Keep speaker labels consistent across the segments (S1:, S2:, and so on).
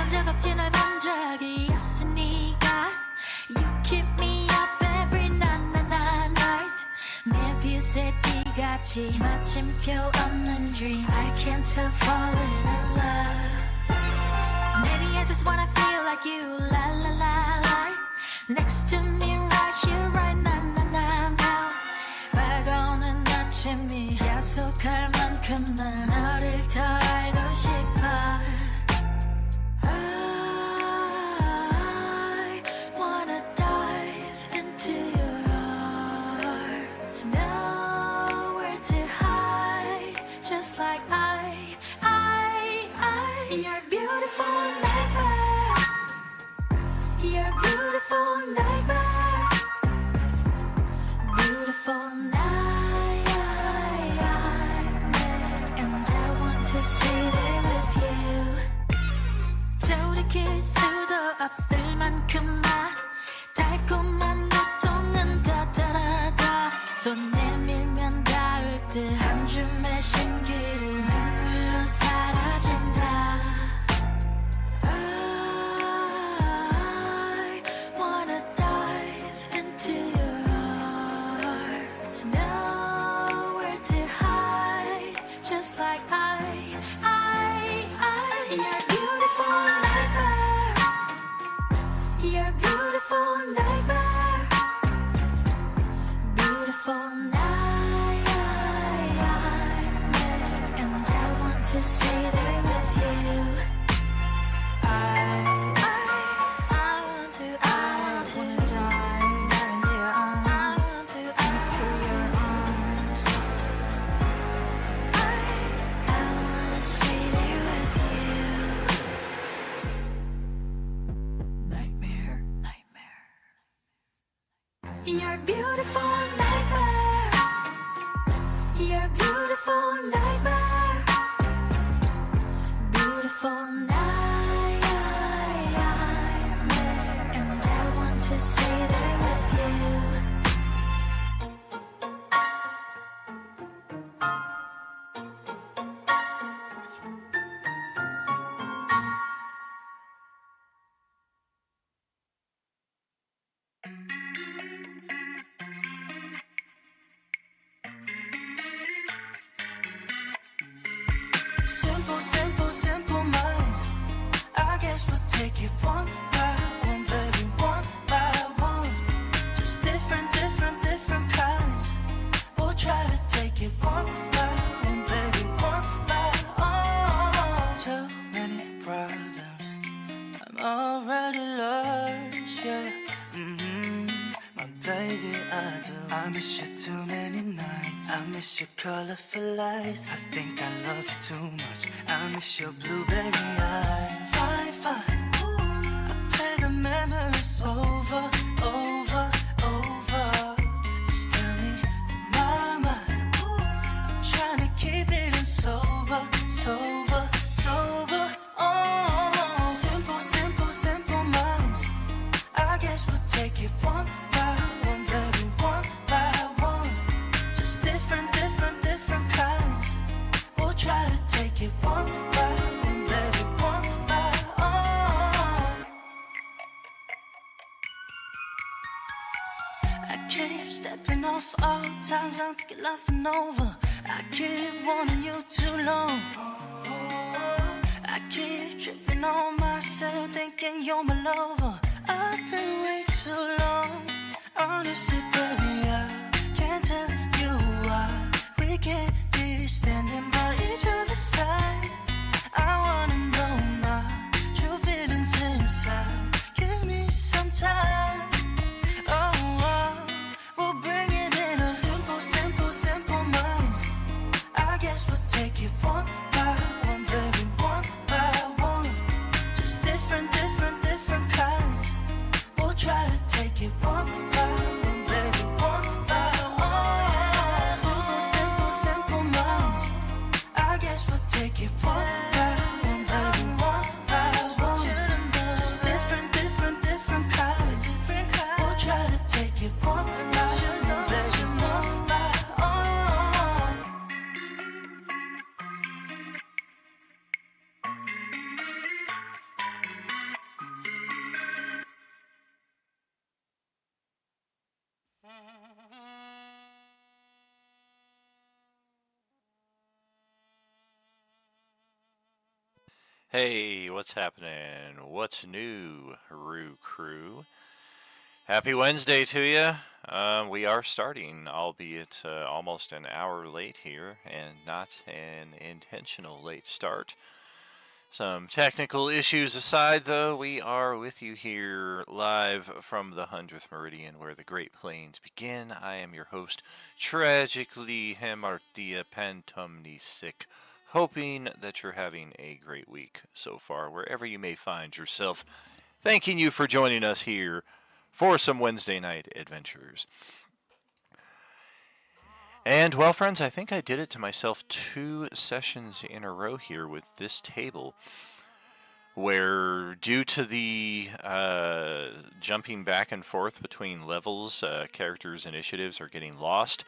S1: 적 없지 널 본 적이 없으니까 You keep me up every night 내 빛의 띠같이 마침표 없는 dream I can't help falling in love Maybe I just wanna feel like you la la la la Next to me right here right now 밝아오는 아침이 약속할 만큼 난 너를 더 알고 싶어 I wanna dive into your arms Nowhere to hide Just like You're beautiful nightmare You're beautiful nightmare Beautiful night And I want to stay there with you 돌이킬 수도 없을 만큼 나 달콤한 고통은 더더더 손 내밀면 닿을 듯 한 줌의 신기를 눈물로 사라진다 I wanna dive into your arms Nowhere to hide Just like You're beautiful nightmare You're beautiful nightmare Beautiful night And I want to stay there with you I want to dive into your arms I want to into your arms I wanna stay there with you Nightmare You're beautiful nightmare You're beautiful nightmare Beautiful night And I want to stay there with you
S2: Simple minds I guess we'll take it one by one, baby, one by one Just different kinds We'll try to take it one by one, baby, one by one Too many problems I'm already lost, yeah My baby, I do I miss you too many nights I miss your colorful lights I think I love you too much I miss your blueberry eyes Fine I play the memories over Just tell me, mama I'm trying to keep it in sober oh. Simple minds I guess we'll take it one by one, baby, one by one Just different kinds We'll try to take it one by one, baby, one by one I keep stepping off all times I'm laughing over I keep wanting you too long I keep tripping on myself thinking you're my lover I've been way too long Honestly, baby, I can't tell you why We can't be standing by each other's side I wanna know my true feelings inside Give me some time Oh, we'll bring it in a simple minds I guess we'll take it one by one, baby, one by one Just different kinds We'll try to take it one by one, baby
S3: Hey, what's happening? What's new, Roo Crew? Happy Wednesday to you. We are starting, albeit almost an hour late here, and not an intentional late start. Some technical issues aside, though, we are with you here live from the 100th Meridian, where the Great Plains begin. I am your host, Tragically Hamartia Pantumnisic, hoping that you're having a great week so far, wherever you may find yourself. Thanking you for joining us here for some Wednesday night adventures. And, well, friends, I think I did it to myself 2 sessions in a row here with this table, where due to the jumping back and forth between levels, characters' initiatives are getting lost.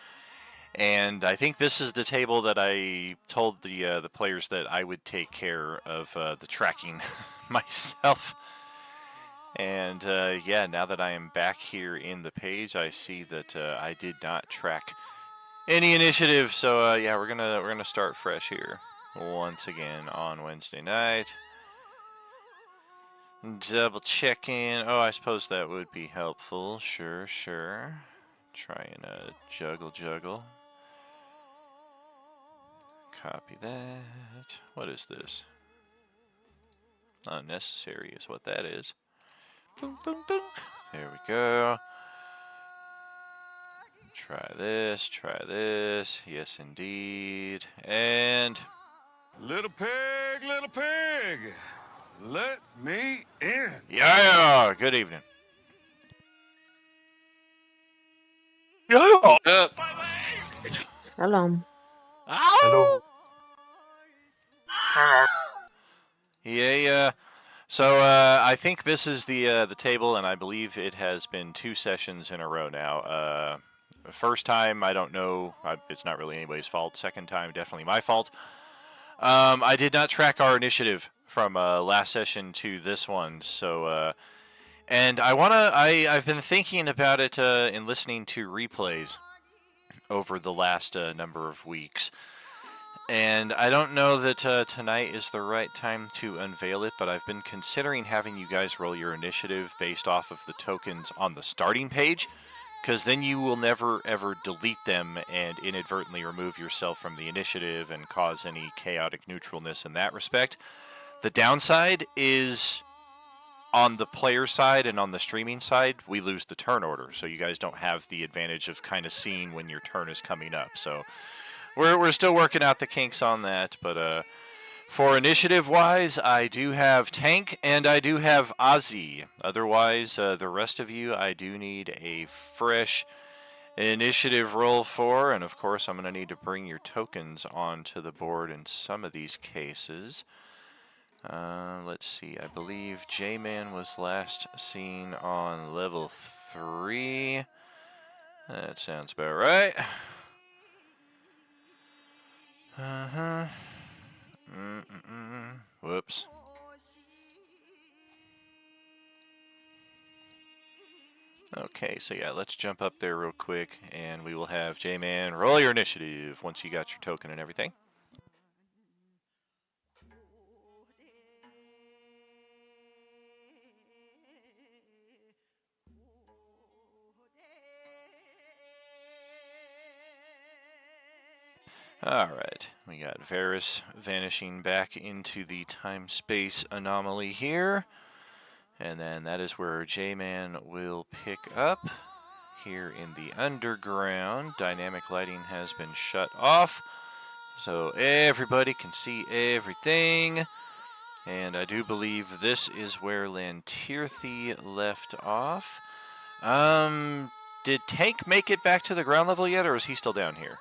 S3: And I think this is the table that I told the players that I would take care of the tracking myself. And yeah, now that I am back here in the page, I see that I did not track any initiative. So yeah, we're gonna start fresh here once again on Wednesday night. Double checking. Oh, I suppose that would be helpful. Sure. Try and juggle. Copy that. What is this? Unnecessary is what that is. Boom. There we go. Try this. Yes, indeed. And...
S4: Little pig, let me in.
S3: Yeah, good evening.
S5: What's up?
S6: Hello.
S3: Hello. Yeah. So I think this is the table, and I believe it has been 2 sessions in a row now. First time, I don't know. It's not really anybody's fault. Second time, definitely my fault. I did not track our initiative from last session to this one, so and I've been thinking about it in listening to replays over the last number of weeks. And I don't know that tonight is the right time to unveil it, but I've been considering having you guys roll your initiative based off of the tokens on the starting page, because then you will never ever delete them and inadvertently remove yourself from the initiative and cause any chaotic neutralness in that respect. The downside is on the player side and on the streaming side, we lose the turn order, so you guys don't have the advantage of kind of seeing when your turn is coming up. So we're still working out the kinks on that, but for initiative-wise, I do have Tank and I do have Ozzy. Otherwise, the rest of you, I do need a fresh initiative roll for, and of course, I'm going to need to bring your tokens onto the board in some of these cases. Let's see, I believe J-Man was last seen on level 3. That sounds about right. Whoops. Okay, so yeah, let's jump up there real quick, and we will have J-Man roll your initiative once you got your token and everything. Alright, we got Varys vanishing back into the time-space anomaly here. And then that is where J-Man will pick up. Here in the underground, dynamic lighting has been shut off, so everybody can see everything. And I do believe this is where Lantirthi left off. Did Tank make it back to the ground level yet, or is he still down here?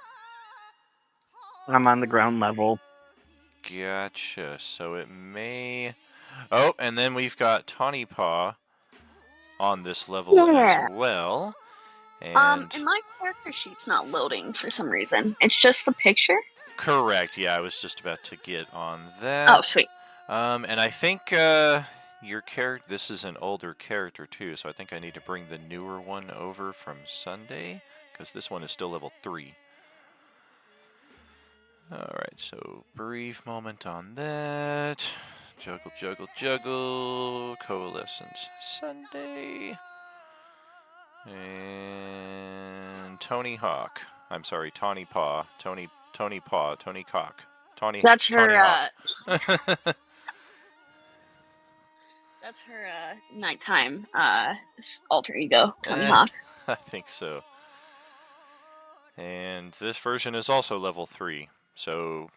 S6: I'm on the ground level.
S3: Gotcha. So it may... Oh, and then we've got Tawny Paw on this level as well. And
S5: my character sheet's not loading for some reason. It's just the picture?
S3: correct. Yeah, I was just about to get on that.
S5: Oh, sweet.
S3: And I think your character... This is an older character, too, so I think I need to bring the newer one over from Sunday, because this one is still level 3. Alright, so brief moment on that. Juggle, juggle, juggle. Coalescence Sunday. And Tony Hawk. I'm sorry, Tawny Paw. Tony Paw. Tony Cock. Tawny.
S5: That's her.
S3: Tawny Hawk.
S5: That's her nighttime alter ego, Tony Hawk.
S3: I think so. And this version is also level 3, so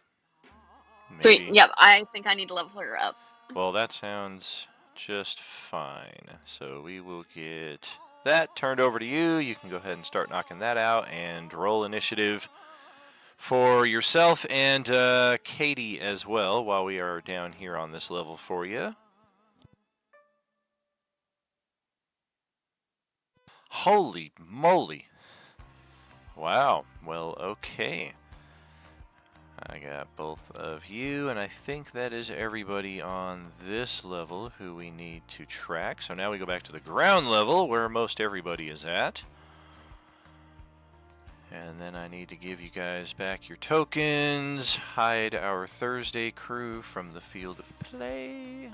S3: maybe...
S5: Sweet. Yep. I think I need to level her up.
S3: Well, that sounds just fine. So we will get that turned over to you. You can go ahead and start knocking that out and roll initiative for yourself and Katie as well while we are down here on this level for you. Holy moly. Wow. Well, okay. I got both of you, and I think that is everybody on this level who we need to track. So now we go back to the ground level where most everybody is at. And then I need to give you guys back your tokens, hide our Thursday crew from the field of play.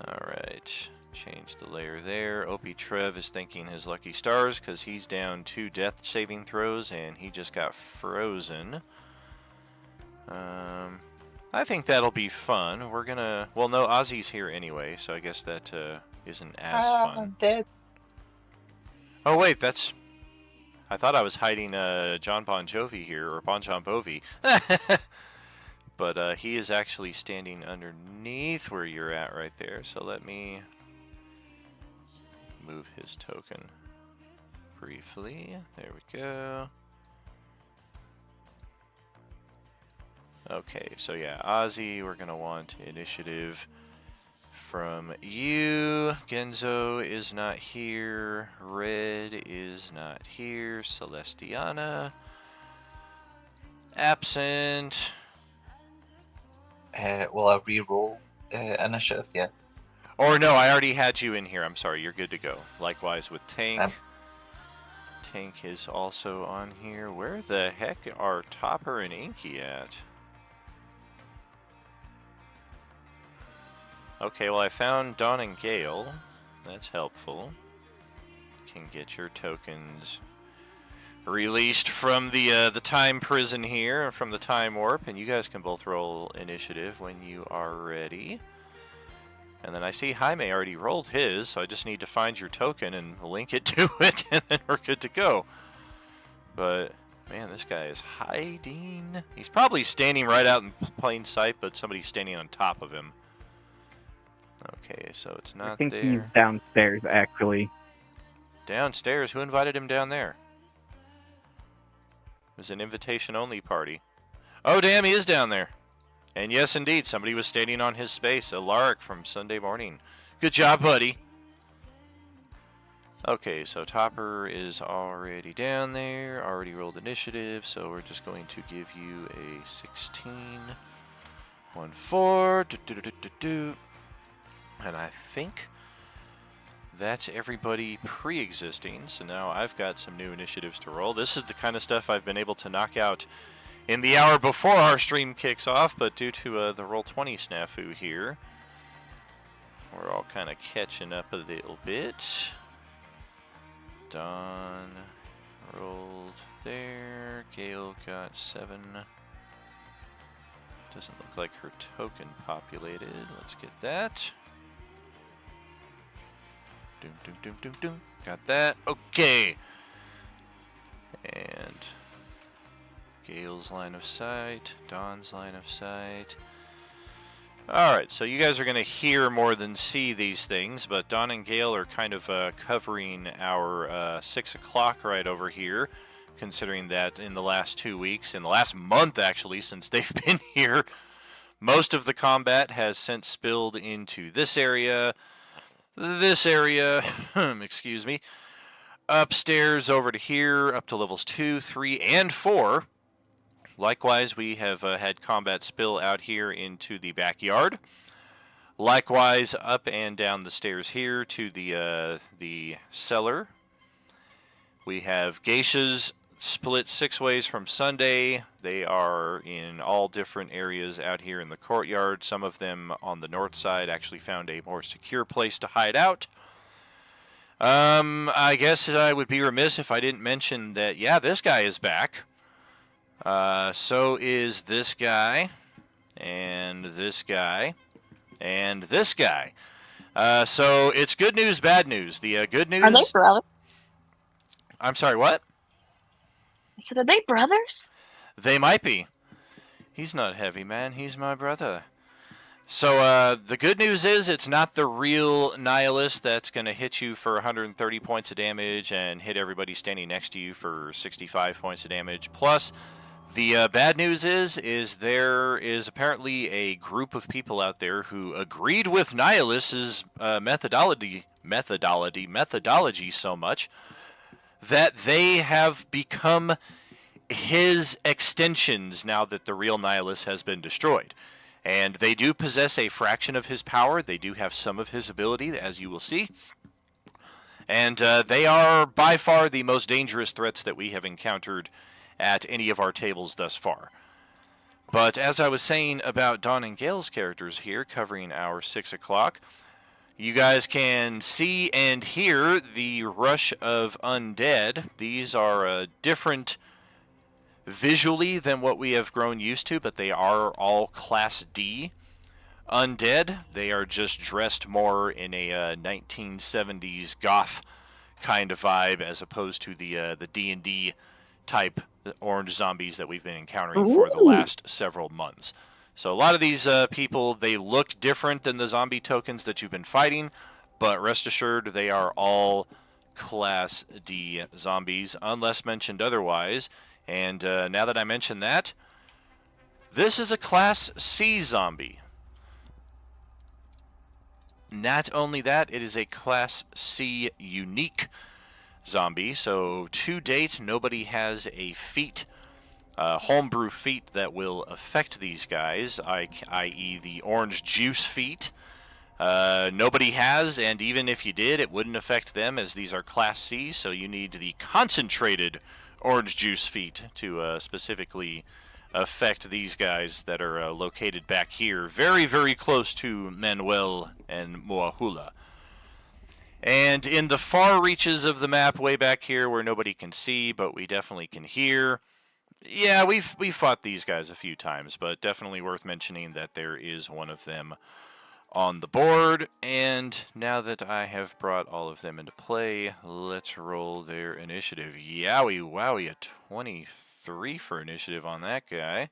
S3: Alright, change the layer there. Opie Trev is thanking his lucky stars because he's down 2 death saving throws and he just got frozen. I think that'll be fun. We're gonna... Well, no, Ozzy's here anyway, so I guess that isn't as fun.
S6: I'm dead.
S3: Oh, wait, that's... I thought I was hiding John Bon Jovi here, or Bon John Bovi. But he is actually standing underneath where you're at right there, so let me move his token briefly. There we go. Okay, so yeah, Ozzy, we're going to want initiative from you. Genzo is not here. Red is not here. Celestiana. Absent.
S7: Will I re-roll initiative? Yeah.
S3: Or no, I already had you in here. I'm sorry, you're good to go. Likewise with Tank. Tank is also on here. Where the heck are Topper and Inky at? Okay, well I found Dawn and Gale. That's helpful. Can get your tokens released from the time prison here, from the time warp, and you guys can both roll initiative when you are ready. And then I see Jaime already rolled his, so I just need to find your token and link it to it, and then we're good to go. But man, this guy is hiding. He's probably standing right out in plain sight, but somebody's standing on top of him. Okay, so it's not
S6: I think
S3: there.
S6: he's downstairs, actually.
S3: Downstairs? Who invited him down there? It was an invitation-only party. Oh, damn, he is down there. And yes, indeed, somebody was standing on his space. Alaric from Sunday Morning. Good job, buddy. Okay, so Topper is already down there. Already rolled initiative, so we're just going to give you a 16. 1-4. Do-do-do-do-do. And I think that's everybody pre-existing. So now I've got some new initiatives to roll. This is the kind of stuff I've been able to knock out in the hour before our stream kicks off, but due to the Roll20 snafu here, we're all kind of catching up a little bit. Dawn rolled there. Gale got 7. Doesn't look like her token populated. Let's get that. Doom, doom, doom, doom, doom. Got that. Okay. And Gale's line of sight. Dawn's line of sight. Alright, so you guys are going to hear more than see these things, but Dawn and Gale are kind of covering our 6 o'clock right over here, considering that in the last 2 weeks, in the last month actually, since they've been here, most of the combat has since spilled into this area, excuse me, upstairs over to here, up to levels 2, 3, and 4. Likewise, we have had combat spill out here into the backyard. Likewise, up and down the stairs here to the cellar. We have geishas split 6 ways from Sunday. They are in all different areas out here in the courtyard. Some of them on the north side actually found a more secure place to hide out. I guess I would be remiss if I didn't mention that, yeah, this guy is back. So is this guy, and this guy, and this guy. So it's good news, bad news. The good news...
S5: Are they brothers?
S3: I'm sorry, what?
S5: I said, are they brothers?
S3: They might be. He's not heavy, man. He's my brother. So the good news is it's not the real Nihilist that's going to hit you for 130 points of damage and hit everybody standing next to you for 65 points of damage. Plus, the bad news is there is apparently a group of people out there who agreed with Nihilist's methodology so much that they have become his extensions now that the real Nihilist has been destroyed. And they do possess a fraction of his power. They do have some of his ability, as you will see. And they are by far the most dangerous threats that we have encountered at any of our tables thus far. But as I was saying about Dawn and Gale's characters here, covering our 6 o'clock, you guys can see and hear the rush of undead. These are different visually than what we have grown used to, but they are all Class D undead. They are just dressed more in a 1970s goth kind of vibe as opposed to the D&D type orange zombies that we've been encountering for the last several months. So a lot of these people, they look different than the zombie tokens that you've been fighting, but rest assured they are all Class D zombies, unless mentioned otherwise. And now that I mentioned that, this is a Class C zombie. Not only that, it is a Class C unique zombie. So to date, nobody has a feat, homebrew feat that will affect these guys, i.e. the orange juice feat. Nobody has, and even if you did, it wouldn't affect them as these are Class C, so you need the concentrated orange juice feat to specifically affect these guys that are located back here, very, very close to Manuel and Moahula. And in the far reaches of the map, way back here where nobody can see, but we definitely can hear, yeah, we've fought these guys a few times, but definitely worth mentioning that there is one of them on the board. And now that I have brought all of them into play, let's roll their initiative. Yowie wowie, a 23 for initiative on that guy.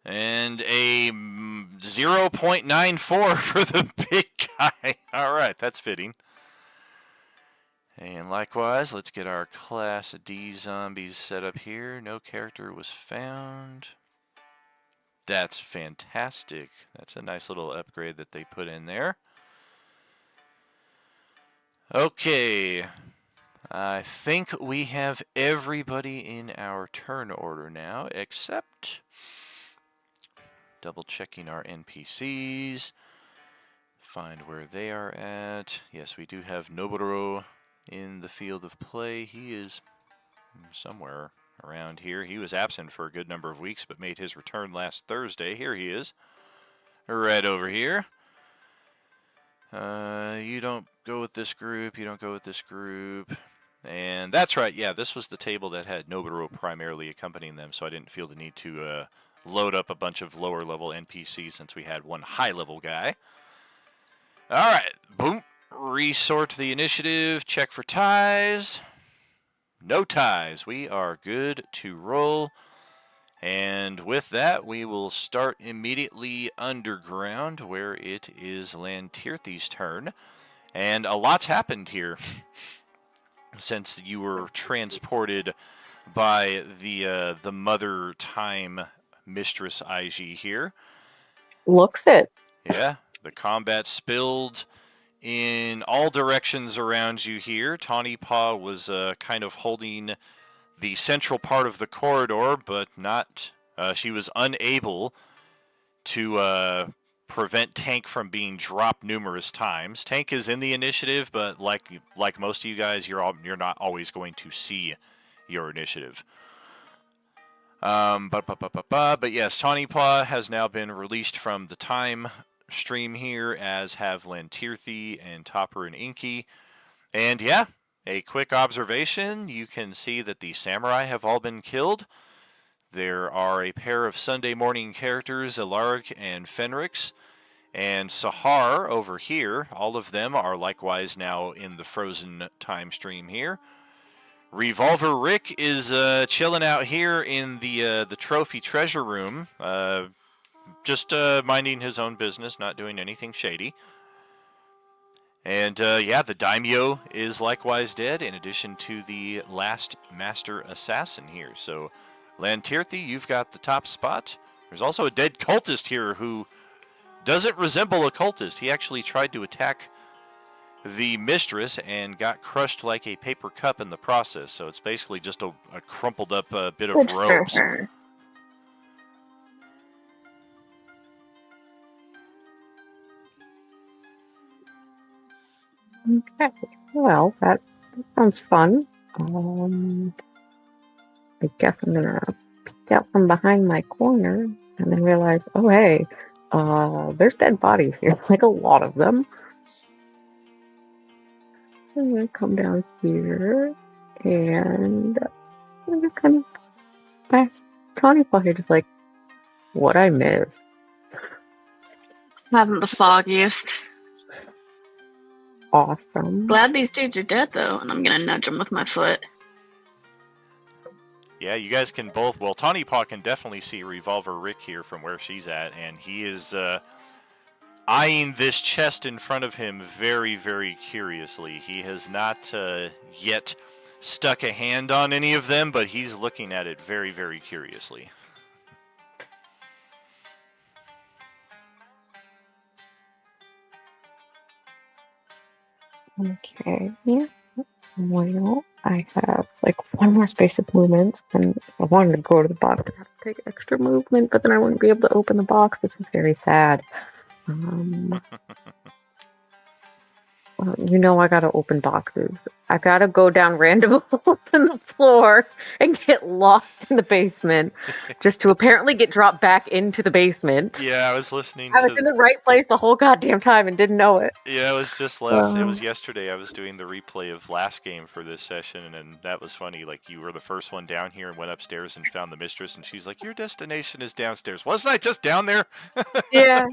S3: And a 0.94 for the big guy. Alright, that's fitting. And likewise, let's get our Class D zombies set up here. No character was found. That's fantastic. That's a nice little upgrade that they put in there. Okay. I think we have everybody in our turn order now, except double checking our NPCs. Find where they are at. Yes, we do have Noboru in the field of play. He is somewhere around here. He was absent for a good number of weeks, but made his return last Thursday. Here he is, right over here. You don't go with this group, you don't go with this group. And that's right, yeah, this was the table that had Noboru primarily accompanying them, so I didn't feel the need to load up a bunch of lower level NPCs since we had one high level guy. Alright, boom. Resort the initiative, check for ties. No ties. We are good to roll. And with that, we will start immediately underground, where it is Lantirthi's turn. And a lot's happened here since you were transported by the Mother Time Mistress IG here.
S8: Looks it.
S3: Yeah, the combat spilled in all directions around you here. Tawny Paw was kind of holding the central part of the corridor, but not. She was unable to prevent Tank from being dropped numerous times. Tank is in the initiative, but like most of you guys, you're not always going to see your initiative. But yes, Tawny Paw has now been released from the time stream here, as have Lantirthi and Topper and Inky. And yeah, a quick observation, you can see that the samurai have all been killed. There are a pair of Sunday morning characters, Alaric and Fenrix, and Sahar over here. All of them are likewise now in the frozen time stream here. Revolver Rick is chilling out here in the trophy treasure room, just minding his own business, not doing anything shady. And yeah, the daimyo is likewise dead, in addition to the last master assassin here. So, Lantirthi, you've got the top spot. There's also a dead cultist here who doesn't resemble a cultist. He actually tried to attack the mistress and got crushed like a paper cup in the process. So it's basically just a crumpled up bit of
S5: Good for
S3: ropes.
S5: her.
S8: Okay. Well, that sounds fun. I guess I'm gonna peek out from behind my corner and then realize, oh hey, there's dead bodies here, like a lot of them. I'm gonna come down here and I'm just kind of ask Tawny Paw here, just like, what I missed.
S5: Having the foggiest.
S8: Awesome.
S5: Glad these dudes are dead though, and I'm gonna nudge them with my foot.
S3: Yeah, you guys can both. Well, Tawny Paw can definitely see Revolver Rick here from where she's at, and he is eyeing this chest in front of him very, very curiously. He has not yet stuck a hand on any of them, but he's looking at it very, very curiously.
S8: Okay. Well, I have like one more space of movement, and I wanted to go to the box to have to take extra movement, but then I wouldn't be able to open the box. This is very sad. Well, you know I gotta open boxes. I gotta go down random holes in the floor and get lost in the basement, just to apparently get dropped back into the basement.
S3: Yeah, I was listening
S8: I was in the right place the whole goddamn time and didn't know it.
S3: Yeah, it was just it was yesterday. I was doing the replay of last game for this session, and that was funny. Like, you were the first one down here and went upstairs and found the mistress, and she's like, your destination is downstairs. Wasn't I just down there?
S8: Yeah.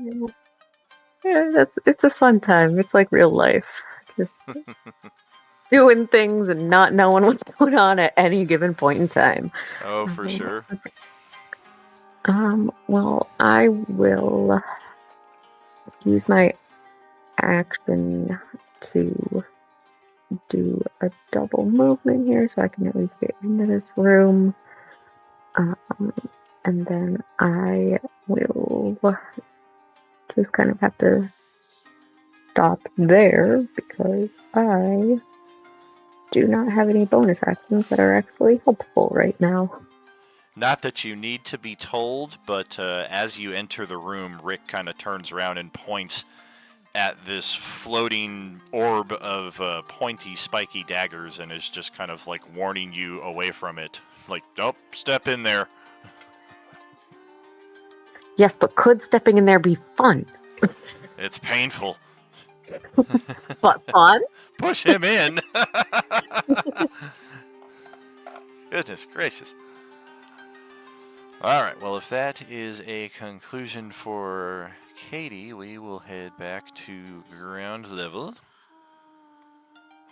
S8: Yeah, it's a fun time. It's like real life. Just doing things and not knowing what's going on at any given point in time.
S3: Oh, for sure.
S8: Well, I will use my action to do a double movement here so I can at least get into this room. And then I will just kind of have to stop there because I do not have any bonus actions that are actually helpful right now.
S3: Not that you need to be told, but as you enter the room, Rick kind of turns around and points at this floating orb of pointy, spiky daggers and is just kind of like warning you away from it. Like, don't step in there.
S8: Yes, but could stepping in there be fun?
S3: It's painful.
S8: But fun?
S3: Push him in. Goodness gracious. Alright, well, if that is a conclusion for Katie, we will head back to ground level.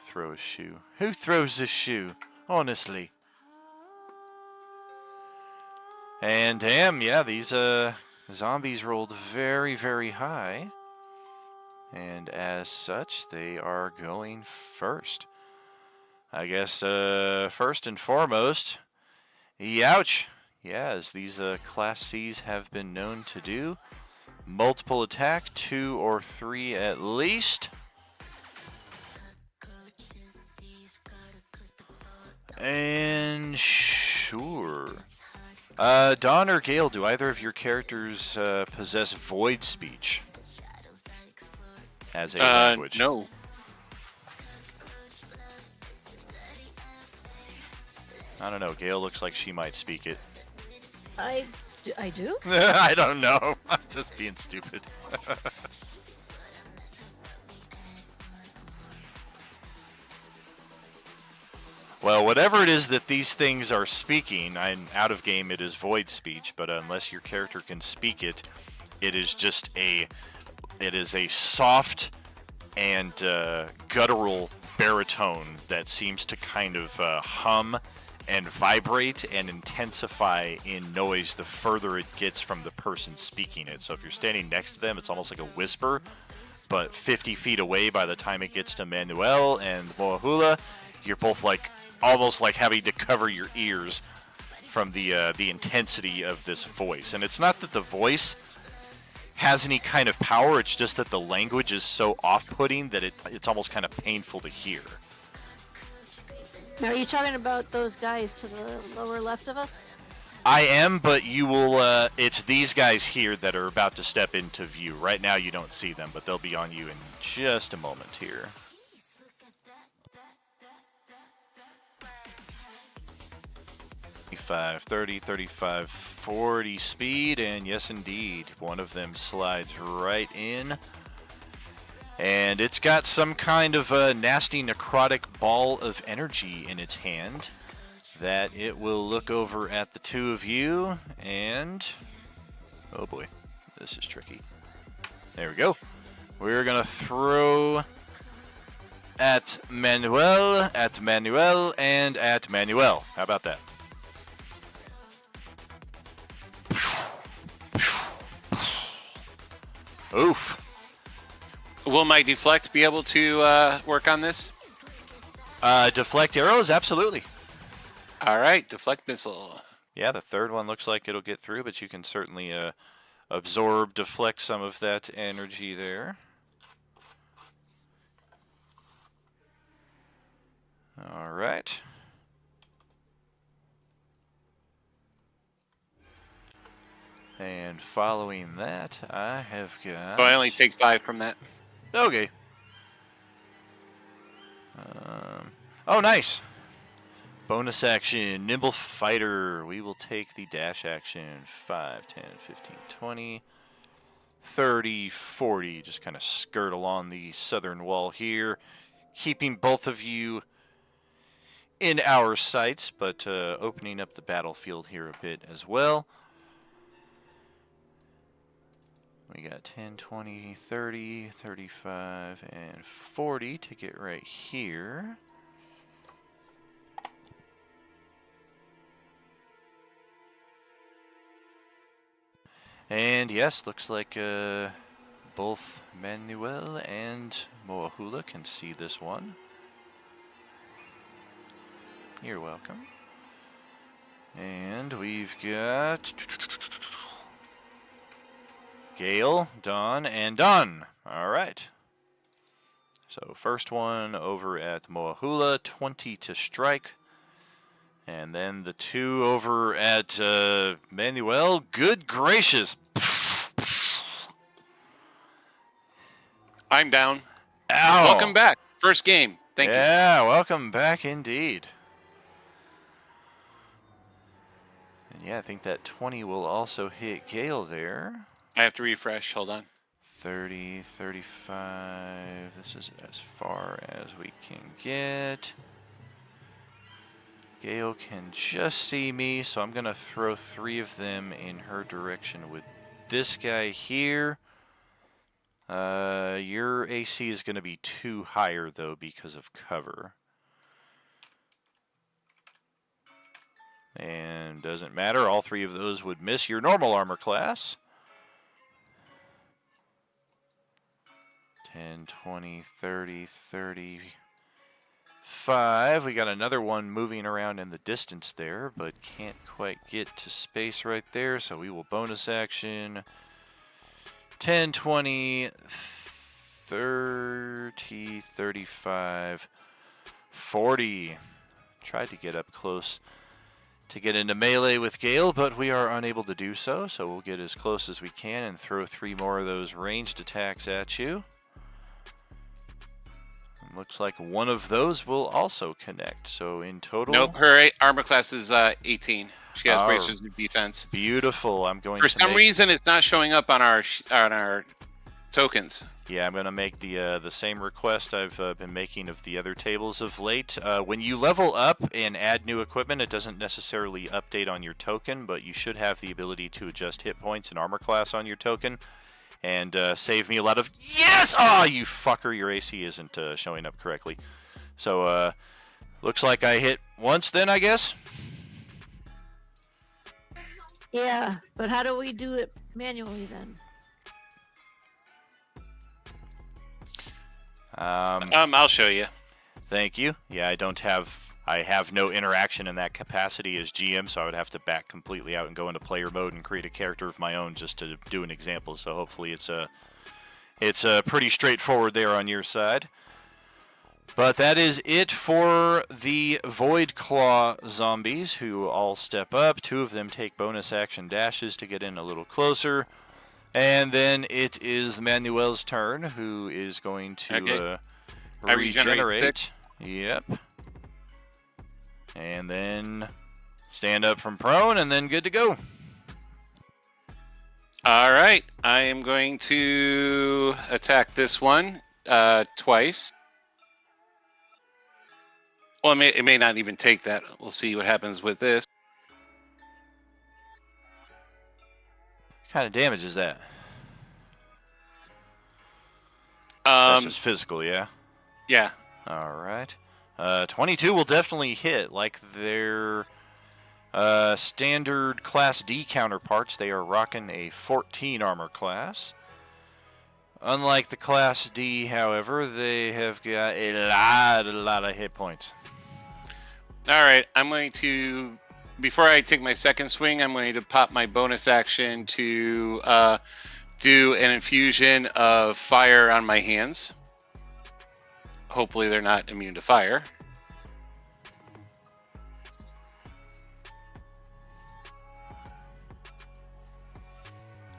S3: Throw a shoe. Who throws a shoe? Honestly. And damn, yeah, these zombies rolled very, very high. And as such, they are going first. I guess, first and foremost, youch! Yeah, as these Class Cs have been known to do. Multiple attack, 2 or 3 at least. And sure. Dawn or Gale, do either of your characters possess void speech as a language?
S9: No.
S3: I don't know. Gale looks like she might speak it.
S9: I do?
S3: I don't know. I'm just being stupid. Well, whatever it is that these things are speaking, out of game it is void speech, but unless your character can speak it, it is just a soft and guttural baritone that seems to kind of hum and vibrate and intensify in noise the further it gets from the person speaking it. So if you're standing next to them, it's almost like a whisper, but 50 feet away by the time it gets to Manuel and Moahula, you're both like almost like having to cover your ears from the intensity of this voice. And it's not that the voice has any kind of power, it's just that the language is so off-putting that it's almost kind of painful to hear.
S9: Now, are you talking about those guys to the lower left of us?
S3: I am, but you will, it's these guys here that are about to step into view. Right now you don't see them, but they'll be on you in just a moment here. 30, 35, 40 speed, and yes indeed, one of them slides right in. And it's got some kind of a nasty necrotic ball of energy in its hand that it will look over at the two of you, and oh boy, this is tricky. There we go. We're gonna throw at Manuel, and at Manuel. How about that? Oof.
S10: Will my deflect be able to work on this?
S3: Deflect arrows, absolutely.
S10: All right, deflect missile.
S3: Yeah, the third one looks like it'll get through, but you can certainly absorb, deflect some of that energy there. All right. And following that, I have got...
S10: So I only take 5 from that.
S3: Okay. Oh, nice. Bonus action, Nimble Fighter. We will take the dash action. 5, 10, 15, 20, 30, 40. Just kind of skirt along the southern wall here, keeping both of you in our sights, but opening up the battlefield here a bit as well. We got 10, 20, 30, 35, and 40 to get right here. And yes, looks like both Manuel and Moahula can see this one. You're welcome. And we've got Gale, Dawn, and Dawn. All right. So first one over at Moahula, 20 to strike. And then the two over at Manuel. Good gracious.
S10: I'm down.
S3: Ow.
S10: Welcome back. First game. Thank you.
S3: Yeah, welcome back indeed. And yeah, I think that 20 will also hit Gale there.
S10: I have to refresh. Hold on.
S3: 30, 35. This is as far as we can get. Gale can just see me, so I'm going to throw 3 of them in her direction with this guy here. Your AC is going to be 2 higher, though, because of cover. And doesn't matter. All 3 of those would miss your normal armor class. 10, 20, 30, 35. We got another one moving around in the distance there, but can't quite get to space right there, so we will bonus action. 10, 20, 30, 35, 40. Tried to get up close to get into melee with Gale, but we are unable to do so, so we'll get as close as we can and throw 3 more of those ranged attacks at you. Looks like one of those will also connect. So in total,
S10: Nope, her armor class is 18. She has
S3: Oh.
S10: bracers of defense.
S3: beautiful. I'm going
S10: For
S3: to
S10: some
S3: make,
S10: reason, it's not showing up on our tokens.
S3: Yeah, I'm going to make the same request I've been making of the other tables of late. When you level up and add new equipment, it doesn't necessarily update on your token, but you should have the ability to adjust hit points and armor class on your token, and save me a lot of... Yes! Oh, you fucker, your AC isn't showing up correctly. So, looks like I hit once then, I guess?
S9: Yeah, but how do we do it manually then?
S10: I'll show you.
S3: Thank you. Yeah, I have no interaction in that capacity as GM, so I would have to back completely out and go into player mode and create a character of my own just to do an example. So hopefully it's pretty straightforward there on your side. But that is it for the Void Claw zombies, who all step up. 2 of them take bonus action dashes to get in a little closer. And then it is Manuel's turn, who is going to
S10: I regenerate
S3: regenerate. Yep. And then stand up from prone, and then good to go.
S10: All right, I am going to attack this one twice. Well, it may not even take that. We'll see what happens with this.
S3: What kind of damage is that? That's just physical, yeah?
S10: Yeah.
S3: All right. 22 will definitely hit. Like their standard Class D counterparts, they are rocking a 14 armor class. Unlike the Class D, however, they have got a lot of hit points.
S10: All right, I'm going to, before I take my second swing, I'm going to pop my bonus action to do an infusion of fire on my hands. Hopefully they're not immune to fire.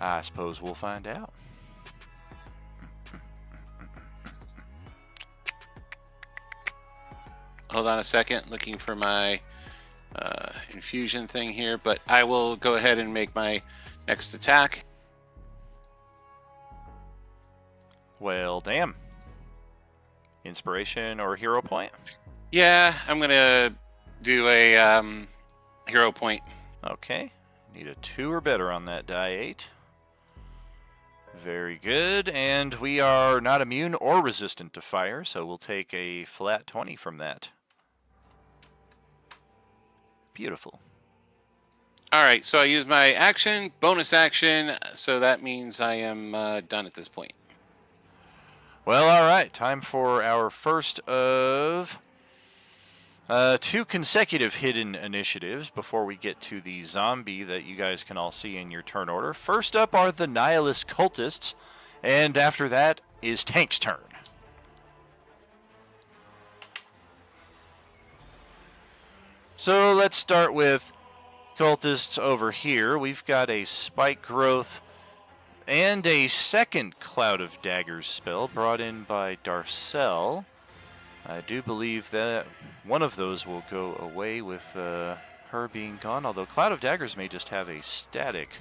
S3: I suppose we'll find out.
S10: Hold on a second, looking for my infusion thing here, but I will go ahead and make my next attack.
S3: Well, damn. Inspiration or hero point?
S10: Yeah, I'm going to do a hero point.
S3: Okay. Need a 2 or better on that die 8. Very good. And we are not immune or resistant to fire, so we'll take a flat 20 from that. Beautiful.
S10: All right, so I use my action, bonus action, so that means I am done at this point.
S3: Well, all right. Time for our first of 2 consecutive hidden initiatives before we get to the zombie that you guys can all see in your turn order. First up are the Nihilist Cultists, and after that is Tank's turn. So let's start with Cultists over here. We've got a Spike Growth and a second Cloud of Daggers spell brought in by Darcel. I do believe that one of those will go away with her being gone, although Cloud of Daggers may just have a static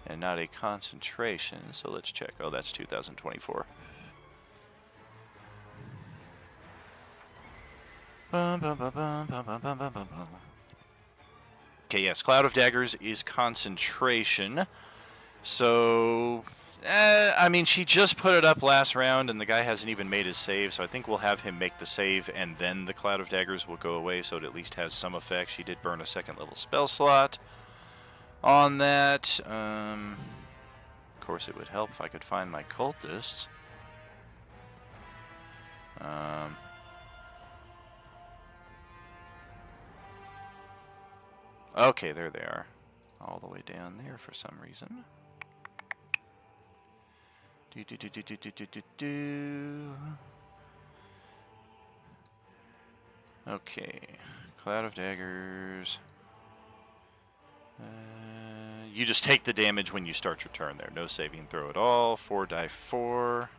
S3: and not a concentration. So let's check. Oh, that's 2024. Okay, yes, Cloud of Daggers is concentration. So, I mean, she just put it up last round, and the guy hasn't even made his save, so I think we'll have him make the save, and then the Cloud of Daggers will go away, so it at least has some effect. She did burn a second-level spell slot on that. Of course, it would help if I could find my cultists. Okay, there they are. All the way down there for some reason. Okay, Cloud of Daggers. You just take the damage when you start your turn there. No saving throw at all. 4 die 4.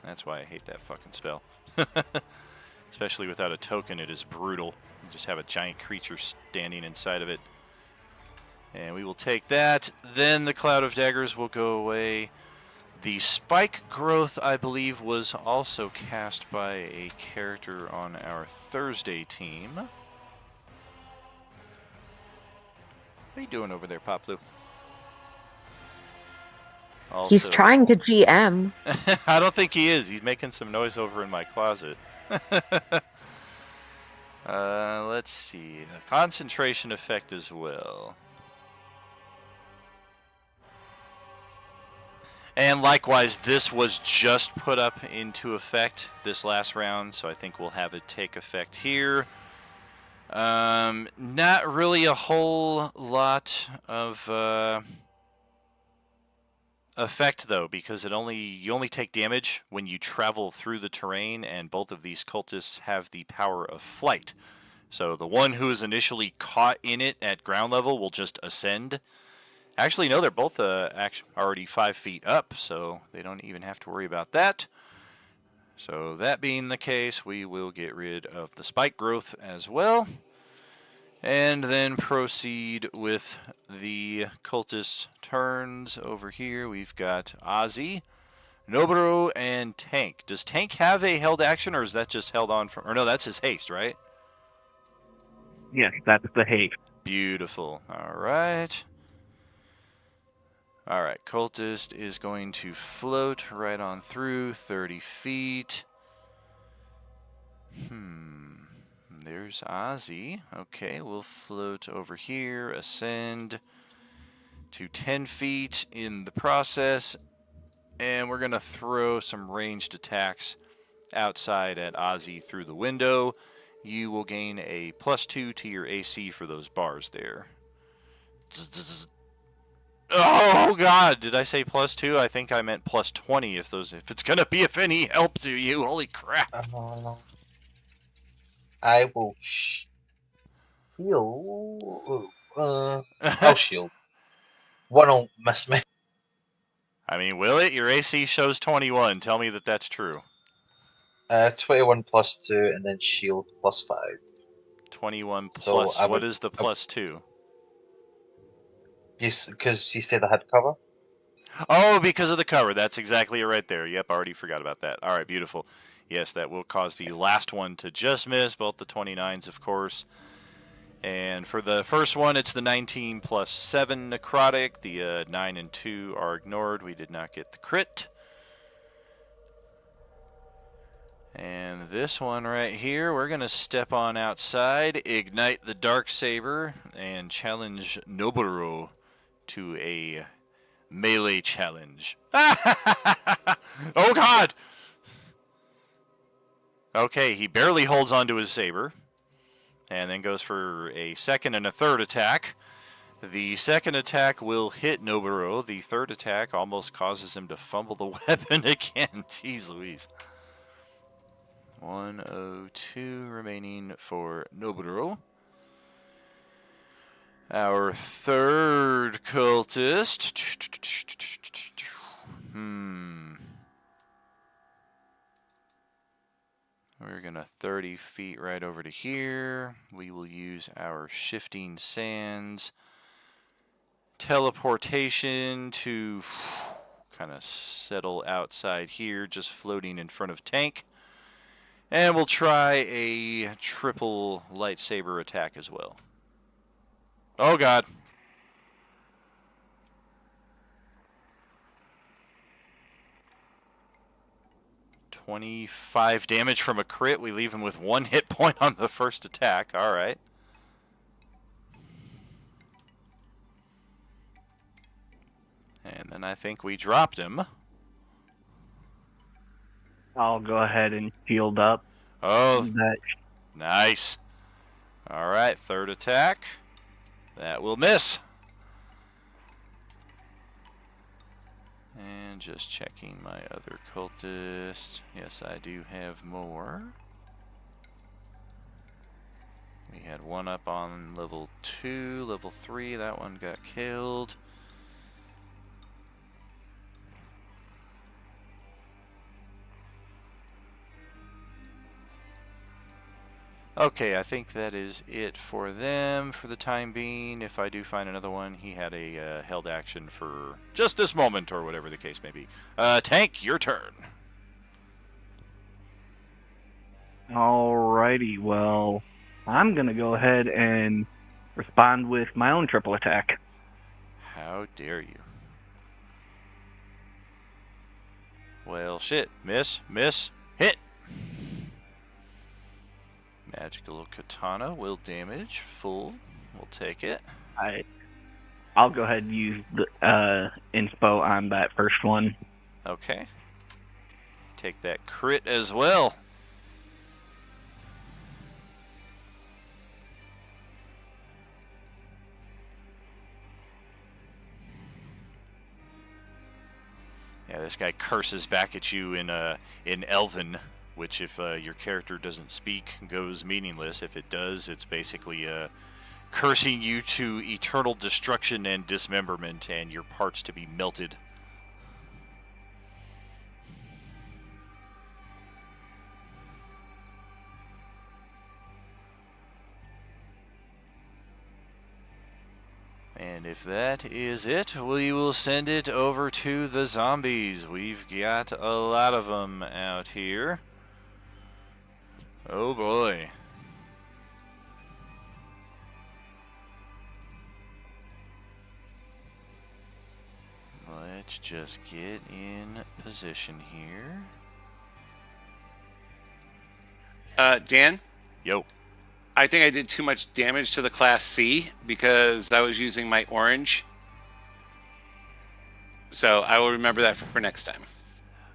S3: That's why I hate that fucking spell. Especially without a token, it is brutal. You just have a giant creature standing inside of it. And we will take that. Then the Cloud of Daggers will go away. The Spike Growth, I believe, was also cast by a character on our Thursday team. What are you doing over there, Poplu?
S8: He's trying to GM.
S3: I don't think he is. He's making some noise over in my closet. Let's see. A concentration effect as well. And likewise, this was just put up into effect this last round, so I think we'll have it take effect here. Not really a whole lot of effect though, because you only take damage when you travel through the terrain, and both of these cultists have the power of flight. So the one who is initially caught in it at ground level will just ascend. Actually, no, they're both already 5 feet up, so they don't even have to worry about that. So that being the case, we will get rid of the Spike Growth as well. And then proceed with the cultist turns over here. We've got Ozzy, Noboru, and Tank. Does Tank have a held action, or is that just held on from... Or no, that's his haste, right?
S6: Yes, that's the haste.
S3: Beautiful. All right. All right, cultist is going to float right on through 30 feet. There's Ozzy. Okay, we'll float over here, ascend to 10 feet in the process, and we're going to throw some ranged attacks outside at Ozzy through the window. You will gain a +2 to your AC for those bars there. Oh God! Did I say +2? I think I meant +20. If it's gonna be of any help to you. Holy crap!
S7: I will shield. I'll shield. One will miss me.
S3: I mean, will it? Your AC shows 21. Tell me that that's true.
S7: 21 +2, and then shield +5.
S3: 21
S7: So
S3: plus. What is the +2?
S7: Yes, because you said I had cover.
S3: Oh, because of the cover. That's exactly it right there. Yep, I already forgot about that. All right, beautiful. Yes, that will cause the last one to just miss, both the 29s, of course. And for the first one, it's the 19 +7 necrotic. The 9 and 2 are ignored. We did not get the crit. And this one right here, we're going to step on outside, ignite the Darksaber, and challenge Noboru to a melee challenge. Oh God! Okay, he barely holds onto his saber, and then goes for a second and a third attack. The second attack will hit Noboru. The third attack almost causes him to fumble the weapon again. Jeez Louise. 102 remaining for Noboru. Our third cultist. We're going to 30 feet right over to here. We will use our Shifting Sands teleportation to kind of settle outside here, just floating in front of Tank. And we'll try a triple lightsaber attack as well. Oh God. $25 damage from a crit. We leave him with 1 hit point on the first attack. All right. And then I think we dropped him.
S6: I'll go ahead and shield up.
S3: Oh, nice. All right, third attack. That will miss. And just checking my other cultist. Yes, I do have more. We had one up on level 2, level 3. That one got killed. Okay, I think that is it for them for the time being. If I do find another one, he had a held action for just this moment or whatever the case may be. Tank, your turn.
S6: Alrighty, well, I'm gonna go ahead and respond with my own triple attack.
S3: How dare you? Well, shit. Miss, hit! Magical Katana will damage. Full. We'll take it.
S6: I'll go ahead and use the inspo on that first one.
S3: Okay. Take that crit as well. Yeah, this guy curses back at you in Elven, which if your character doesn't speak, goes meaningless. If it does, it's basically cursing you to eternal destruction and dismemberment and your parts to be melted. And if that is it, we will send it over to the zombies. We've got a lot of them out here. Oh boy. Let's just get in position here.
S10: Dan?
S3: Yo.
S10: I think I did too much damage to the Class C because I was using my orange. So I will remember that for next time.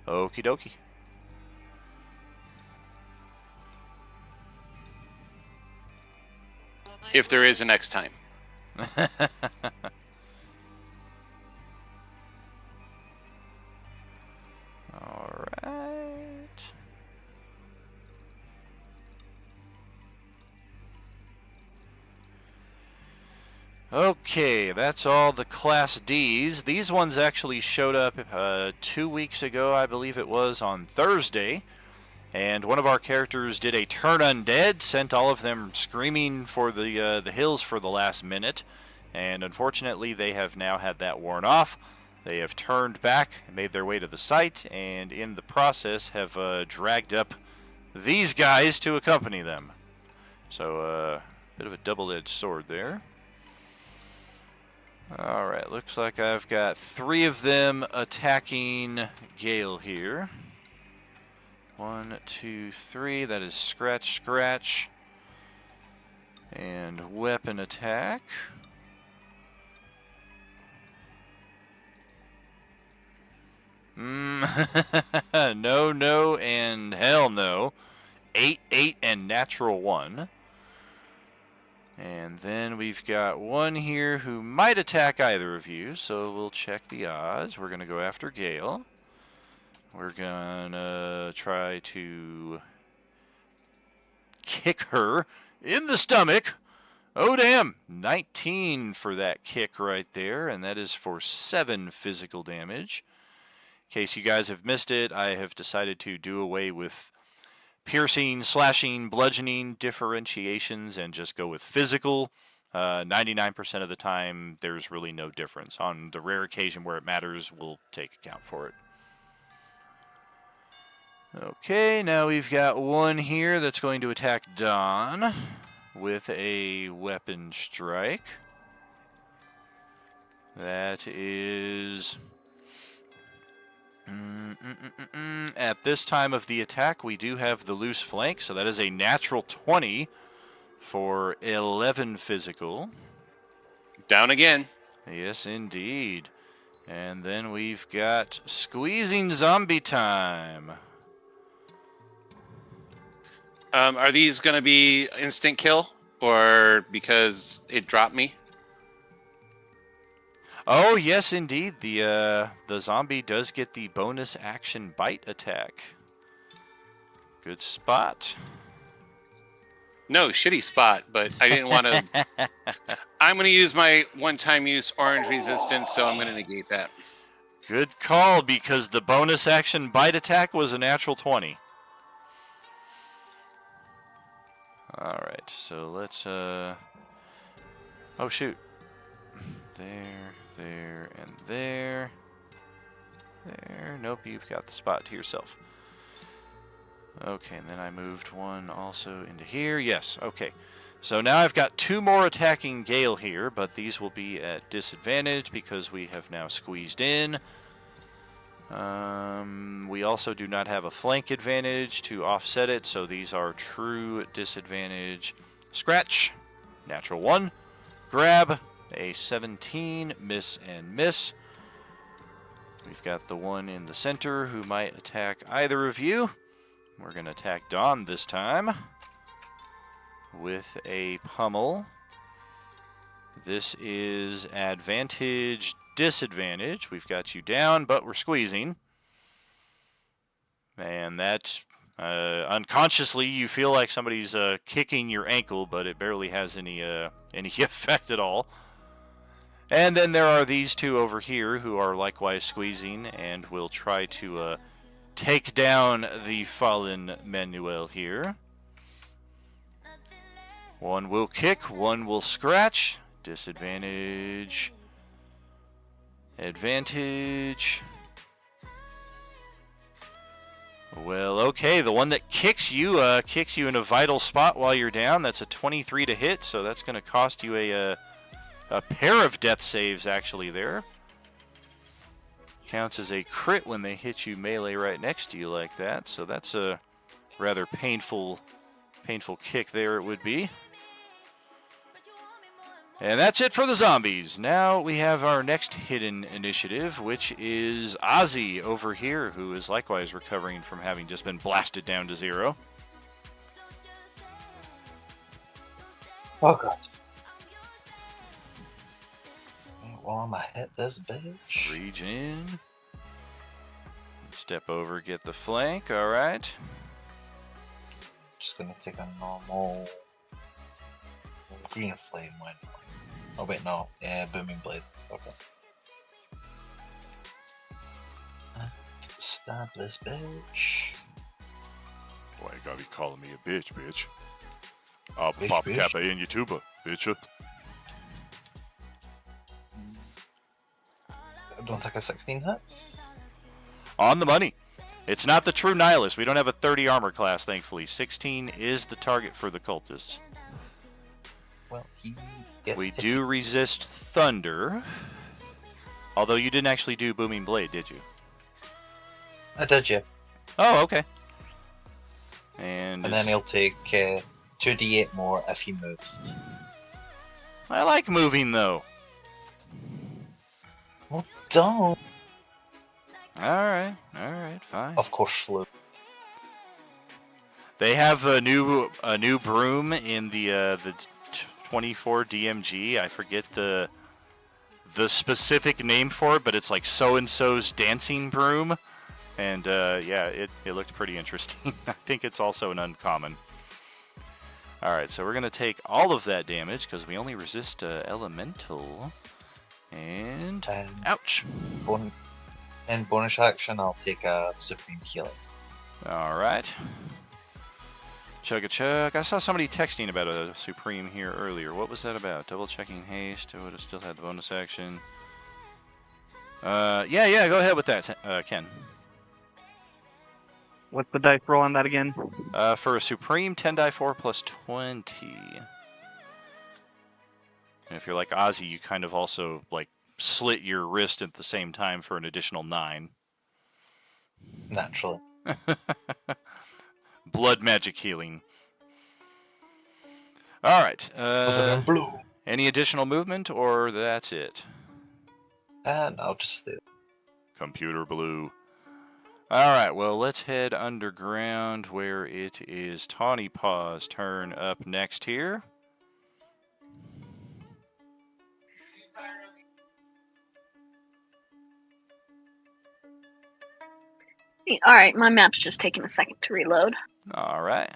S3: Okie dokie.
S10: If there is a next time.
S3: All right. Okay, that's all the Class Ds. These ones actually showed up 2 weeks ago, I believe it was, on Thursday. And one of our characters did a turn undead, sent all of them screaming for the hills for the last minute. And unfortunately, they have now had that worn off. They have turned back, made their way to the site, and in the process have dragged up these guys to accompany them. So, a bit of a double-edged sword there. Alright, looks like I've got 3 of them attacking Gale here. 1, 2, 3. That is scratch, scratch. And weapon attack. No, no, and hell no. 8, 8, and natural 1. And then we've got one here who might attack either of you, so we'll check the odds. We're going to go after Gale. We're going to try to kick her in the stomach. Oh, damn. 19 for that kick right there, and that is for 7 physical damage. In case you guys have missed it, I have decided to do away with piercing, slashing, bludgeoning differentiations and just go with physical. 99% of the time, there's really no difference. On the rare occasion where it matters, we'll take account for it. Okay, now we've got one here that's going to attack Dawn with a weapon strike. That is... At this time of the attack, we do have the loose flank, so that is a natural 20 for 11 physical.
S10: Down again.
S3: Yes, indeed. And then we've got squeezing zombie time.
S10: Are these going to be instant kill, or because it dropped me?
S3: Oh, yes, indeed. The zombie does get the bonus action bite attack. Good spot.
S10: No, shitty spot, but I didn't want to... I'm going to use my one-time use orange resistance, so I'm going to negate that.
S3: Good call, because the bonus action bite attack was a natural 20. Alright, so let's, oh shoot. There, there, and there. There. Nope, you've got the spot to yourself. Okay, and then I moved one also into here. Yes, okay. So now I've got 2 more attacking Gale here, but these will be at disadvantage because we have now squeezed in. We also do not have a flank advantage to offset it, so these are true disadvantage. Scratch, natural 1, grab, a 17, miss and miss. We've got the one in the center who might attack either of you. We're going to attack Dawn this time with a pummel. This is advantage, disadvantage. We've got you down, but we're squeezing. And that, unconsciously, you feel like somebody's kicking your ankle, but it barely has any effect at all. And then there are these 2 over here who are likewise squeezing and will try to take down the fallen Manuel here. One will kick, one will scratch. Disadvantage. Advantage. Well, okay, the one that kicks you in a vital spot while you're down. That's a 23 to hit, so that's going to cost you a pair of death saves actually there. Counts as a crit when they hit you melee right next to you like that, so that's a rather painful kick there it would be. And that's it for the zombies. Now we have our next hidden initiative, which is Ozzy over here, who is likewise recovering from having just been blasted down to 0.
S7: Oh god. Well, I'm gonna hit this bitch.
S3: Regen. Step over, get the flank. Alright.
S7: Just gonna take a normal green flame one. Oh wait, no. Yeah, booming blade. Okay. Stab this bitch.
S3: Boy, you gotta be calling me a bitch. I'll
S7: Bitch,
S3: pop
S7: bitch.
S3: Kappa in your tuba, bitch.
S7: I don't think a 16 hits.
S3: On the money. It's not the true nihilist. We don't have a 30 armor class, thankfully. 16 is the target for the cultists.
S7: Well, he gets
S3: We
S7: hit.
S3: do resist thunder. Although you didn't actually do booming blade, did you?
S7: I did, yeah.
S3: Oh, okay. And
S7: then he'll take 2d8 more if he moves.
S3: I like moving though.
S7: Well, don't.
S3: Alright, fine.
S7: Of course, flew.
S3: They have a new broom in the 24 DMG. I forget the specific name for it, but it's like so-and-so's dancing broom. And yeah, it looked pretty interesting. I think it's also an uncommon. Alright, so we're going to take all of that damage because we only resist elemental. And ouch.
S7: In bonus action, I'll take a supreme healing.
S3: Alright. Chug-a-chug. I saw somebody texting about a supreme here earlier. What was that about? Double checking haste. I would have still had the bonus action. Yeah, go ahead with that, Ken.
S6: What's the dice roll on that again?
S3: For a supreme, 10 die 4 plus 20. And if you're like Ozzy, you kind of also like slit your wrist at the same time for an additional 9.
S7: Naturally.
S3: Blood magic healing. Alright.
S7: Blue.
S3: Any additional movement, or that's it?
S7: And I'll just stay.
S3: Computer blue. Alright, well, let's head underground where it is Tawny Paw's turn up next here.
S5: All right, my map's just taking a second to reload.
S3: Alright.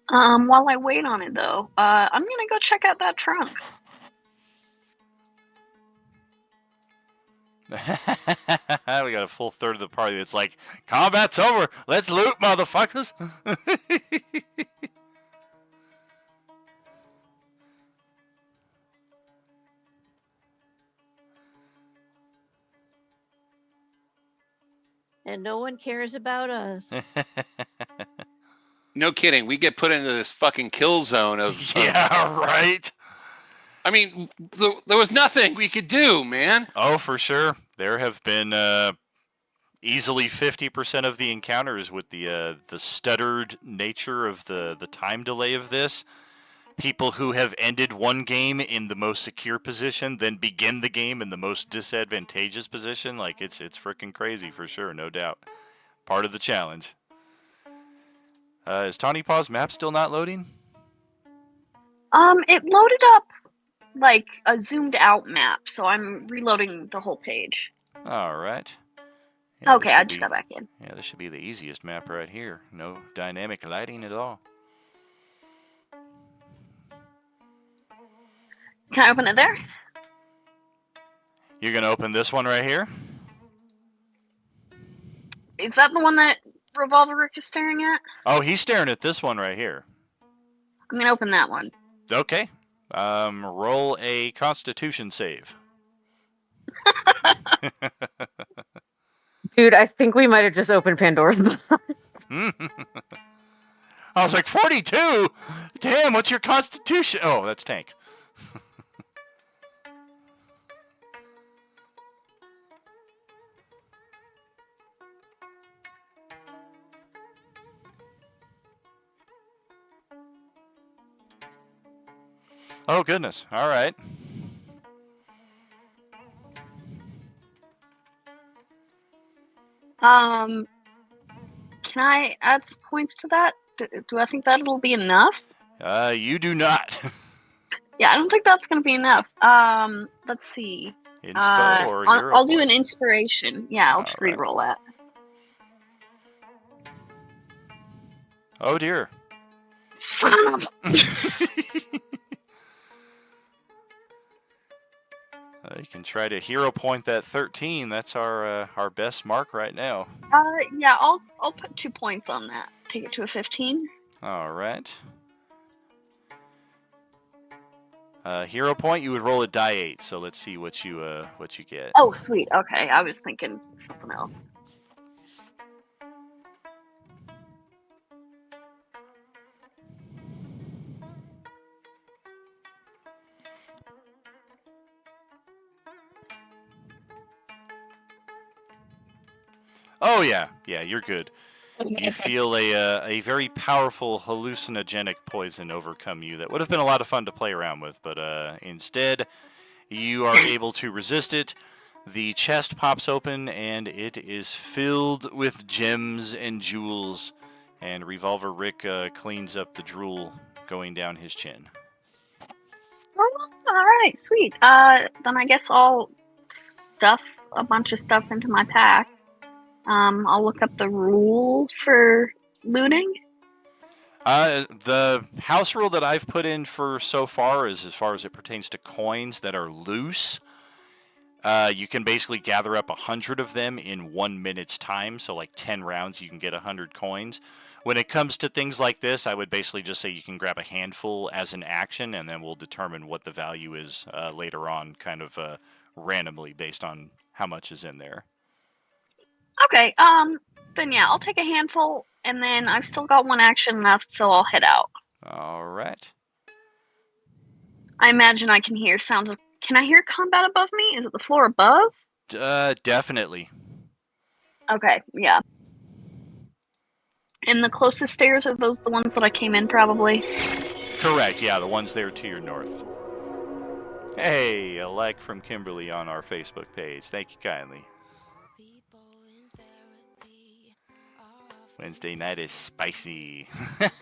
S5: While I wait on it though, I'm gonna go check out that trunk.
S3: We got a full third of the party that's like, combat's over. Let's loot, motherfuckers.
S9: And no one cares about us.
S10: No kidding. We get put into this fucking kill zone of.
S3: Yeah, right.
S10: I mean, there was nothing we could do, man.
S3: Oh, for sure. There have been easily 50% of the encounters with the stuttered nature of the time delay of this. People who have ended one game in the most secure position, then begin the game in the most disadvantageous position. Like, it's freaking crazy for sure, no doubt. Part of the challenge. Is Tawny Paw's map still not loading?
S5: It loaded up like a zoomed out map, so I'm reloading the whole page.
S3: All right. Yeah,
S5: Okay, I just got back in.
S3: Yeah, this should be the easiest map right here. No dynamic lighting at all.
S5: Can I open it there?
S3: You're going to open this one right here?
S5: Is that the one that Revolver Rick is staring at?
S3: Oh, he's staring at this one right here.
S5: I'm gonna open that one.
S3: Okay. Roll a Constitution save.
S8: Dude, I think we might have just opened Pandora's box.
S3: I was like, 42? Damn, what's your Constitution? Oh, that's Tank. Oh, goodness. All right.
S5: Can I add some points to that? Do I think that'll be enough?
S3: You do not.
S5: Yeah, I don't think that's gonna be enough. Let's see.
S3: Inspo or hero
S5: I'll do
S3: point?
S5: an inspiration. Yeah, I'll just
S3: Alright.
S5: re-roll that.
S3: Oh, dear.
S5: Son of a...
S3: You can try to hero point that 13. That's our best mark right now.
S5: Yeah, I'll put 2 points on that. Take it to a 15.
S3: All right. Hero point, you would roll a die 8. So let's see what you get.
S5: Oh, sweet. Okay, I was thinking something else.
S3: Oh yeah, you're good. You feel a very powerful hallucinogenic poison overcome you that would have been a lot of fun to play around with, but instead you are able to resist it. The chest pops open and it is filled with gems and jewels, and Revolver Rick cleans up the drool going down his chin.
S5: Oh, all right, sweet. Then I guess I'll stuff a bunch of stuff into my pack. I'll look up the rule for looting.
S3: The house rule that I've put in for so far is, as far as it pertains to coins that are loose, you can basically gather up 100 of them in 1 minute's time. So like 10 rounds, you can get 100 coins. When it comes to things like this, I would basically just say you can grab a handful as an action, and then we'll determine what the value is later on, kind of randomly based on how much is in there.
S5: Okay, then yeah, I'll take a handful, and then I've still got 1 action left, so I'll head out.
S3: All right.
S5: I imagine I can hear sounds of... Can I hear combat above me? Is it the floor above?
S3: Definitely.
S5: Okay, yeah. And the closest stairs, are those the ones that I came in, probably?
S3: Correct, yeah, the ones there to your north. Hey, a like from Kimberly on our Facebook page. Thank you kindly. Wednesday night is spicy. Look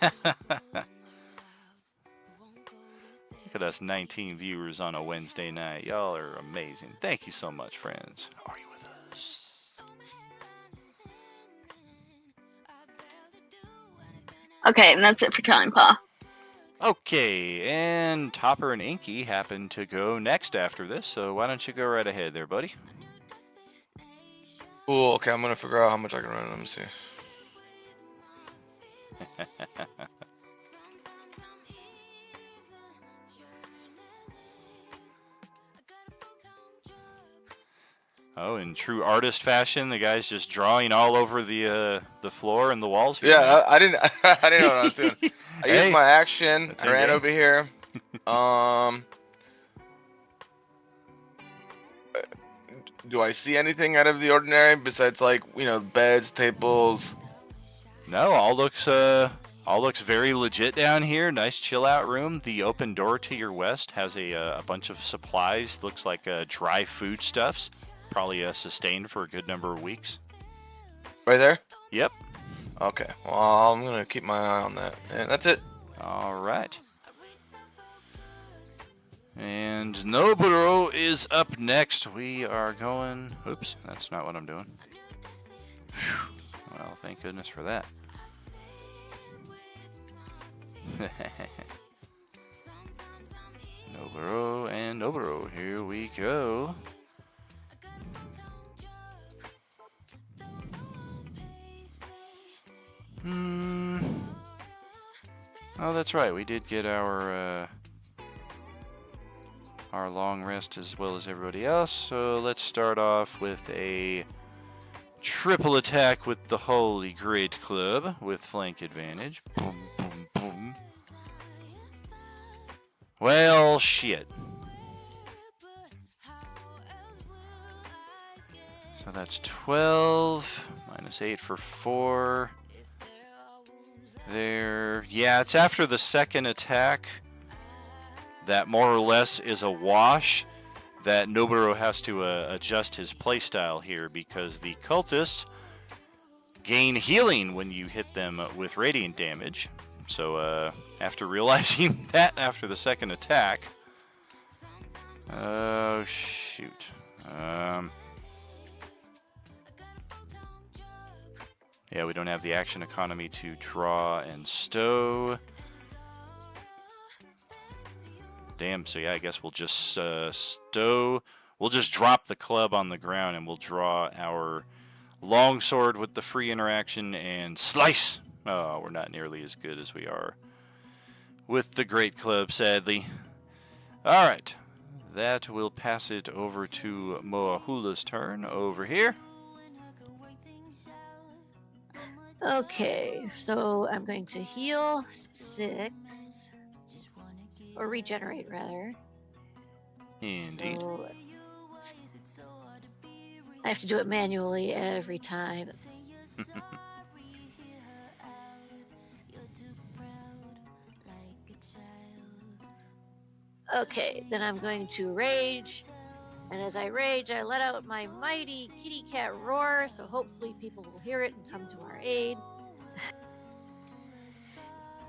S3: at us, 19 viewers on a Wednesday night. Y'all are amazing. Thank you so much, friends. Are you with us?
S5: Okay, and that's it for Time Paw.
S3: Okay, and Topper and Inky happen to go next after this, so why don't you go right ahead there, buddy?
S11: Cool. Okay, I'm gonna figure out how much I can run. Let me see.
S3: Oh, in true artist fashion, the guy's just drawing all over the floor and the walls. Here.
S11: Yeah, I didn't. I didn't know what I was doing. I
S3: Hey,
S11: used my action.
S3: that's
S11: I ran
S3: in-game.
S11: over here. Do I see anything out of the ordinary besides, like, you know, beds, tables?
S3: No, all looks very legit down here. Nice chill out room. The open door to your west has a bunch of supplies. Looks like dry foodstuffs. Probably sustained for a good number of weeks.
S11: Right there?
S3: Yep.
S11: Okay. Well, I'm gonna keep my eye on that. And that's it.
S3: All right. And Noburo is up next. We are going... Oops, that's not what I'm doing. Whew. Well, thank goodness for that. Noburo and Noburo. Here we go. Oh, that's right. We did get our long rest as well as everybody else. So let's start off with a triple attack with the Holy Great Club with flank advantage. Boom, boom, boom. Well, shit. So that's 12 minus 8 for 4. There. Yeah, it's after the second attack that more or less is a wash that Noburo has to adjust his playstyle here because the cultists gain healing when you hit them with radiant damage. So after realizing that after the second attack, oh shoot. Yeah, we don't have the action economy to draw and stow. Damn, so yeah, I guess we'll just stow. We'll just drop the club on the ground and we'll draw our longsword with the free interaction and slice. Oh, we're not nearly as good as we are with the great club, sadly. All right, that will pass it over to Moahula's turn over here.
S9: Okay, so I'm going to heal 6, or regenerate rather.
S3: Indeed.
S9: So I have to do it manually every time. Okay, then I'm going to rage. And as I rage, I let out my mighty kitty cat roar, so hopefully people will hear it and come to our aid.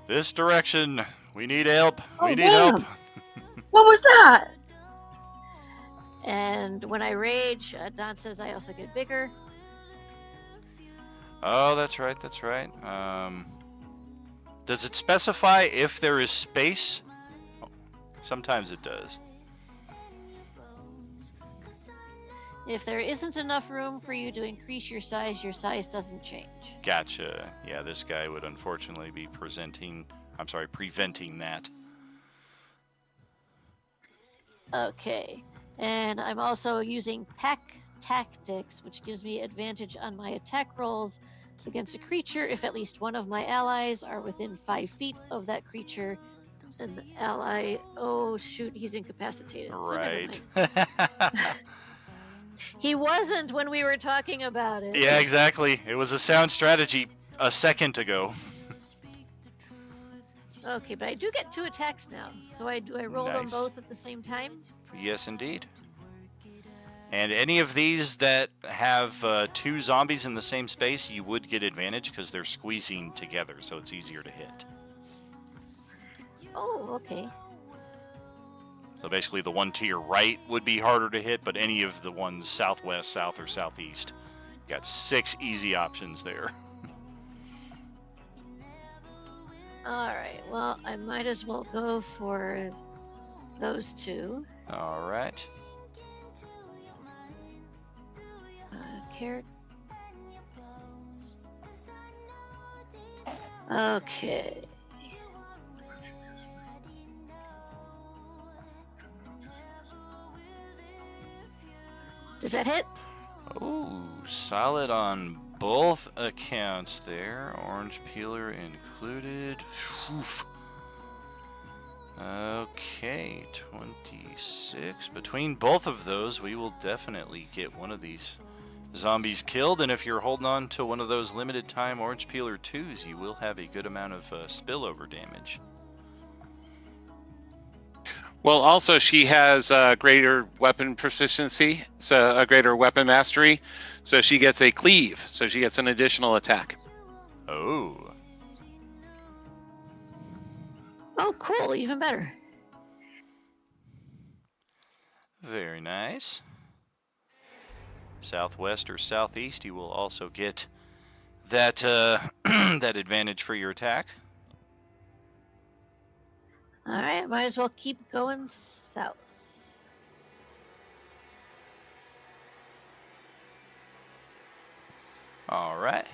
S3: This direction. We need help.
S5: Oh,
S3: We need
S5: damn.
S3: help.
S5: What was that?
S9: And when I rage, Don says I also get bigger.
S3: Oh, that's right. That's right. Does it specify if there is space? Oh, sometimes it does.
S9: If there isn't enough room for you to increase your size doesn't change.
S3: Gotcha. Yeah, this guy would unfortunately be preventing that.
S9: Okay, and I'm also using Pack Tactics, which gives me advantage on my attack rolls against a creature if at least one of my allies are within 5 feet of that creature. And the ally, oh shoot, he's incapacitated. So never
S3: Right.
S9: mind. He wasn't when we were talking about it.
S3: Yeah, exactly. It was a sound strategy a second ago.
S9: Okay, but I do get 2 attacks now. So I roll them
S3: Nice.
S9: both at the same time?
S3: Yes, indeed. And any of these that have 2 zombies in the same space, you would get advantage because they're squeezing together, so it's easier to hit.
S9: Oh, okay.
S3: So basically the one to your right would be harder to hit, but any of the ones southwest, south, or southeast. Got 6 easy options there.
S9: Alright, well, I might as well go for those 2.
S3: All right.
S9: Okay. Does that hit?
S3: Oh, solid on both accounts there. Orange peeler included. Oof. Okay, 26. Between both of those, we will definitely get one of these zombies killed. And if you're holding on to one of those limited time orange peeler 2s, you will have a good amount of spillover damage.
S10: Well, also she has greater weapon proficiency, so a greater weapon mastery, so she gets a cleave, so she gets an additional attack.
S3: Oh.
S9: Oh, cool. Even better.
S3: Very nice. Southwest or southeast, you will also get that that advantage for your attack.
S9: All right, might as well keep going south.
S3: All right.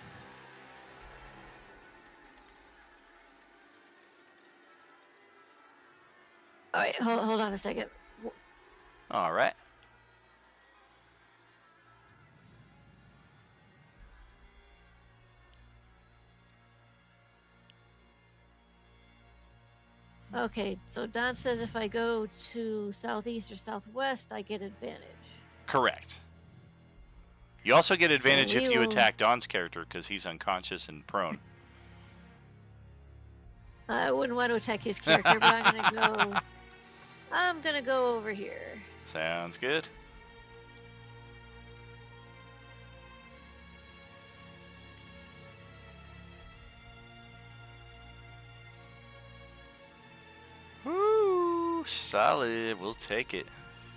S9: All right, hold on a second.
S3: All right.
S9: Okay, so Don says if I go to southeast or southwest, I get advantage.
S3: Correct. You also get advantage if you
S9: will-
S3: attack Don's character because he's unconscious and prone.
S9: I wouldn't want to attack his character, but I'm gonna go over here.
S3: Sounds good. Woo, solid. We'll take it.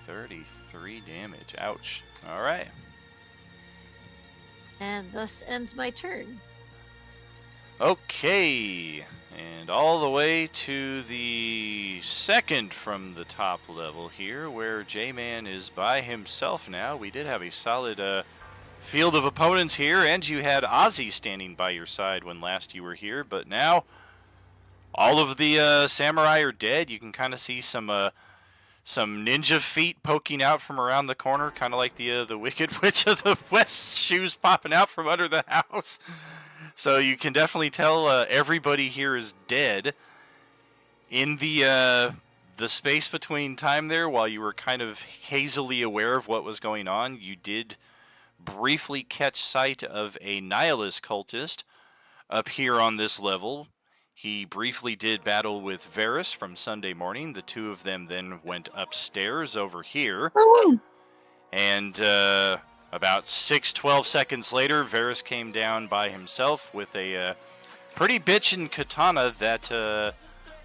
S3: 33 damage. Ouch. All right.
S9: And thus ends my turn.
S3: Okay. And all the way to the second from the top level here, where J-Man is by himself now. We did have a solid field of opponents here, and you had Ozzy standing by your side when last you were here, but now all of the samurai are dead. You can kind of see some ninja feet poking out from around the corner, kind of like the Wicked Witch of the West shoes popping out from under the house. So you can definitely tell everybody here is dead. In the space between time there, while you were kind of hazily aware of what was going on, you did briefly catch sight of a nihilist cultist up here on this level. He briefly did battle with Varus from Sunday morning. The two of them then went upstairs over here. And about 12 seconds later, Varus came down by himself with a pretty bitchin' katana that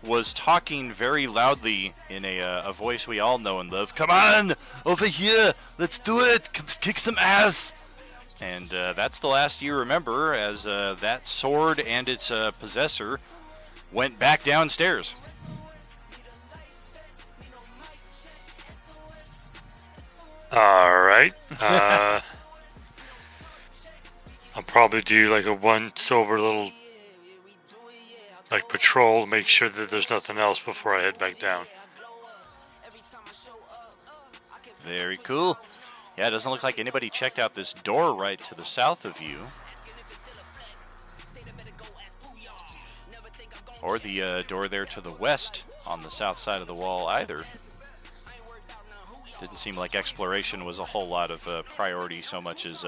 S3: was talking very loudly in a voice we all know and love. Come on, over here, let's do it, kick some ass. And that's the last you remember, as that sword and its possessor went back downstairs.
S12: All right. I'll probably do like a one sober little like patrol to make sure that there's nothing else before I head back down.
S3: Very cool. Yeah, it doesn't look like anybody checked out this door right to the south of you. Or the door there to the west on the south side of the wall either. Didn't seem like exploration was a whole lot of priority so much as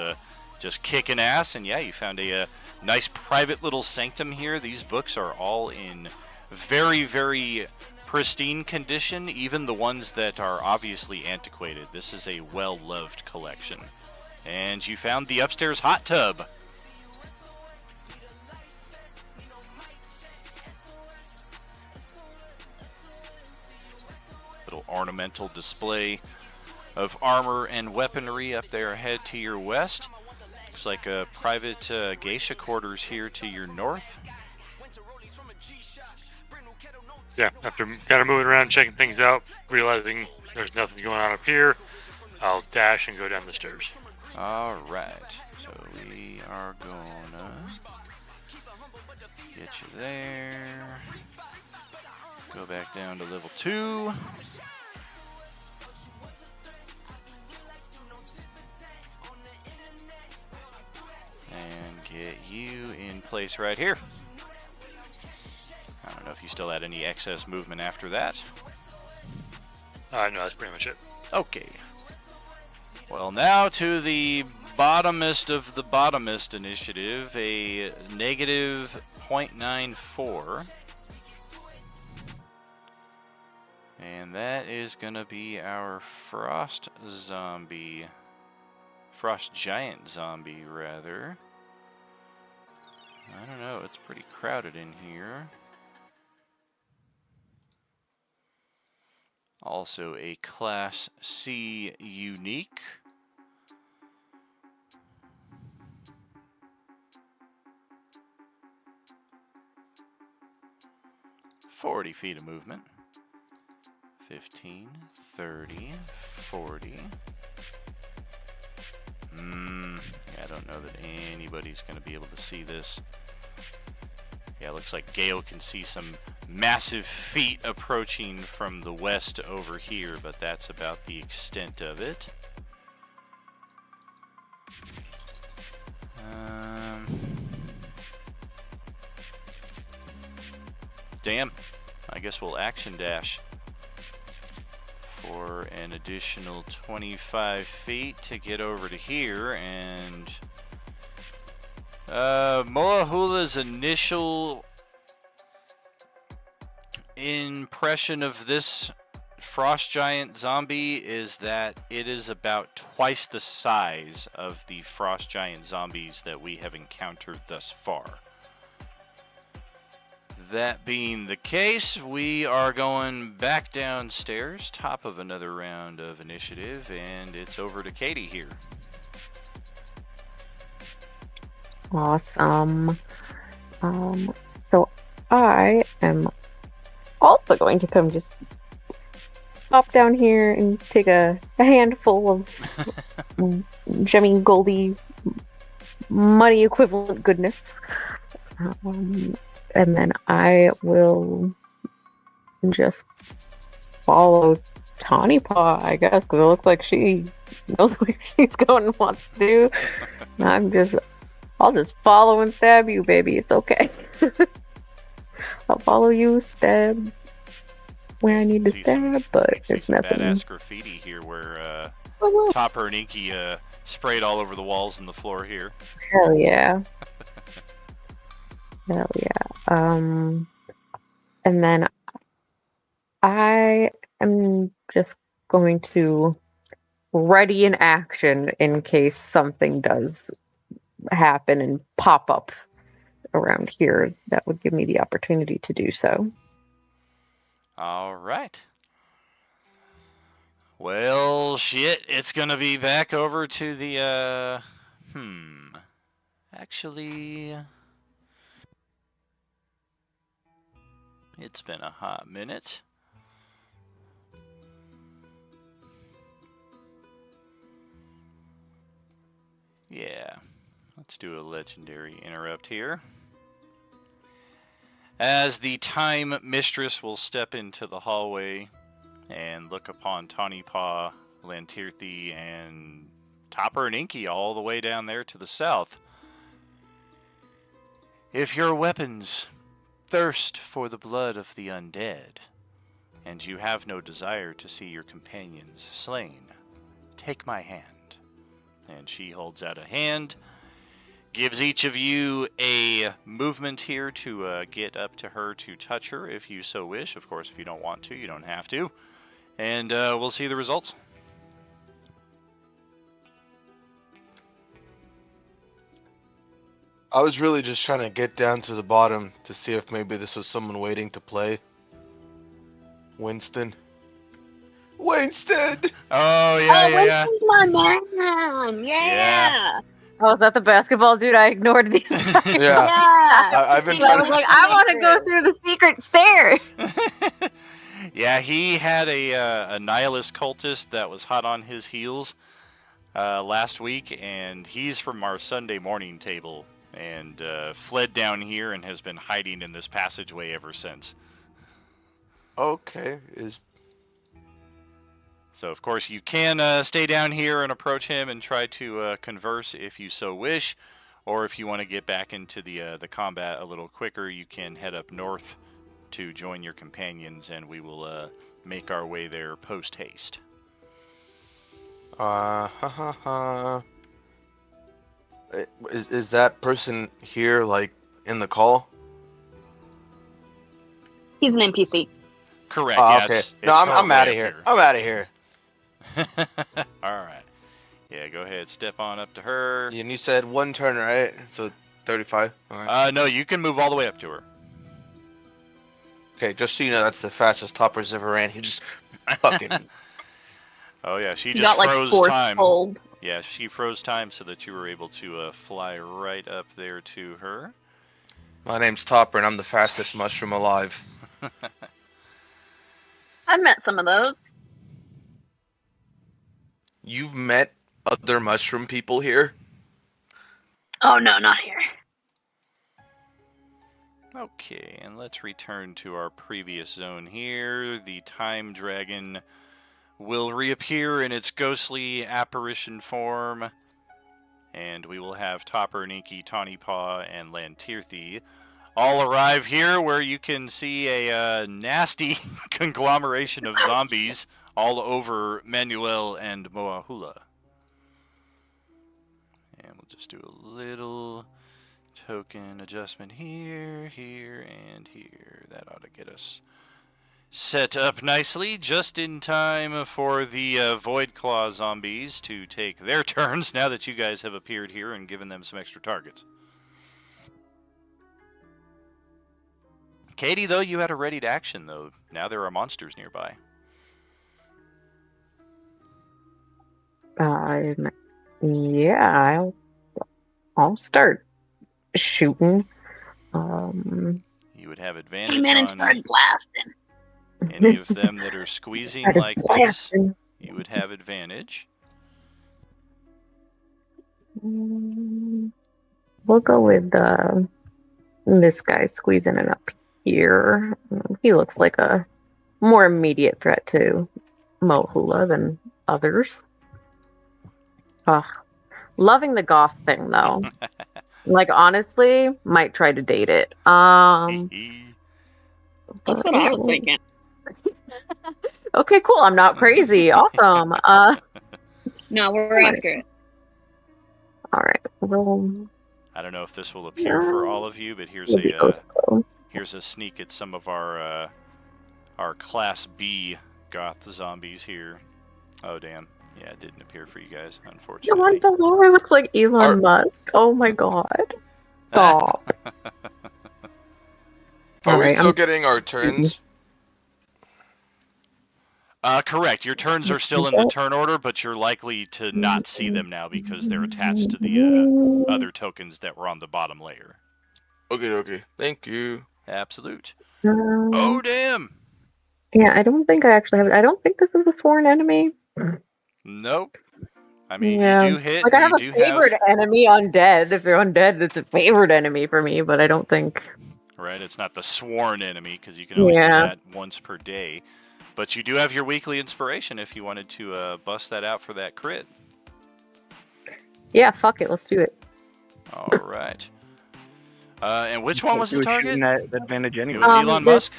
S3: just kicking ass. And yeah, you found a nice private little sanctum here. These books are all in very, very pristine condition, even the ones that are obviously antiquated. This is a well-loved collection. And you found the upstairs hot tub. Little ornamental display of armor and weaponry up there ahead to your west. Looks like a private geisha quarters here to your north.
S12: Yeah, after kind of moving around, checking things out, realizing there's nothing going on up here, I'll dash and go down the stairs.
S3: All right, so we are gonna Get you there. Go back down to level 2. And get you in place right here. I don't know if you still had any excess movement after that.
S12: No, that's pretty much it.
S3: Okay. Well, now to the bottomest of the bottomest initiative, a negative 0.94. And that is going to be our frost zombie. Frost giant zombie, rather. I don't know, it's pretty crowded in here. Also a Class C unique. $40 feet of movement. 15, 30, 40. I don't know that anybody's going to be able to see this. Yeah, it looks like Gale can see some massive feet approaching from the west over here, but that's about the extent of it. Damn. I guess we'll action dash for an additional 25 feet to get over to here, and Moahula's initial impression of this frost giant zombie is that it is about twice the size of the frost giant zombies that we have encountered thus far. That being the case, we are going back downstairs, top of another round of initiative, and it's over to Katie here.
S8: Awesome. So I am also going to come just pop down here and take a handful of gemmy, goldy, money equivalent goodness. And then I will just follow Tawny Paw, I guess, because it looks like she knows where she's going and wants to do. I'll just follow and stab you, baby. It's okay. I'll follow you, stab where I need to stab, but there's nothing.
S3: Badass graffiti here where Topper and Inky sprayed all over the walls and the floor here.
S8: Hell yeah. Hell yeah. And then I am just going to ready in action in case something does happen and pop up around here. That would give me the opportunity to do so.
S3: All right. Well, shit, it's gonna be back over to the, Actually, it's been a hot minute. Yeah, let's do a legendary interrupt here. As the Time Mistress will step into the hallway and look upon Tawny Paw, Lantirthi, and Topper and Inky all the way down there to the south. If your weapons thirst for the blood of the undead, and you have no desire to see your companions slain, take my hand. And she holds out a hand, gives each of you a movement here to get up to her to touch her if you so wish. Of course, if you don't want to, you don't have to. And we'll see the results.
S11: I was really just trying to get down to the bottom to see if maybe this was someone waiting to play. Winston. Winston!
S3: Oh, yeah.
S5: Winston's my man! Yeah!
S8: Oh, is that the basketball dude? I ignored the
S11: Yeah. I've been
S8: I
S11: trying
S8: was like, I want to go through the secret stairs.
S3: Yeah, he had a nihilist cultist that was hot on his heels last week, and he's from our Sunday morning table. and fled down here and has been hiding in this passageway ever since.
S11: Okay.
S3: So, of course, you can stay down here and approach him and try to converse if you so wish. Or if you want to get back into the combat a little quicker, you can head up north to join your companions, and we will make our way there post-haste.
S11: Is that person here, like, in the call?
S5: He's an NPC.
S3: Correct,
S11: Oh,
S3: yeah.
S11: okay.
S3: It's
S11: No, I'm
S3: way
S11: out of
S3: up
S11: here. I'm out of here.
S3: Alright. Yeah, go ahead, step on up to her.
S11: And you said one turn, right? So 35? Alright.
S3: No, you can move all the way up to her.
S11: Okay, just so you know, that's the fastest Topper's ever ran. He just fucking...
S3: Oh yeah, she
S5: You
S3: just
S5: got, like,
S3: froze
S5: force
S3: time.
S5: hold.
S3: Yeah, she froze time so that you were able to fly right up there to her.
S11: My name's Topper, and I'm the fastest mushroom alive.
S5: I've met some of those.
S11: You've met other mushroom people here?
S5: Oh no, not here.
S3: Okay, and let's return to our previous zone here. The Time Dragon will reappear in its ghostly apparition form, and we will have Topper, Ninky, Tawny Paw, and Lantirthi all arrive here, where you can see a nasty conglomeration of zombies all over Manuel and Moahula. And we'll just do a little token adjustment here, here, and here. That ought to get us set up nicely, just in time for the Void Claw zombies to take their turns now that you guys have appeared here and given them some extra targets. Katie, though, you had a ready to action, though. Now there are monsters nearby.
S8: Yeah, I'll start shooting.
S3: You would have advantage
S5: Came in and
S3: on
S5: started blasting.
S3: any of them that are squeezing
S8: Started
S3: like this.
S8: blasting.
S3: You would have advantage.
S8: We'll go with this guy squeezing it up here. He looks like a more immediate threat to Moahula than others. Loving the goth thing though. Like honestly, might try to date it.
S5: That's what I was thinking.
S8: Okay, cool. I'm not crazy. Awesome.
S5: No, we're after it.
S8: All right. Well,
S3: I don't know if this will appear for all of you, but here's
S8: maybe
S3: here's a sneak at some of our Class B goth zombies here. Oh damn! Yeah, it didn't appear for you guys,
S8: the
S3: unfortunately.
S8: one below looks like Elon Musk. Oh my god. Stop.
S11: Are we
S8: Alright,
S11: still getting our turns?
S3: Correct. Your turns are still in the turn order, but you're likely to not see them now because they're attached to the other tokens that were on the bottom layer.
S11: Okay. Thank you.
S3: Absolute. Oh damn!
S8: Yeah, I don't think I actually have it. I don't think this is a sworn enemy.
S3: Nope. I mean,
S8: Yeah.
S3: you do hit.
S8: Like I have
S3: you
S8: a
S3: do
S8: favorite enemy, undead. If you're undead, it's a favorite enemy for me, but I don't think.
S3: Right, it's not the sworn enemy because you can only do that once per day. But you do have your weekly inspiration if you wanted to bust that out for that crit.
S8: Yeah, fuck it. Let's do it.
S3: All right. And which one was
S6: He
S3: the
S6: was
S3: target?
S6: shooting at advantage
S3: It
S6: anyway.
S3: was Elon Musk?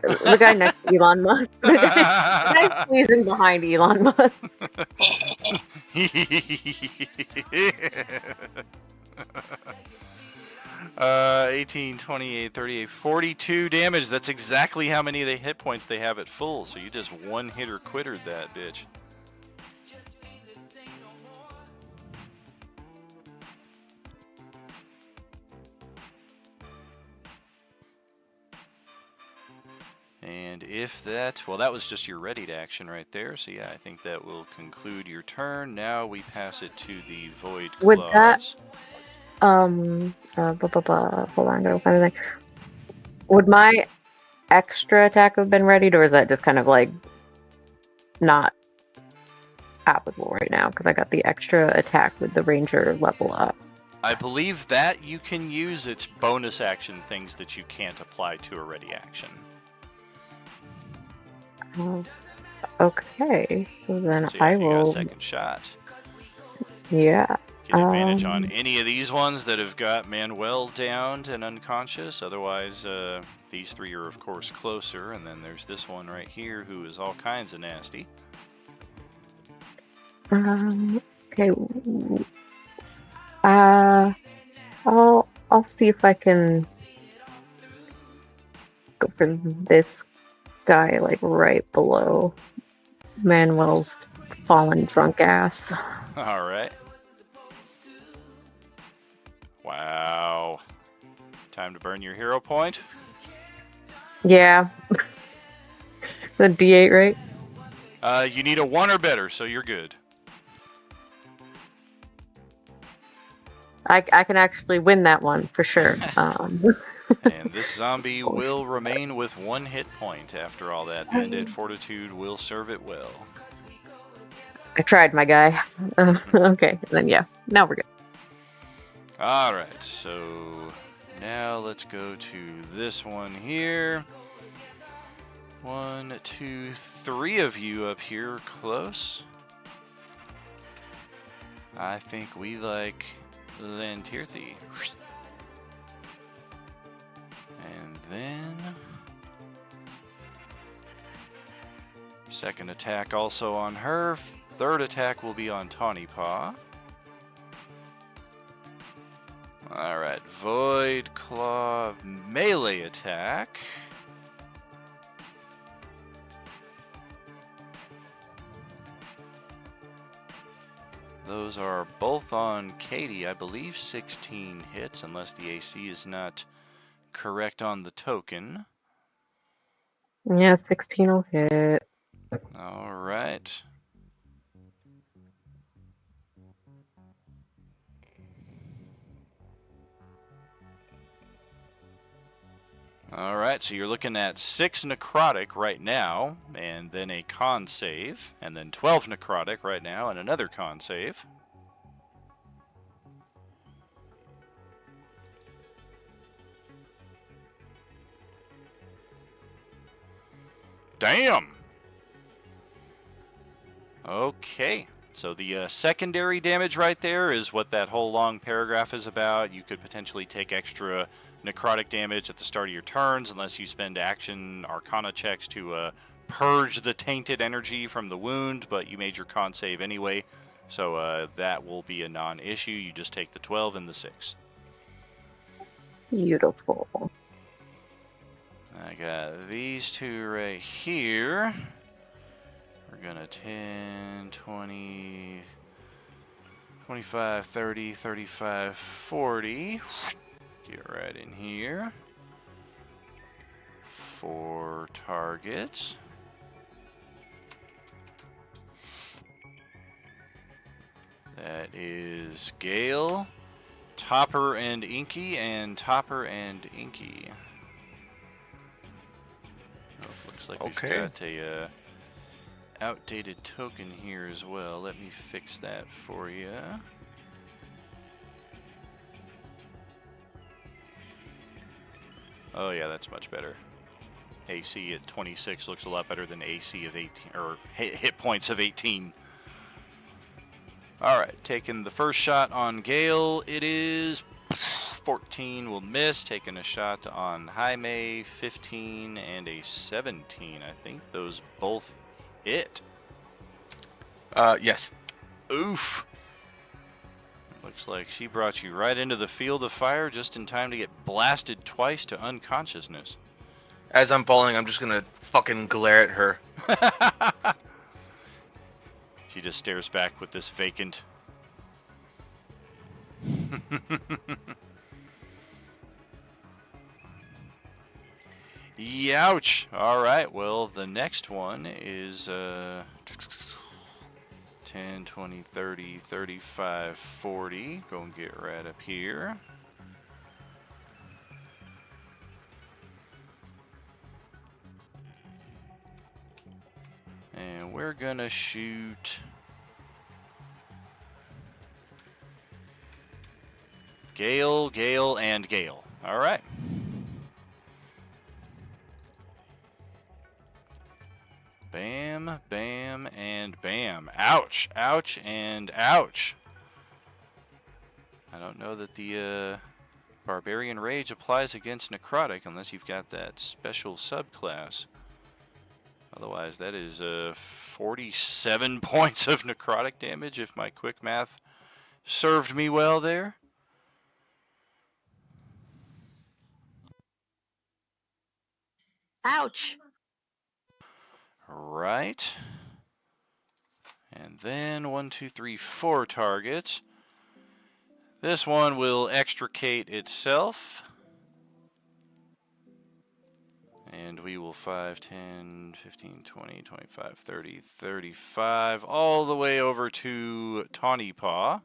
S8: The guy next to Elon Musk. The guy squeezing behind Elon Musk.
S3: 18, 28, 38, 42 damage. That's exactly how many hit points they have at full. So you just one-hitter quittered that bitch. And if that, well, that was just your ready to action right there. So yeah, I think that will conclude your turn. Now we pass it to the Void Claws.
S8: Would that, hold on, go find the thing. Would my extra attack have been readied, or is that just kind of like not applicable right now? Because I got the extra attack with the ranger level up.
S3: I believe that you can use its bonus action things that you can't apply to a ready action.
S8: Okay, so then
S3: So yeah,
S8: I
S3: if you got a
S8: will.
S3: second shot,
S8: Yeah.
S3: get advantage on any of these ones that have got Manuel downed and unconscious. Otherwise, these three are of course closer, and then there's this one right here who is all kinds of nasty.
S8: Okay. I'll see if I can go for this guy, like right below Manuel's fallen drunk ass.
S3: All right. Wow. Time to burn your hero point.
S8: Yeah. The D8, right?
S3: You need a 1 or better, so you're good.
S8: I can actually win that one for sure.
S3: And this zombie will remain with 1 hit point after all that. The Undead Fortitude will serve it well.
S8: I tried, my guy. Okay, then yeah, now we're good.
S3: Alright, so now let's go to this one here. 1, 2, 3 of you up here close. I think we like Lantirthi. And then second attack also on her. Third attack will be on Tawny Paw. Alright, Void Claw melee attack. Those are both on Katie. I believe 16 hits, unless the AC is not correct on the token.
S8: Yeah, 16 will hit.
S3: Alright. Alright, so you're looking at 6 necrotic right now, and then a con save, and then 12 necrotic right now, and another con save. Damn! Okay, so the secondary damage right there is what that whole long paragraph is about. You could potentially take extra necrotic damage at the start of your turns unless you spend action arcana checks to purge the tainted energy from the wound, but you made your con save anyway, so that will be a non-issue. You just take the 12 and the 6.
S8: Beautiful.
S3: I got these two right here. We're gonna 10, 20, 25, 30, 35, 40. Get right in here. 4 targets. That is Gale, Topper and Inky, and Topper and Inky. Oh, looks like we've got a outdated token here as well. Let me fix that for you. Oh yeah, that's much better. AC at 26 looks a lot better than AC of 18, or hit points of 18. Alright, taking the first shot on Gale, it is 14 will miss. Taking a shot on Jaime, 15 and a 17. I think those both hit.
S11: Yes.
S3: Oof. Looks like she brought you right into the field of fire just in time to get blasted twice to unconsciousness.
S11: As I'm falling, I'm just gonna fucking glare at her.
S3: She just stares back with this vacant. Youch! Alright, well, the next one is 10, 20, 30, 35, 40. Go and get right up here. And we're gonna shoot Gale, Gale, and Gale. All right. Bam, bam, and bam. Ouch, ouch, and ouch. I don't know that the Barbarian Rage applies against Necrotic unless you've got that special subclass. Otherwise, that is 47 points of necrotic damage if my quick math served me well there.
S9: Ouch.
S3: Right. And then 1, 2, 3, 4 targets. This one will extricate itself. And we will 5, 10, 15, 20, 25, 30, 35, all the way over to Tawny Paw.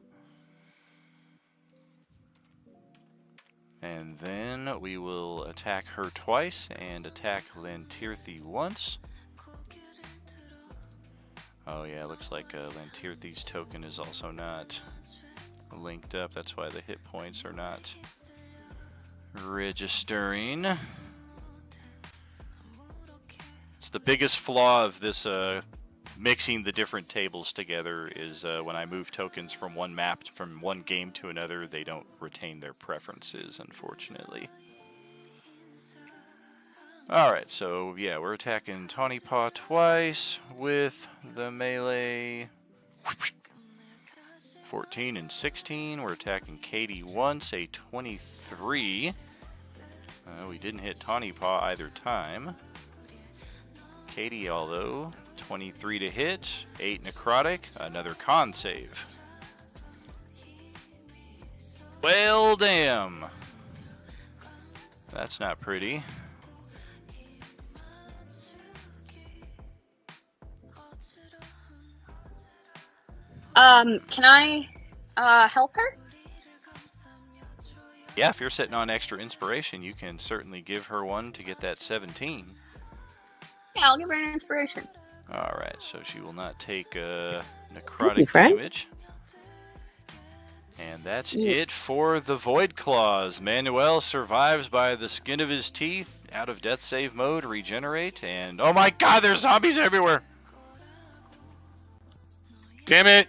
S3: And then we will attack her twice and attack Lantirthi once. Oh yeah, looks like Lantirthi's token is also not linked up. That's why the hit points are not registering. It's the biggest flaw of this mixing the different tables together is when I move tokens from one map, from one game to another, they don't retain their preferences, unfortunately. Alright, so yeah, we're attacking Tawny Paw twice with the melee. 14 and 16. We're attacking Katie once, a 23. We didn't hit Tawny Paw either time. Katie, although, 23 to hit, 8 necrotic, another con save. Well, damn. That's not pretty.
S5: Can I help her?
S3: Yeah, if you're sitting on extra inspiration, you can certainly give her one to get that 17.
S5: Yeah, I'll give her an inspiration.
S3: Alright, so she will not take necrotic damage. And that's it for the Void Claws. Manuel survives by the skin of his teeth, out of death save mode, regenerate, and oh my god, there's zombies everywhere!
S10: Damn it!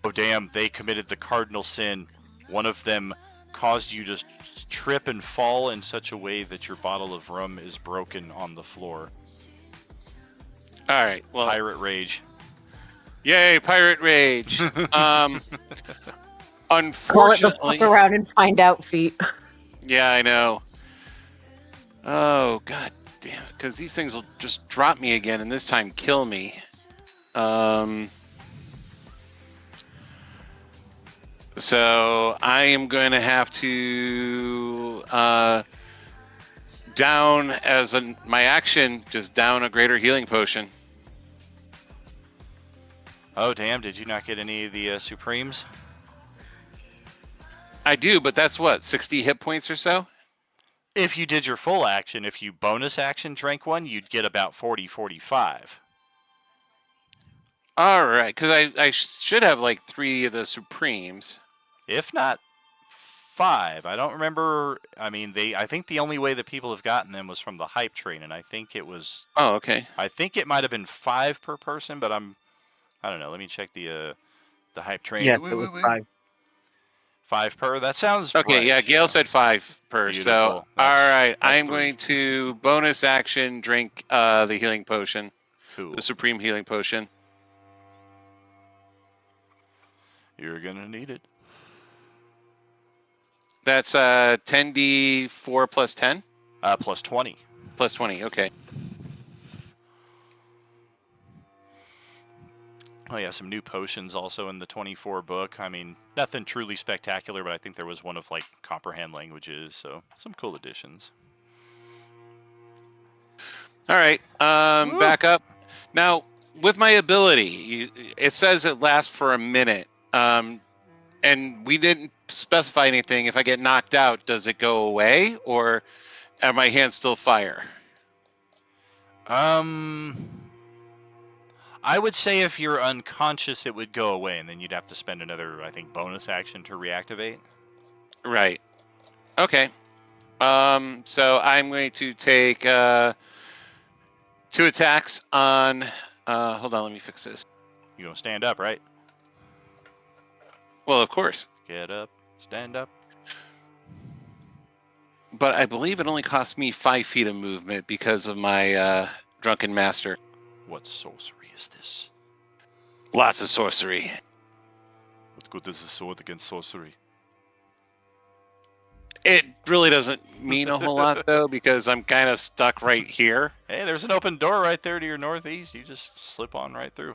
S3: Oh damn, they committed the cardinal sin. One of them caused you to trip and fall in such a way that your bottle of rum is broken on the floor.
S10: Alright, well...
S3: Pirate Rage.
S10: Yay, Pirate Rage!
S8: Call it the
S10: Unfortunately...
S8: fuck around and find out feat.
S10: Yeah, I know. Oh, god damn it. Because these things will just drop me again and this time kill me. So I am going to have to down as my action, just down a greater healing potion.
S3: Oh damn, did you not get any of the Supremes?
S10: I do, but that's what, 60 hit points or so?
S3: If you did your full action, if you bonus action drank one, you'd get about 40, 45.
S10: Alright, because I should have like 3 of the Supremes.
S3: If not 5. I don't remember. I mean, I think the only way that people have gotten them was from the hype train, and I think it was...
S10: Oh, okay.
S3: I think it might have been 5 per person, but I don't know. Let me check the hype train.
S6: Yes, it was 5.
S3: 5 per? That sounds
S10: okay,
S3: right.
S10: yeah, Gale said 5 per.
S3: Beautiful.
S10: So, alright, I'm
S3: 3.
S10: going to bonus action drink the healing potion.
S3: Cool.
S10: The Supreme Healing Potion.
S3: You're going to need it.
S10: That's 10d4 plus 10?
S3: Plus 20.
S10: Plus 20, okay.
S3: Oh yeah, some new potions also in the 24 book. I mean, nothing truly spectacular, but I think there was one of like comprehend languages, so some cool additions.
S10: All right, back up. Now, with my ability, it says it lasts for a minute, and we didn't specify anything. If I get knocked out, does it go away, or are my hands still fire?
S3: I would say if you're unconscious, it would go away, and then you'd have to spend another, I think, bonus action to reactivate.
S10: Right. Okay. So I'm going to take 2 attacks on. Hold on, let me fix this.
S3: You gonna stand up, right?
S10: Well, of course.
S3: Get up, stand up.
S10: But I believe it only cost me 5 feet of movement because of my drunken master.
S3: What sorcery is this?
S10: Lots of sorcery.
S3: What good is a sword against sorcery?
S10: It really doesn't mean a whole lot, though, because I'm kind of stuck right here.
S3: Hey, there's an open door right there to your northeast. You just slip on right through.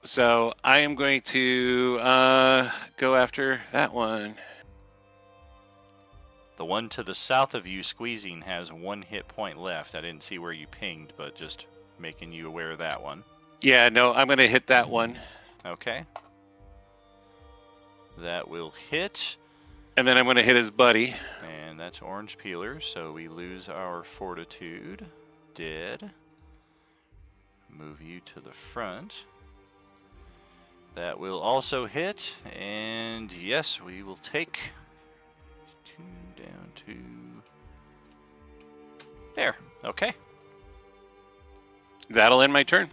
S10: So I am going to go after that one.
S3: The one to the south of you squeezing has 1 hit point left. I didn't see where you pinged, but just making you aware of that one.
S10: Yeah, no, I'm going to hit that one.
S3: Okay. That will hit.
S10: And then I'm going to hit his buddy.
S3: And that's orange peeler, so we lose our fortitude. Dead. Move you to the front. That will also hit, and yes, we will take 2 down to there. Okay.
S10: That'll end my turn.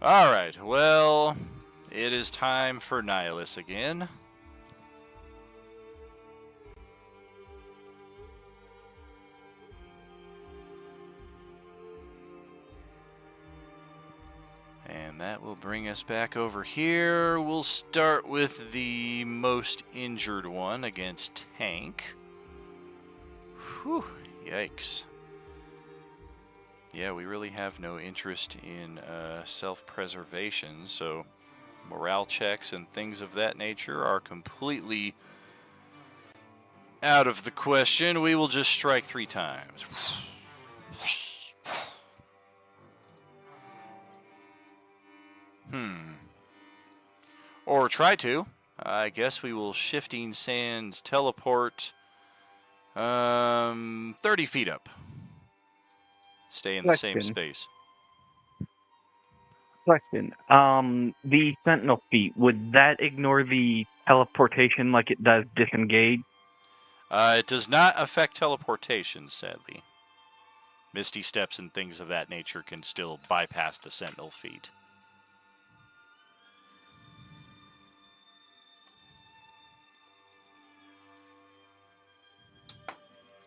S3: All right. Well, it is time for Nihilus again. And that will bring us back over here. We'll start with the most injured one against Tank. Whew, yikes. Yeah, we really have no interest in self-preservation, so morale checks and things of that nature are completely out of the question. We will just strike 3 times. Or try to. I guess we will Shifting Sands teleport 30 feet up. Stay in the same space.
S6: Question. The Sentinel feat, would that ignore the teleportation like it does disengage?
S3: It does not affect teleportation, sadly. Misty Steps and things of that nature can still bypass the Sentinel feat.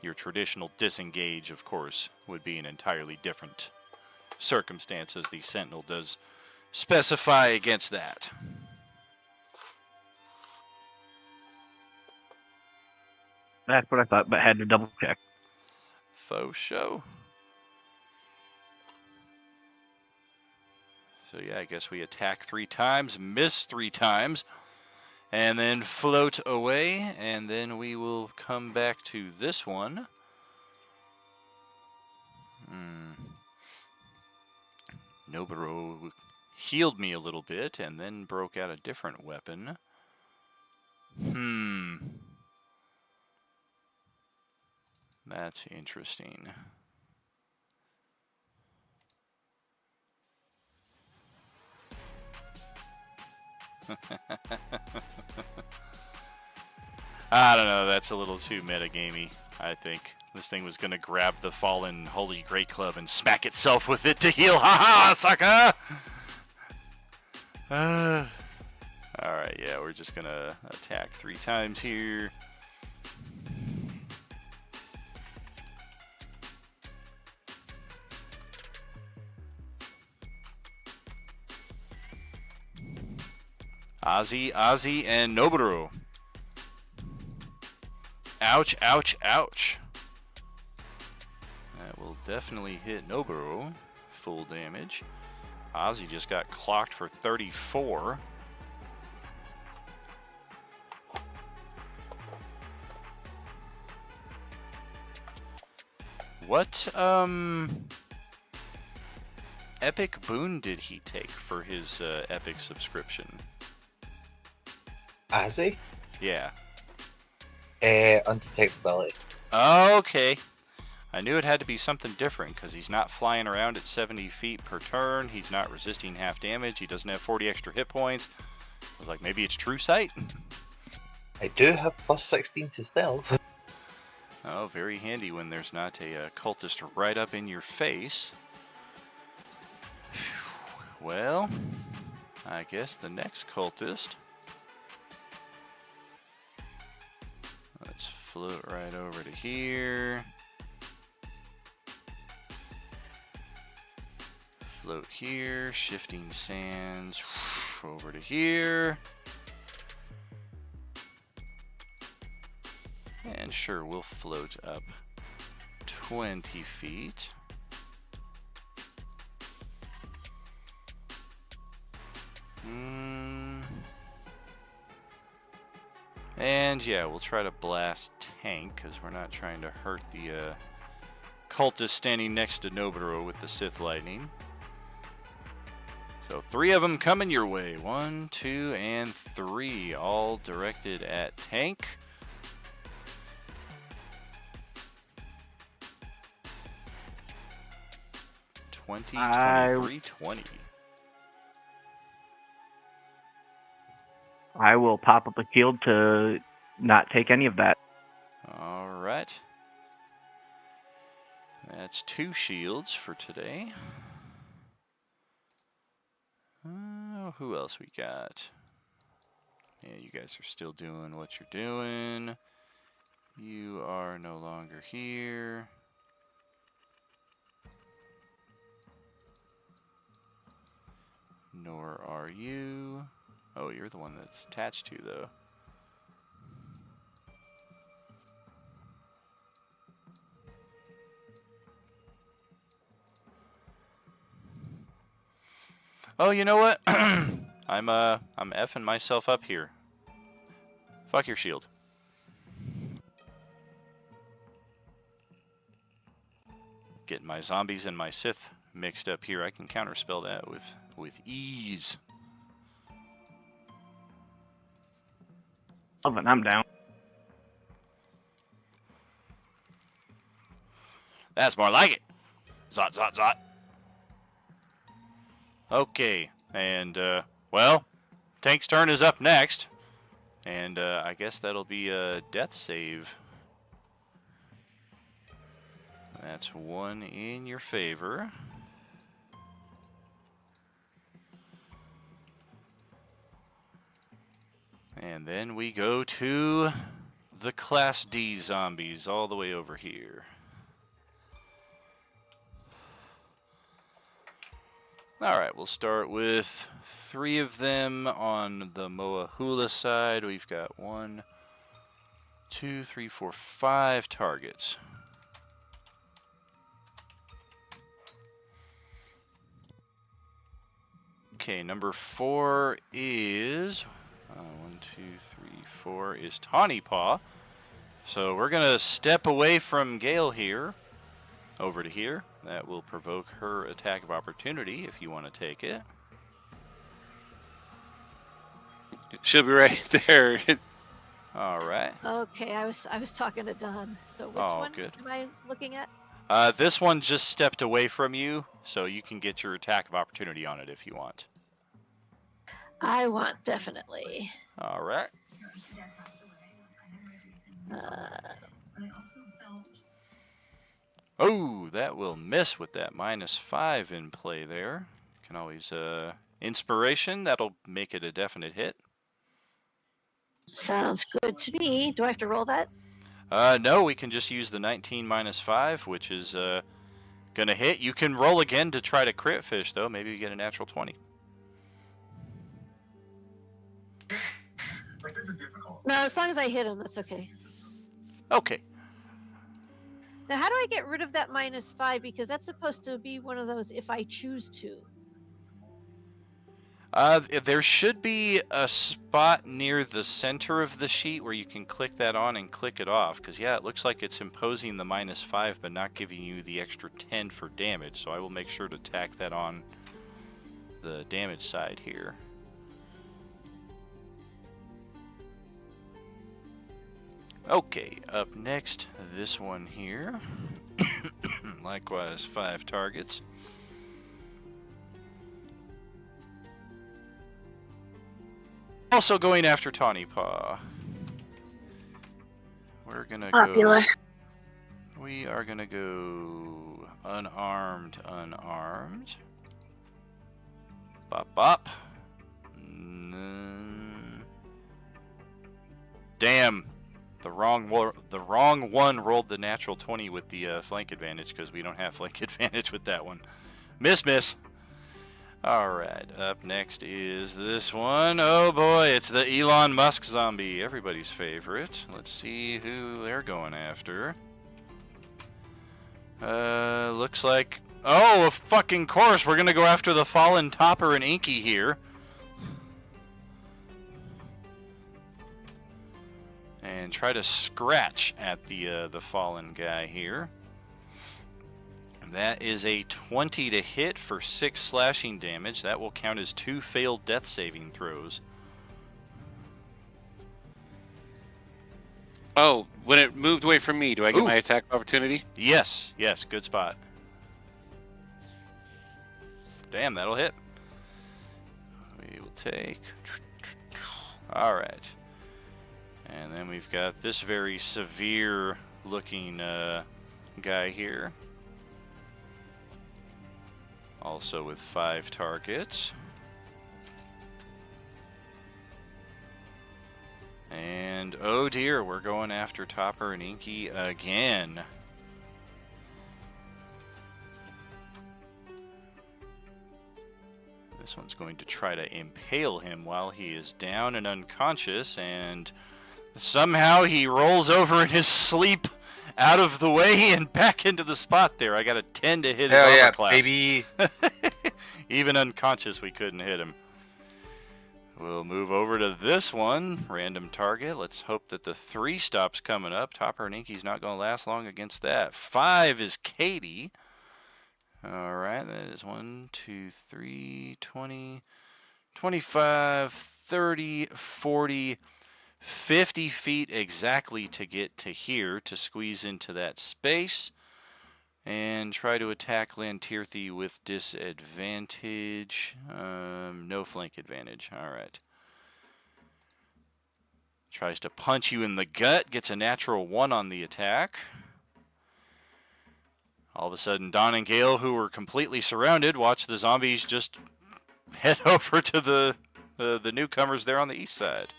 S3: Your traditional disengage, of course, would be an entirely different circumstance, as the Sentinel does specify against that.
S6: That's what I thought, but had to double check.
S3: Faux show. So yeah, I guess we attack 3 times, miss 3 times, and then float away, and then we will come back to this one. Noburo healed me a little bit, and then broke out a different weapon. That's interesting. I don't know, that's a little too metagamey, I think. This thing was gonna grab the fallen Holy Great Club and smack itself with it to heal. Ha ha, sucker! Alright, yeah, we're just gonna attack 3 times here. Ozzy, and Noburu. Ouch, ouch, ouch. That will definitely hit Noburu. Full damage. Ozzy just got clocked for 34. What, epic boon did he take for his, epic subscription?
S7: Ozzy?
S3: Yeah.
S7: Undetectability.
S3: Okay. I knew it had to be something different because he's not flying around at 70 feet per turn. He's not resisting half damage. He doesn't have 40 extra hit points. I was like, maybe it's True Sight?
S7: I do have plus 16 to stealth.
S3: Oh, very handy when there's not a cultist right up in your face. Well, I guess the next cultist. Let's float right over to here. Float here, shifting sands over to here. And sure, we'll float up 20 feet. And yeah, we'll try to blast tank because we're not trying to hurt the cultist standing next to Nobunaga with the Sith Lightning. So 3 of them coming your way. 1, 2, and 3, all directed at tank. $20, $23, $20.
S6: I will pop up a shield to not take any of that.
S3: All right. That's 2 shields for today. Who else we got? Yeah, you guys are still doing what you're doing. You are no longer here. Nor are you. Oh, you're the one that's attached to, though. Oh, you know what? I'm effing myself up here. Fuck your shield. Getting my zombies and my Sith mixed up here. I can counterspell that with ease.
S6: Oh, but I'm down.
S3: That's more like it. Zot, zot, zot. Okay, and, well, tank's turn is up next. And, I guess that'll be a death save. That's 1 in your favor. And then we go to the Class D zombies all the way over here. Alright, we'll start with 3 of them on the Moahula side. We've got 1, 2, 3, 4, 5 targets. Okay, number 4 is 1, 2, 3, 4 is Tawny Paw. So we're gonna step away from Gale here, over to here. That will provoke her attack of opportunity if you want to take it.
S10: She'll be right there.
S3: All right.
S9: Okay, I was talking to Don. So which one
S3: good.
S9: am I looking at?
S3: This one just stepped away from you, so you can get your attack of opportunity on it if you want.
S9: I want definitely.
S3: All right. Oh, that will miss with that -5 in play there. You can always inspiration. That'll make it a definite hit.
S9: Sounds good to me. Do I have to roll that?
S3: No, we can just use the 19 -5, which is gonna hit. You can roll again to try to crit fish, though. Maybe you get a natural 20.
S9: No, as long as I hit him, that's okay.
S3: Okay.
S9: Now, how do I get rid of that -5? Because that's supposed to be one of those if I choose to.
S3: There should be a spot near the center of the sheet where you can click that on and click it off. Because, yeah, it looks like it's imposing the -5 but not giving you the extra 10 for damage. So I will make sure to tack that on the damage side here. Okay, up next, this one here. likewise 5 targets. Also going after Tawny Paw. We're gonna
S5: Popular.
S3: go. We are gonna go unarmed, unarmed. Bop bop. Damn, the wrong one rolled the natural 20 with the flank advantage because we don't have flank advantage with that one. Miss. All right, up next is this one. Oh boy, it's the Elon Musk zombie, everybody's favorite. Let's see who they're going after. Looks like, oh, of fucking course, we're gonna go after the fallen Topper and Inky here. And try to scratch at the fallen guy here. That is a 20 to hit for 6 slashing damage. That will count as 2 failed death saving throws.
S10: Oh, when it moved away from me, do I get my attack opportunity?
S3: Yes, good spot. Damn, that'll hit. We will take... Alright. And then we've got this very severe looking guy here. Also with 5 targets. And oh dear, we're going after Topper and Inky again. This one's going to try to impale him while he is down and unconscious, and somehow he rolls over in his sleep out of the way and back into the spot there. I got a 10 to hit his armor class.
S7: Baby.
S3: Even unconscious, we couldn't hit him. We'll move over to this one. Random target. Let's hope that the 3 stops coming up. Topper and Inky's not going to last long against that. 5 is Katie. Alright, that is 1, 2, 3, 20, 25, 30, 40... 50 feet exactly to get to here to squeeze into that space and try to attack Lantirthi with disadvantage. No flank advantage. Alright. Tries to punch you in the gut, gets a natural 1 on the attack. All of a sudden, Don and Gale, who were completely surrounded, watch the zombies just head over to the newcomers there on the east side.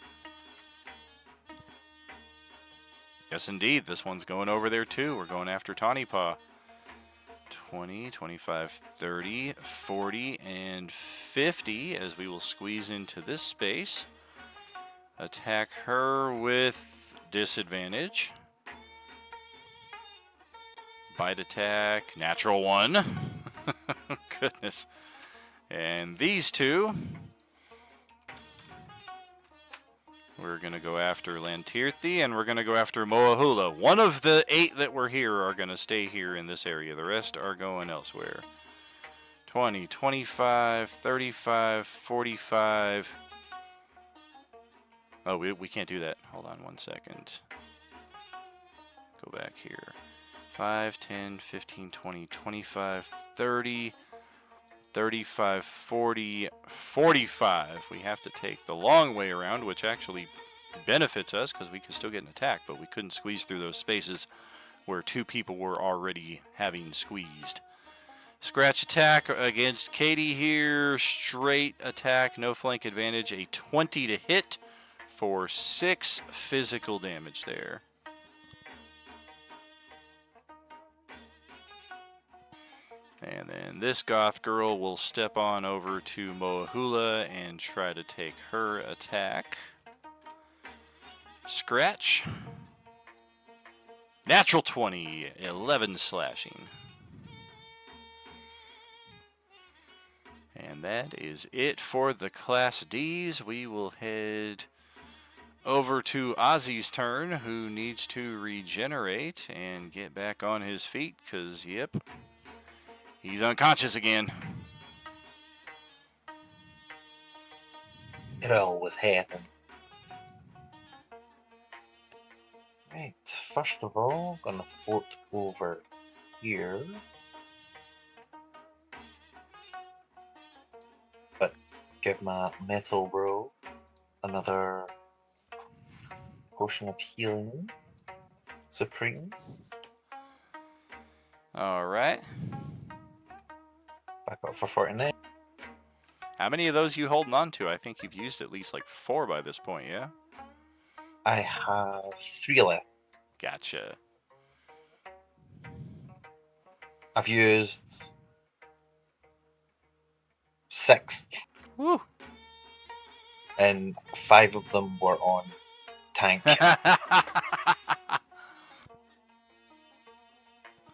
S3: Yes, indeed. This one's going over there, too. We're going after Tawny Paw. 20, 25, 30, 40, and 50 as we will squeeze into this space. Attack her with disadvantage. Bite attack. Natural 1. Goodness. And these two... We're going to go after Lantirthi, and we're going to go after Moahula. One of the 8 that were here are going to stay here in this area. The rest are going elsewhere. 20, 25, 35, 45. Oh, we can't do that. Hold on 1 second. Go back here. 5, 10, 15, 20, 25, 30... 35, 40, 45. We have to take the long way around, which actually benefits us because we can still get an attack, but we couldn't squeeze through those spaces where 2 people were already having squeezed. Scratch attack against Katie here. Straight attack, no flank advantage. A 20 to hit for 6 physical damage there. And then this goth girl will step on over to Moahula and try to take her attack. Scratch. Natural 20, 11 slashing. And that is it for the Class Ds. We will head over to Ozzy's turn, who needs to regenerate and get back on his feet, because, yep, he's unconscious again.
S7: It always happens. Right, first of all, gonna float over here. give my metal bro another potion of healing. Supreme.
S3: All right.
S7: Back up for 49.
S3: How many of those you holding on to? I think you've used at least like 4 by this point, yeah?
S7: I have 3 left.
S3: Gotcha.
S7: I've used 6.
S3: Woo.
S7: And 5 of them were on tank.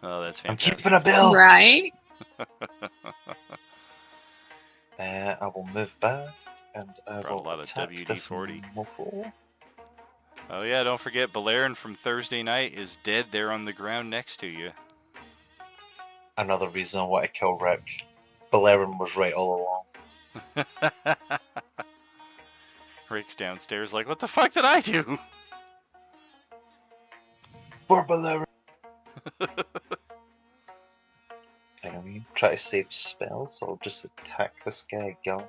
S3: Oh, that's
S7: I'm
S3: fantastic.
S7: keeping a bill.
S5: Right?
S7: I will move back and I
S3: Brought a
S7: will
S3: lot of
S7: attack this
S3: WD-40.
S7: mofo.
S3: Oh yeah, don't forget Balerion from Thursday night is dead there on the ground next to you.
S7: Another reason I want to kill Rick. Balerion was right all along.
S3: Rick's downstairs like, what the fuck did I do?
S7: For Balerion. I mean, try to save spells, so I'll just attack this guy again.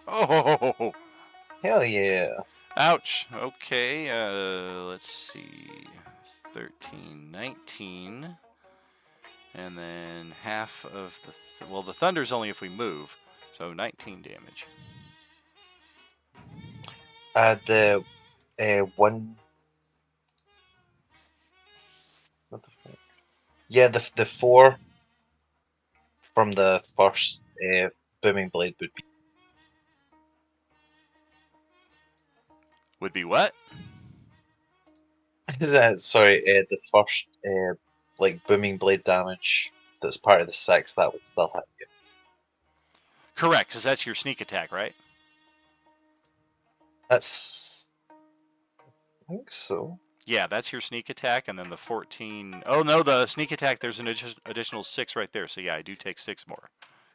S3: Oh!
S7: Hell yeah!
S3: Ouch. Okay, let's see. 13, 19. And then half of the... well, the thunder's only if we move. So 19 damage.
S7: The one... What the fuck? Yeah, the 4 from the first Booming Blade would be...
S3: Would be what?
S7: Sorry, the first like Booming Blade damage that's part of the 6, that would still hit you.
S3: Correct, because that's your sneak attack, right?
S7: That's... I think so.
S3: Yeah, that's your sneak attack, and then the 14... oh, no, the sneak attack, there's an additional 6 right there. So, yeah, I do take 6 more.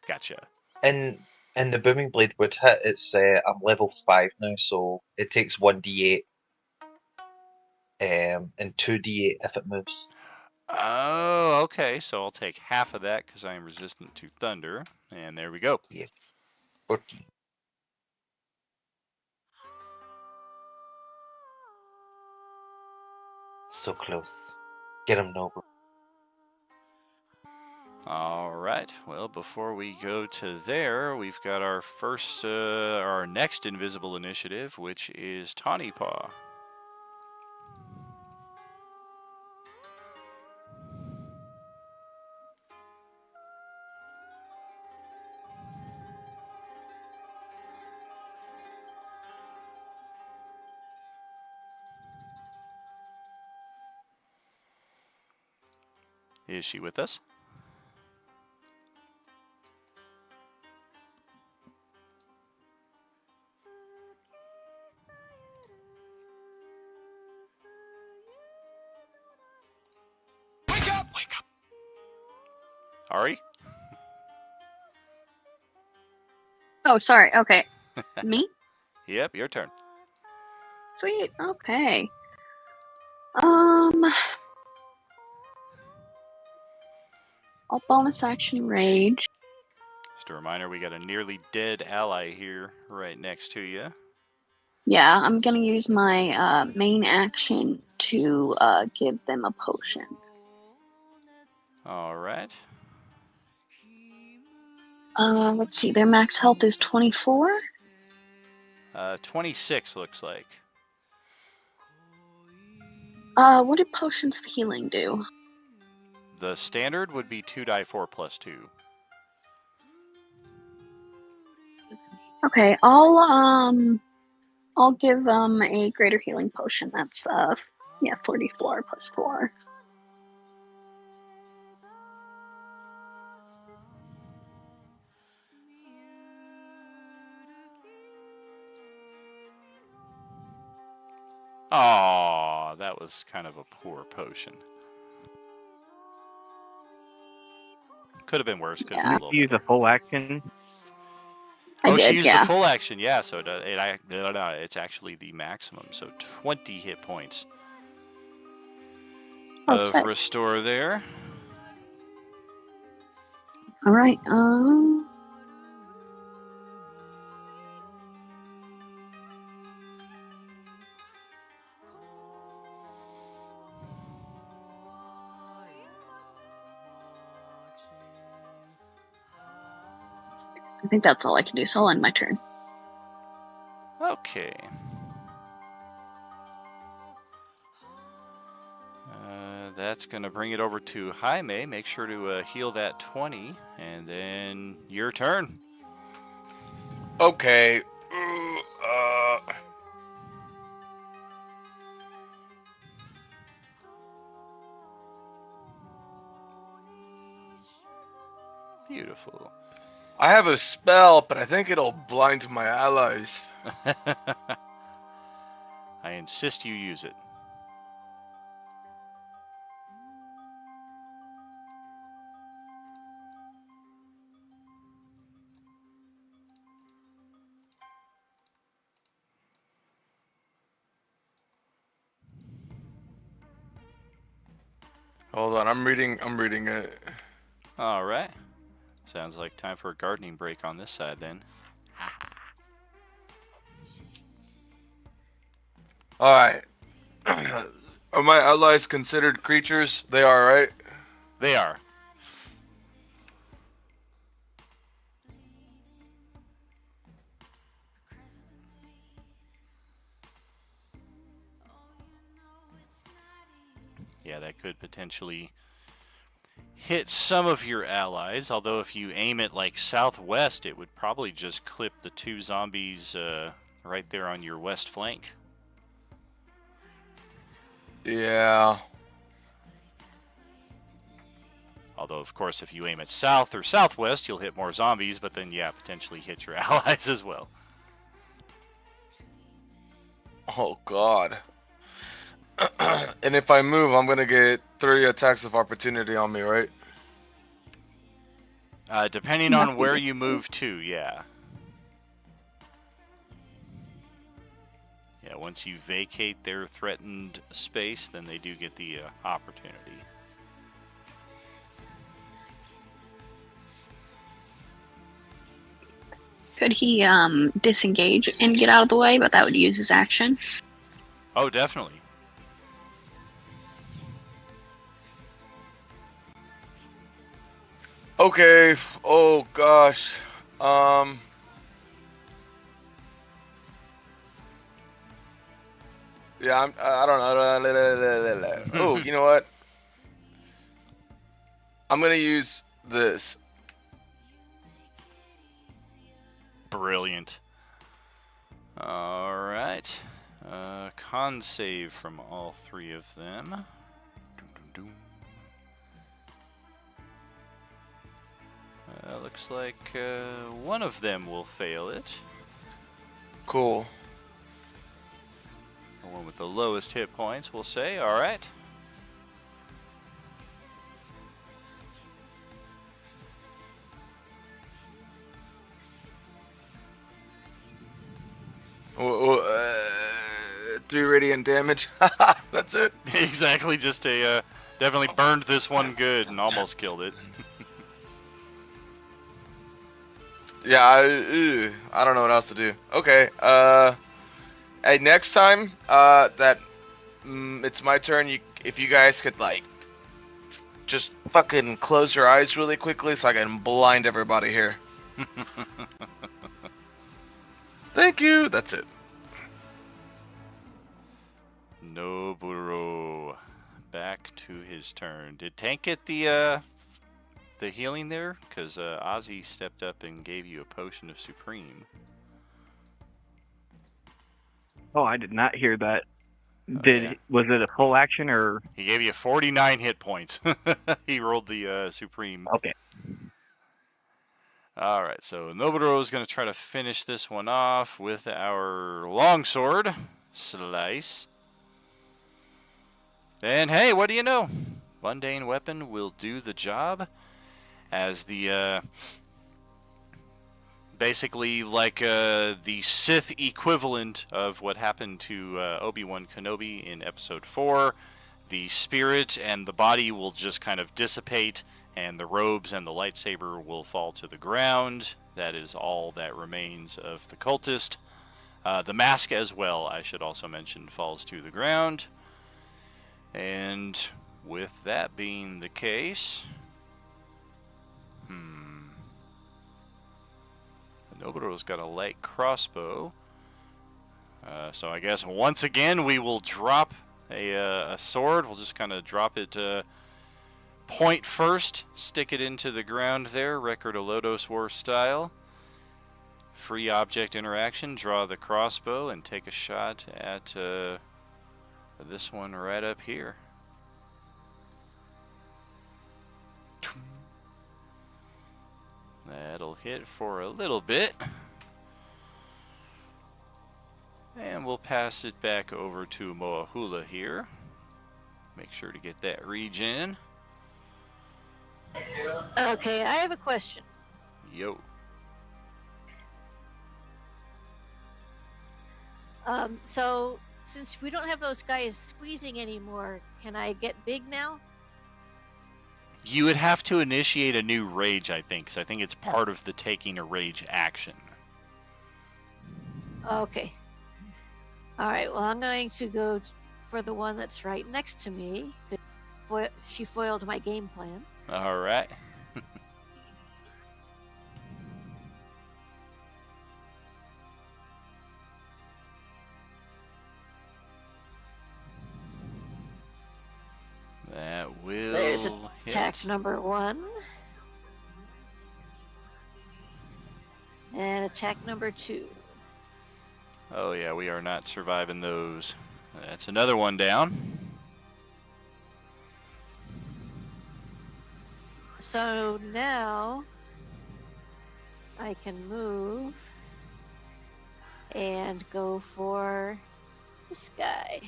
S3: Gotcha.
S7: And the Booming Blade would hit, it's I'm level 5 now, so it takes 1d8 and 2d8 if it moves.
S3: Oh, okay. So I'll take half of that because I am resistant to thunder. And there we go.
S7: Yeah. 14. So close. Get him, Noble.
S3: All right. Well, before we go to there, we've got our our next invisible initiative, which is Tawny Paw. Is she with us?
S4: Wake up! Wake up!
S3: Ari?
S5: Oh, sorry. Okay. Me?
S3: Yep, your turn.
S5: Sweet. Okay. I'll bonus action rage.
S3: Just a reminder, we got a nearly dead ally here right next to you.
S5: Yeah, I'm gonna use my main action to give them a potion.
S3: All right.
S5: Let's see. Their max health is 24.
S3: 26 looks like.
S5: What do potions of healing do?
S3: The standard would be 2d4 plus 2.
S5: Okay, I'll give them a greater healing potion. That's 44 plus 4.
S3: Aw, that was kind of a poor potion. Could have been worse. Could have been a little
S6: Use a full action.
S3: she used the full action, yeah. So it's actually the maximum. So 20 hit points of
S5: sick.
S3: restore there.
S5: All right. I think that's all I can do, so I'll end my turn.
S3: Okay. That's going to bring it over to Jaime. Make sure to heal that 20, and then your turn.
S11: Okay.
S3: Beautiful.
S11: I have a spell, but I think it'll blind my allies.
S3: I insist you use it.
S11: Hold on, I'm reading it.
S3: All right. Sounds like time for a gardening break on this side then.
S11: Alright. Are my allies considered creatures? They are, right?
S3: They are. Yeah, that could potentially hit some of your allies, although if you aim it like southwest, it would probably just clip the 2 zombies right there on your west flank.
S11: Yeah.
S3: Although, of course, if you aim it south or southwest, you'll hit more zombies, but then, yeah, potentially hit your allies as well.
S11: Oh, God. And if I move, I'm going to get 3 attacks of opportunity on me, right?
S3: Depending on where you move to, yeah. Yeah, once you vacate their threatened space, then they do get the opportunity.
S5: Could he disengage and get out of the way, but that would use his action?
S3: Oh, definitely.
S11: Okay. Oh, gosh. Yeah, I don't know. Oh, you know what? I'm going to use this.
S3: Brilliant. All right. Con save from all 3 of them. Looks like one of them will fail it.
S11: Cool.
S3: The one with the lowest hit points, we'll say. All right.
S11: Oh, 3 radiant damage. That's it.
S3: Exactly. Just a definitely burned this one good and almost killed it.
S11: Yeah, I don't know what else to do. Okay. Hey, next time that it's my turn, if you guys could like just fucking close your eyes really quickly so I can blind everybody here. Thank you. That's it.
S3: Noburo back to his turn. Did Tank get the healing there? Because Ozzy stepped up and gave you a potion of Supreme.
S6: Oh, I did not hear that.
S3: Yeah.
S6: Was it a full action or?
S3: He gave you 49 hit points. He rolled the Supreme.
S6: Okay.
S3: All right, so Noburo is going to try to finish this one off with our longsword slice. And hey, what do you know? Mundane weapon will do the job as the basically like the Sith equivalent of what happened to Obi-Wan Kenobi in Episode 4. The spirit and the body will just kind of dissipate, and the robes and the lightsaber will fall to the ground. That is all that remains of the cultist. The mask as well, I should also mention, falls to the ground. And with that being the case, Noburo's got a light crossbow. So I guess once again we will drop a sword. We'll just kind of drop it point first, stick it into the ground there, Record of Lodos War style. Free object interaction, draw the crossbow and take a shot at this one right up here. That'll hit for a little bit. And we'll pass it back over to Moahula here. Make sure to get that regen.
S9: Okay, I have a question.
S3: Yo.
S9: So since we don't have those guys squeezing anymore, can I get big now?
S3: You would have to initiate a new rage, I think, because I think it's part of the taking a rage action.
S9: Okay. All right, well, I'm going to go for the one that's right next to me. She foiled my game plan.
S3: All right. That will
S9: There's
S3: hit.
S9: attack number 1. And attack number 2.
S3: Oh yeah, we are not surviving those. That's another one down.
S9: So now I can move and go for this guy.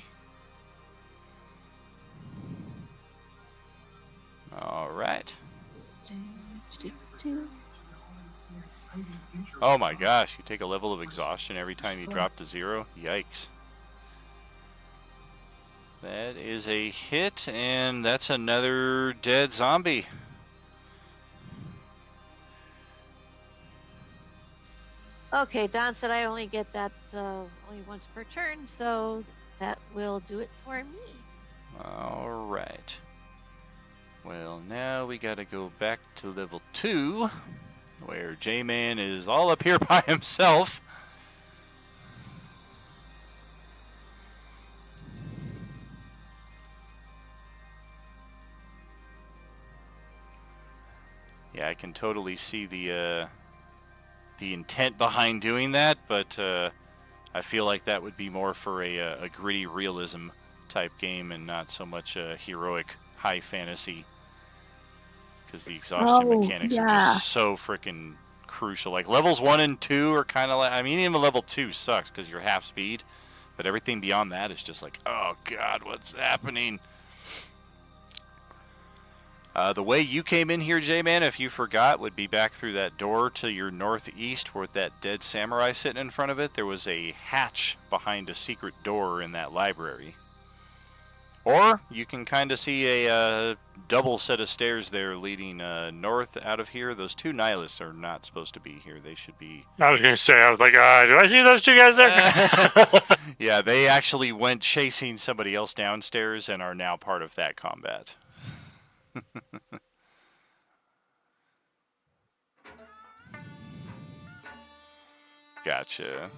S3: All right. Oh my gosh, you take a level of exhaustion every time you drop to 0? Yikes. That is a hit, and that's another dead zombie.
S9: Okay, Don said I only get that only once per turn, so that will do it for me.
S3: All right. Well, now we gotta go back to level 2, where J-Man is all up here by himself. Yeah, I can totally see the intent behind doing that, but I feel like that would be more for a gritty realism type game and not so much a heroic high fantasy. Because the exhaustion mechanics are just so freaking crucial. Like levels 1 and 2 are kind of like, I mean, even level 2 sucks because you're half speed, but everything beyond that is just like, oh god, what's happening? The way you came in here, J-Man, if you forgot, would be back through that door to your northeast with that dead samurai sitting in front of it. There was a hatch behind a secret door in that library. Or you can kind of see a double set of stairs there leading north out of here. Those 2 nihilists are not supposed to be here. They should be...
S12: I was going to say, I was like, do I see those 2 guys there?
S3: Yeah, they actually went chasing somebody else downstairs and are now part of that combat. Gotcha.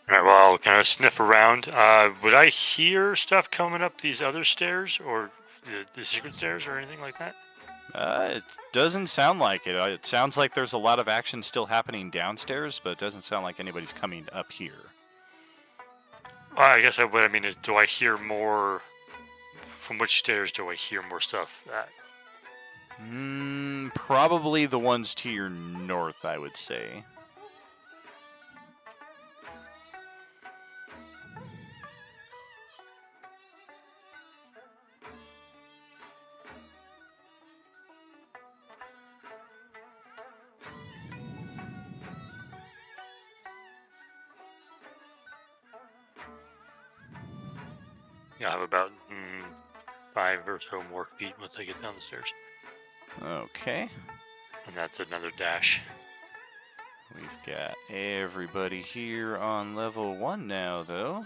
S12: Alright, well, I'll kind of sniff around. Would I hear stuff coming up these other stairs, or the secret stairs, or anything like that?
S3: It doesn't sound like it. It sounds like there's a lot of action still happening downstairs, but it doesn't sound like anybody's coming up here.
S12: Well, I guess what I mean is, do I hear more... From which stairs do I hear more stuff at?
S3: Probably the ones to your north, I would say.
S12: Yeah, I have about 5 or so more feet once I get down the stairs.
S3: Okay.
S12: And that's another dash.
S3: We've got everybody here on level 1 now, though.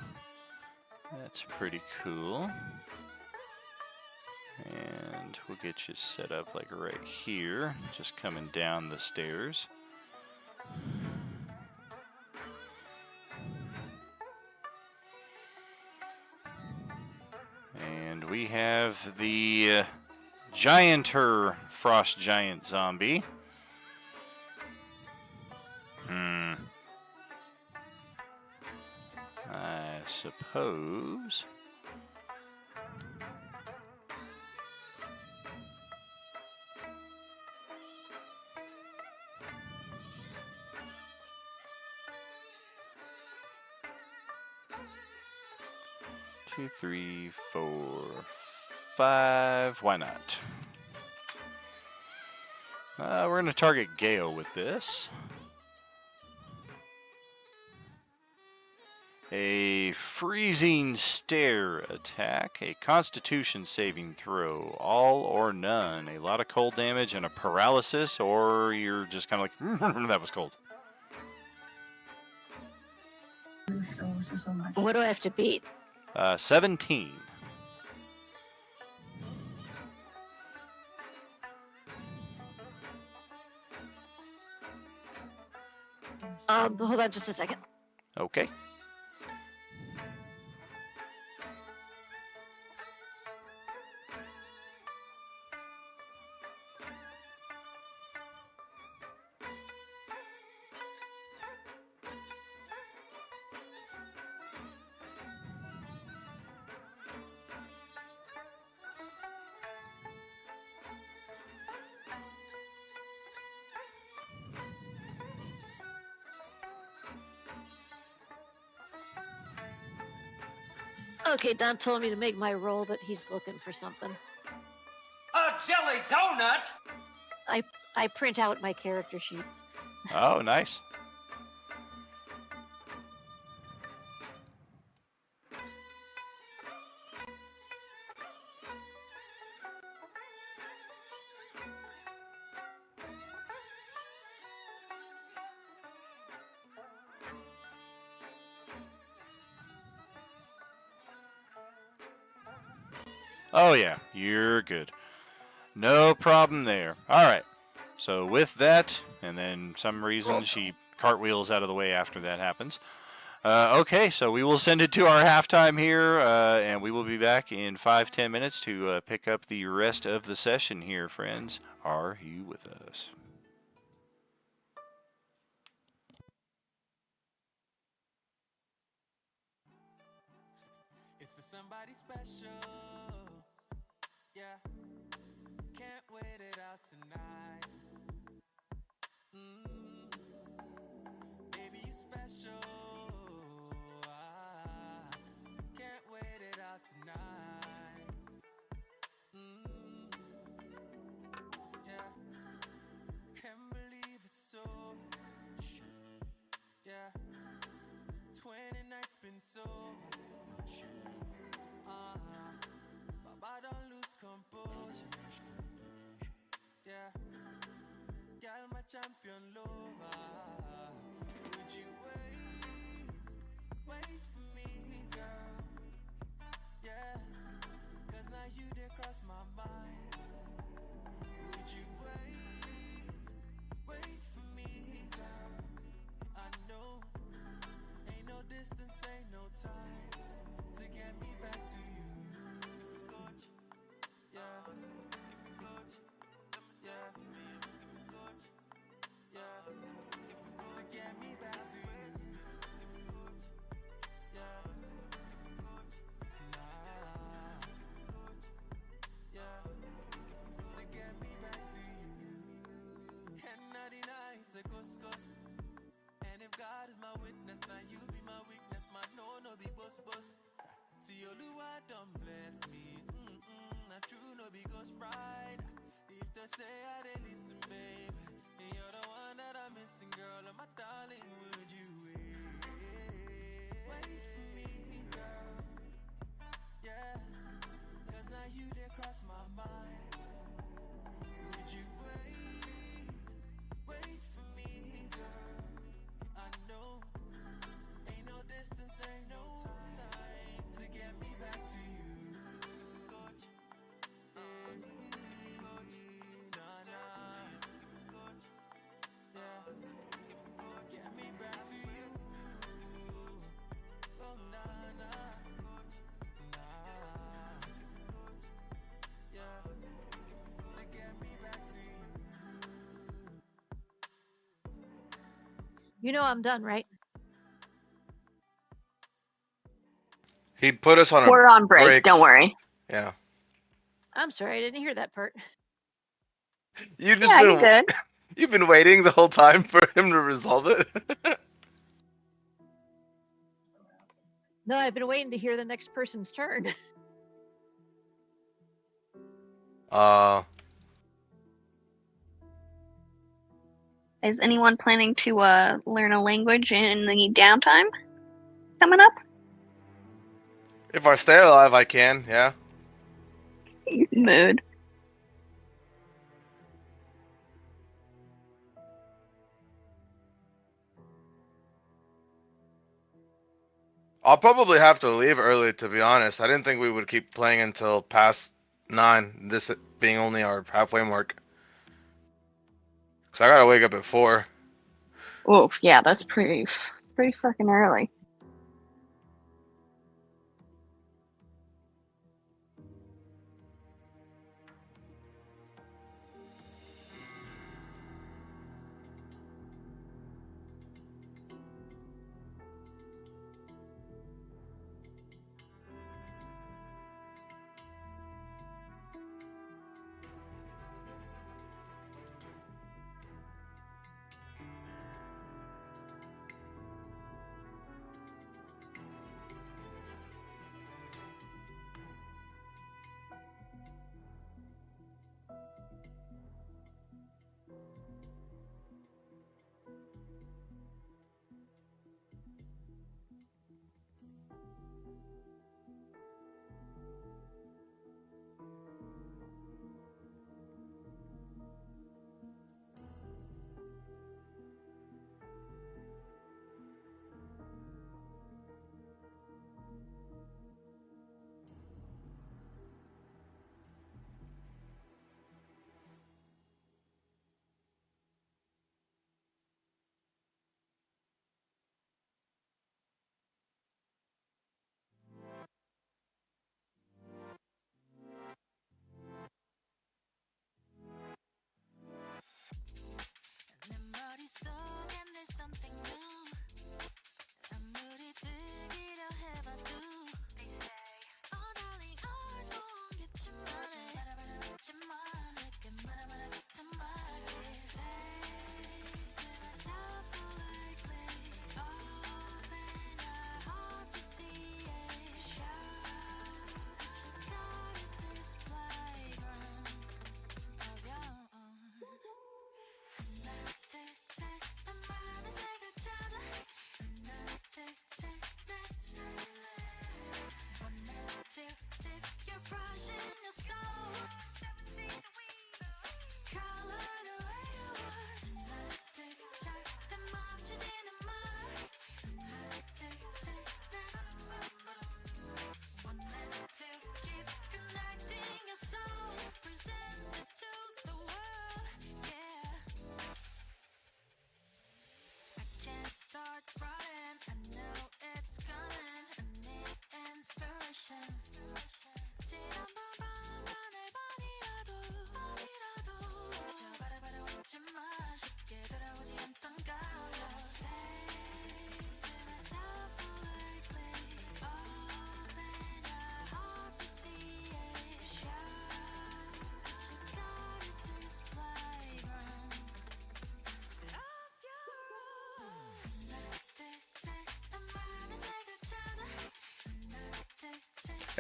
S3: That's pretty cool. And we'll get you set up like right here, just coming down the stairs. And we have the Gianter Frost Giant Zombie. I suppose. Two, 3, 4, 5. Why not? We're going to target Gale with this. A freezing stare attack, a constitution saving throw, all or none. A lot of cold damage and a paralysis, or you're just kind of like, that was cold.
S9: What do I have to beat?
S3: 17.
S9: Hold on just a second.
S3: Okay.
S9: Okay, Don told me to make my roll, but he's looking for something.
S4: A jelly donut?
S9: I print out my character sheets.
S3: Oh, nice. Oh yeah, you're good. No problem there. All right. So with that, and then some reason she cartwheels out of the way after that happens. Okay, so we will send it to our halftime here, and we will be back in 5-10 minutes to pick up the rest of the session here, friends. Are you with us?
S13: It's for somebody special. Yeah. Can't wait it out tonight. Baby, you special. Can't wait it out tonight. Yeah. Can't believe it's so. Yeah. 20 nights been so. Baba don't lose composure. Yeah, girl, my champion lover. Would you wait for me, girl? Yeah, 'cause now you did cross my mind. Would you wait for me, girl? I know, ain't no distance, ain't no time to get me back to you. Yeah, to get me back to you. Yeah, to get me back to you. Cannot deny it's a ghost. And if God is my witness, now you be my weakness. My no be boss. See Oluwa don't bless me. Not true, no be ghost ride. If they say I didn't listen, babe, and you're the one that I'm missing, girl, and my darling, would you wait for me, girl? Yeah, 'cause now you there
S9: You know I'm done, right?
S11: He put us on a
S5: We're on break. Don't worry.
S11: Yeah.
S9: I'm sorry, I didn't hear that part.
S11: You've just
S5: Yeah,
S11: been
S5: you're good.
S11: You've been waiting the whole time for him to resolve it.
S9: No, I've been waiting to hear the next person's turn.
S5: Is anyone planning to learn a language in the downtime coming up?
S11: If I stay alive, I can. Yeah.
S5: Mood.
S11: I'll probably have to leave early, to be honest. I didn't think we would keep playing until past 9, this being only our halfway mark. Because I gotta wake up at 4.
S5: Oof, yeah, that's pretty fucking early.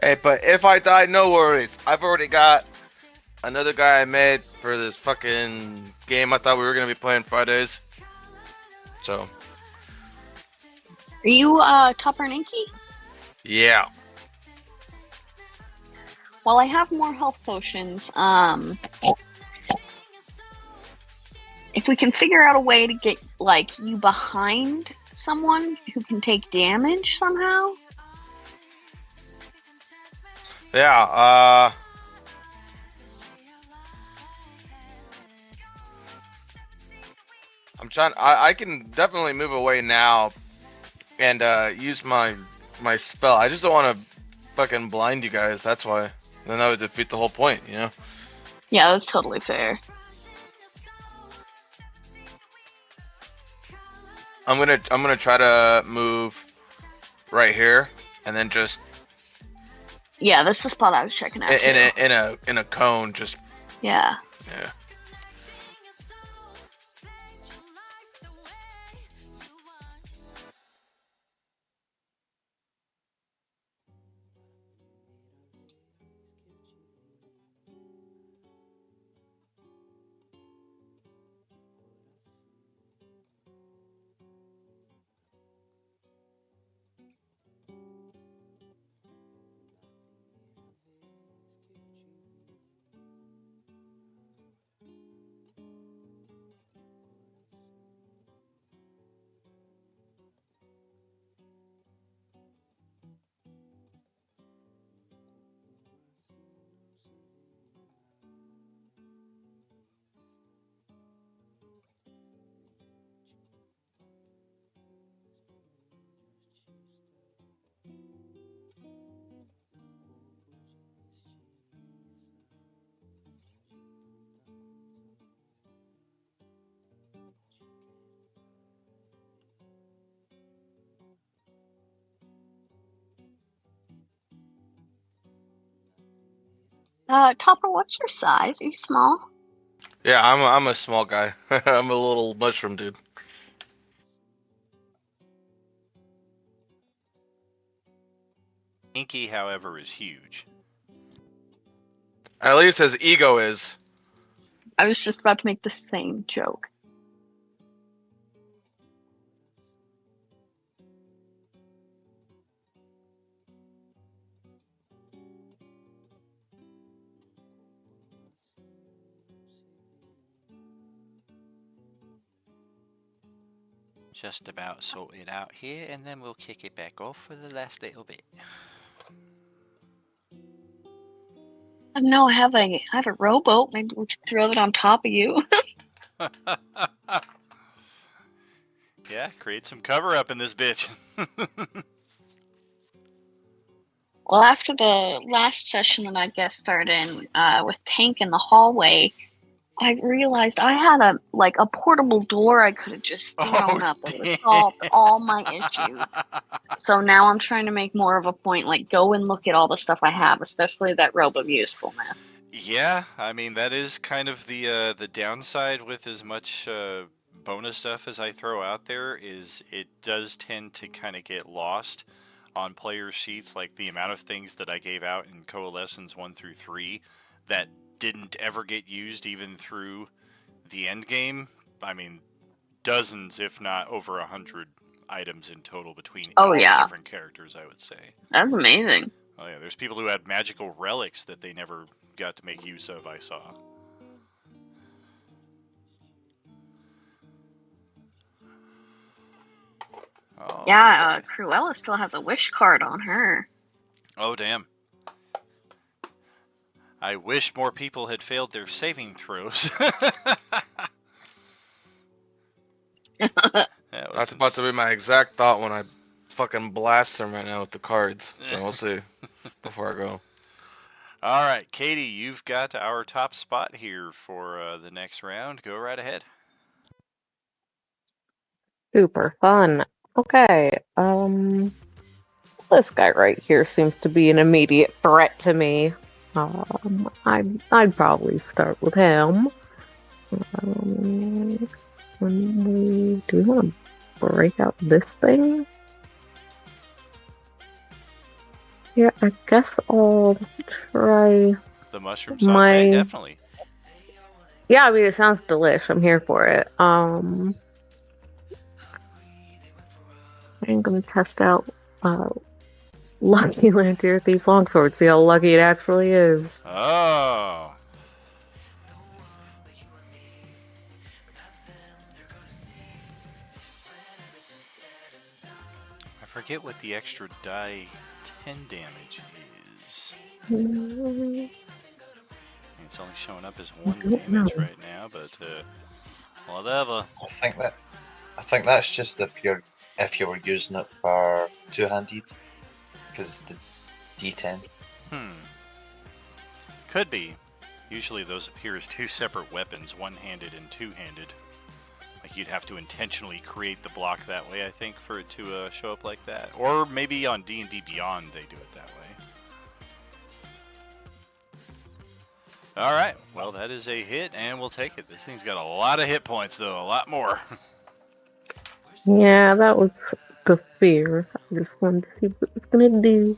S11: Hey, but if I die, no worries. I've already got another guy I made for this fucking game I thought we were gonna be playing Fridays. So.
S5: Are you Topper and Inky?
S11: Yeah.
S5: Well, I have more health potions. If we can figure out a way to get like you behind someone who can take damage somehow.
S11: Yeah, I'm trying. I can definitely move away now and use my spell. I just don't want to fucking blind you guys. That's why. Then that would defeat the whole point, you know?
S5: Yeah, that's totally fair.
S11: I'm gonna try to move right here, and then just
S5: Yeah, that's the spot I was checking out.
S11: in a cone, just
S5: Yeah.
S11: yeah.
S5: Topper, what's your size? Are you small?
S11: Yeah, I'm a small guy. I'm a little mushroom dude.
S3: Inky, however, is huge.
S11: At least his ego is.
S5: I was just about to make the same joke.
S3: Just about sorted out here, and then we'll kick it back off for the last little bit.
S5: No, I have a rowboat. Maybe we could throw that on top of you.
S3: Yeah, create some cover up in this bitch.
S5: Well, after the last session that I guest starred in with Tank in the hallway, I realized I had a portable door I could have just thrown up and it would solve all my issues. So now I'm trying to make more of a point, like go and look at all the stuff I have, especially that robe of usefulness.
S3: Yeah, I mean that is kind of the downside with as much bonus stuff as I throw out there is it does tend to kind of get lost on player sheets, like the amount of things that I gave out in Coalescence 1 through 3 that didn't ever get used even through the end game. I mean, dozens, if not over 100 items in total between all the different characters, I would say.
S5: That's amazing.
S3: Oh yeah, there's people who had magical relics that they never got to make use of, I saw. Oh,
S5: Yeah, Cruella still has a wish card on her.
S3: Oh, damn. I wish more people had failed their saving throws.
S11: That's about to be my exact thought when I fucking blast him right now with the cards. So we'll see before I go.
S3: All right, Katie, you've got our top spot here for the next round. Go right ahead.
S8: Super fun. Okay, this guy right here seems to be an immediate threat to me. I'd probably start with him. Do we want to break out this thing? Yeah, I guess I'll try
S3: The mushroom saute, definitely.
S8: Yeah, I mean, it sounds delish. I'm here for it. I'm gonna test out Lucky Lantern Thief's Longsword, see how lucky it actually is.
S3: Oh. I forget what the extra die 10 damage is. It's only showing up as 1 damage right now, but whatever.
S7: I think that's just if you were using it for two-handed, because the D10.
S3: Could be. Usually those appear as two separate weapons, one-handed and two-handed. Like you'd have to intentionally create the block that way, I think, for it to show up like that. Or maybe on D&D Beyond they do it that way. All right, well that is a hit, and we'll take it. This thing's got a lot of hit points, though, a lot more.
S8: Yeah, that was the fear. I just wanted to see what it was gonna do.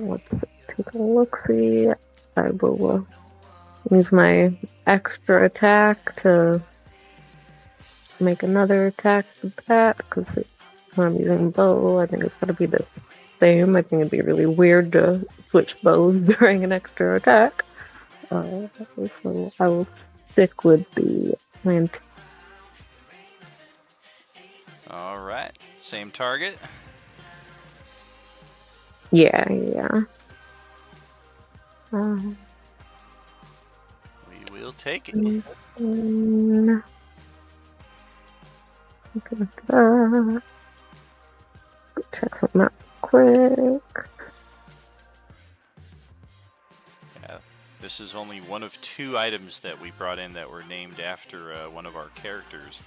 S8: Let's take a look. See, I will use my extra attack to make another attack with that because when I'm using bow, I think it's gonna be the same. I think it'd be really weird to switch bows during an extra attack. So I will stick with the land.
S3: All right, same target.
S8: Yeah.
S3: We will take it.
S8: Check something out quick.
S3: Yeah, this is only one of 2 items that we brought in that were named after one of our characters.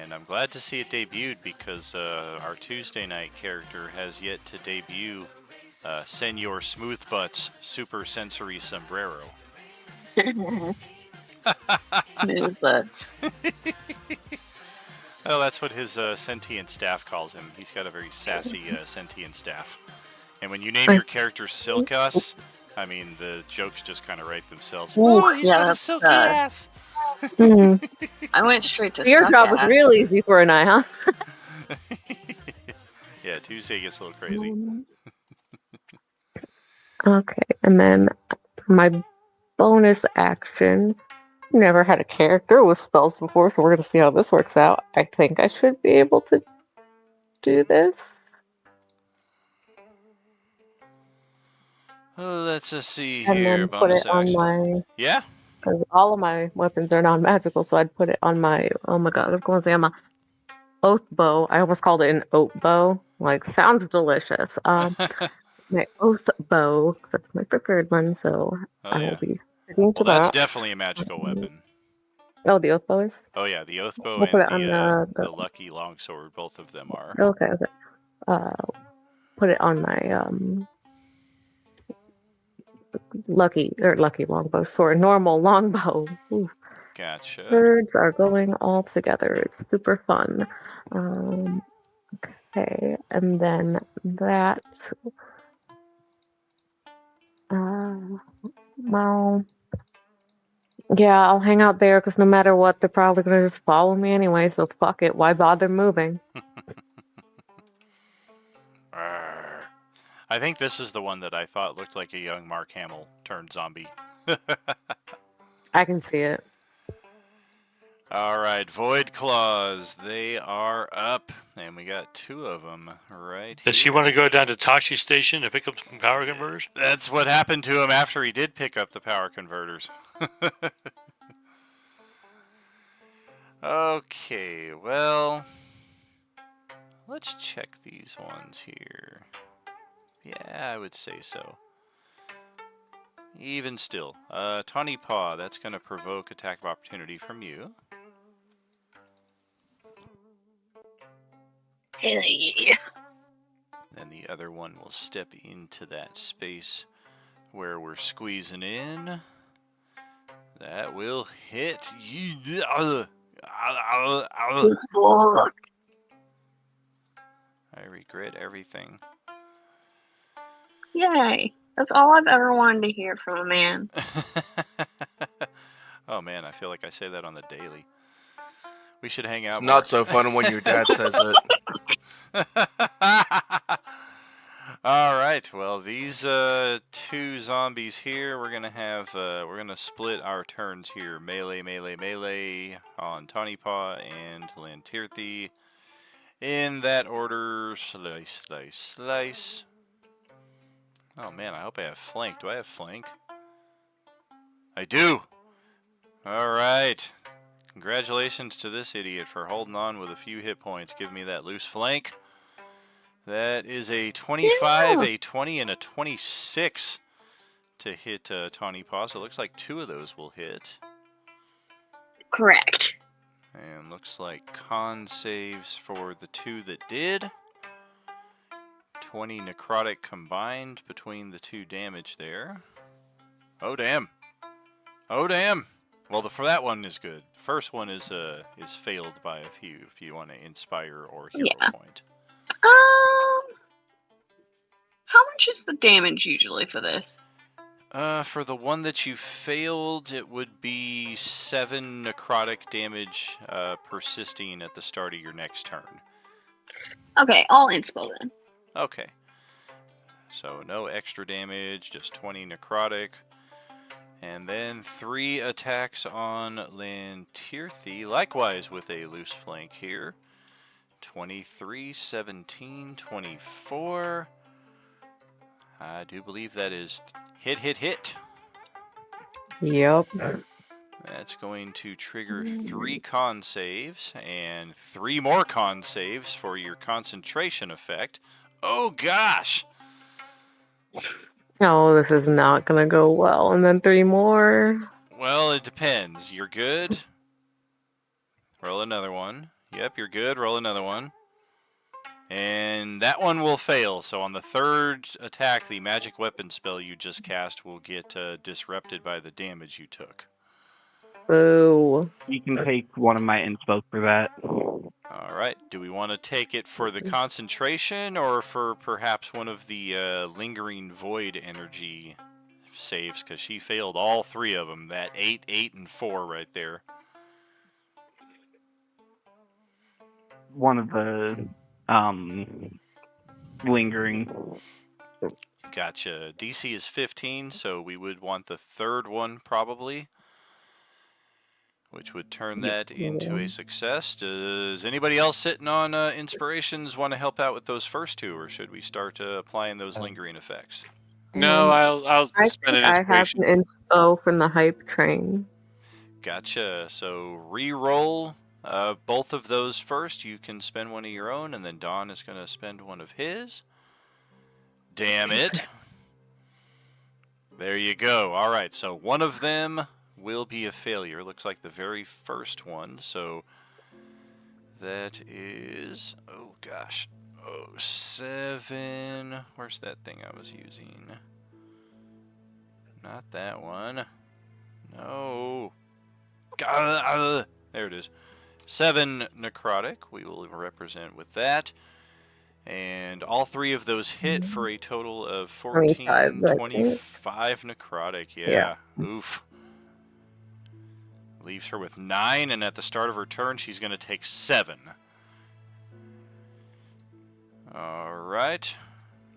S3: And I'm glad to see it debuted because our Tuesday night character has yet to debut Senor Smoothbutt's Super Sensory Sombrero.
S5: Smooth butts.
S3: Oh, that's what his sentient staff calls him. He's got a very sassy sentient staff. And when you name your character Silkus, I mean, the jokes just kind of write themselves.
S5: Ooh,
S3: Oh, he's
S5: yeah,
S3: got a
S5: that's
S3: silky
S5: bad.
S3: ass.
S5: I went straight to
S8: Your
S5: suck
S8: job was
S5: ass.
S8: real easy for an eye, huh?
S3: Yeah, Tuesday gets a little crazy.
S8: Okay, and then for my bonus action, never had a character with spells before, so we're going to see how this works out. I think I should be able to do this.
S3: Oh, let's just see
S8: And
S3: here.
S8: then put
S3: Bonus
S8: it on
S3: action.
S8: my...
S3: Yeah?
S8: Because all of my weapons are non-magical, so I'd put it on my... Oh my god, I was going to say on my oath bow. I almost called it an oat bow. Like, sounds delicious. My oath bow, that's my preferred one, so
S3: Oh,
S8: I
S3: yeah.
S8: will be sticking to
S3: Well, that's
S8: that.
S3: definitely a magical weapon.
S8: Oh, the oath bow is?
S3: Oh, yeah, the oath bow
S8: We'll put it
S3: and
S8: on
S3: the lucky longsword, both of them are.
S8: Okay. Put it on my lucky longbow sword, normal longbow. Ooh.
S3: Gotcha.
S8: Birds are going all together. It's super fun. Okay, and then that. Well, yeah, I'll hang out there because no matter what, they're probably gonna just follow me anyway. So fuck it. Why bother moving?
S3: I think this is the one that I thought looked like a young Mark Hamill turned zombie.
S8: I can see it.
S3: All right, Void Claws. They are up, and we got 2 of them right
S12: Does she
S3: here.
S12: want to go down to Tachi Station to pick up some power converters?
S3: That's what happened to him after he did pick up the power converters. Okay, well, let's check these ones here. Yeah, I would say so. Even still, Tawny Paw, that's going to provoke attack of opportunity from you.
S5: Hell yeah.
S3: Then the other one will step into that space where we're squeezing in. That will hit you. I regret everything.
S5: Yay. That's all I've ever wanted to hear from a man.
S3: Oh man, I feel like I say that on the daily. We should hang out
S11: It's
S3: more.
S11: not so fun when your dad says it.
S3: All right. Well, these 2 zombies here, we're gonna have we're gonna split our turns here. Melee, melee, melee on Tawny Paw and Lantirthi. In that order, slice, slice, slice. Oh man, I hope I have flank. Do I have flank? I do. All right. Congratulations to this idiot for holding on with a few hit points. Give me that loose flank. That is a 25, a 20, and a 26 to hit Tawny Paw. So it looks like 2 of those will hit.
S5: Correct.
S3: And looks like con saves for the 2 that did. 20 necrotic combined between the 2 damage there. Oh damn. Oh damn. Well, for that one is good. First one is failed by a few. If you want to inspire or hero point.
S5: How much is the damage usually for this?
S3: For the one that you failed, it would be 7 necrotic damage persisting at the start of your next turn.
S5: Okay, I'll inspo then.
S3: Okay. So no extra damage, just 20 necrotic. And then 3 attacks on Lantirthi, likewise with a loose flank here. 23, 17, 24. I do believe that is hit.
S8: Yep.
S3: That's going to trigger 3 con saves and 3 more con saves for your concentration effect. Oh gosh!
S8: Oh, this is not gonna go well. And then 3 more.
S3: Well, it depends. You're good. Roll another one. Yep, you're good. Roll another one. And that one will fail. So on the 3rd attack, the magic weapon spell you just cast will get disrupted by the damage you took.
S6: Boo. You can take one of my inspo for that.
S3: Alright, do we want to take it for the concentration or for perhaps one of the lingering void energy saves? Because she failed all 3 of them. That 8, 8, and 4 right there.
S6: One of the lingering.
S3: Gotcha. DC is 15, so we would want the 3rd one probably, which would turn that into a success. Does anybody else sitting on inspirations want to help out with those first 2, or should we start applying those lingering effects?
S10: No, I'll spend an
S8: I have
S10: inspiration.
S8: an inspo from the hype train.
S3: Gotcha. So re-roll both of those first. You can spend one of your own, and then Don is going to spend one of his. Damn it. There you go. All right, so one of them will be a failure. Looks like the very first one. So that is, oh gosh, 7. Where's that thing I was using? Not that one. No. There it is. 7 necrotic. We will represent with that. And all 3 of those hit for a total of 14, 25 necrotic. Yeah. Oof. Leaves her with 9, and at the start of her turn, she's going to take 7. Alright.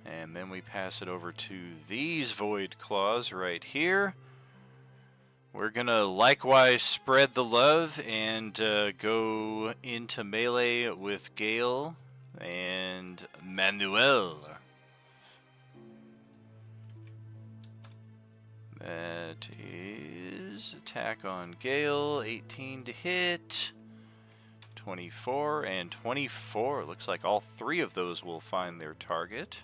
S3: And then we pass it over to these Void Claws right here. We're going to likewise spread the love and go into melee with Gale and Manuel. That is attack on Gale, 18 to hit, 24 and 24. Looks like all 3 of those will find their target.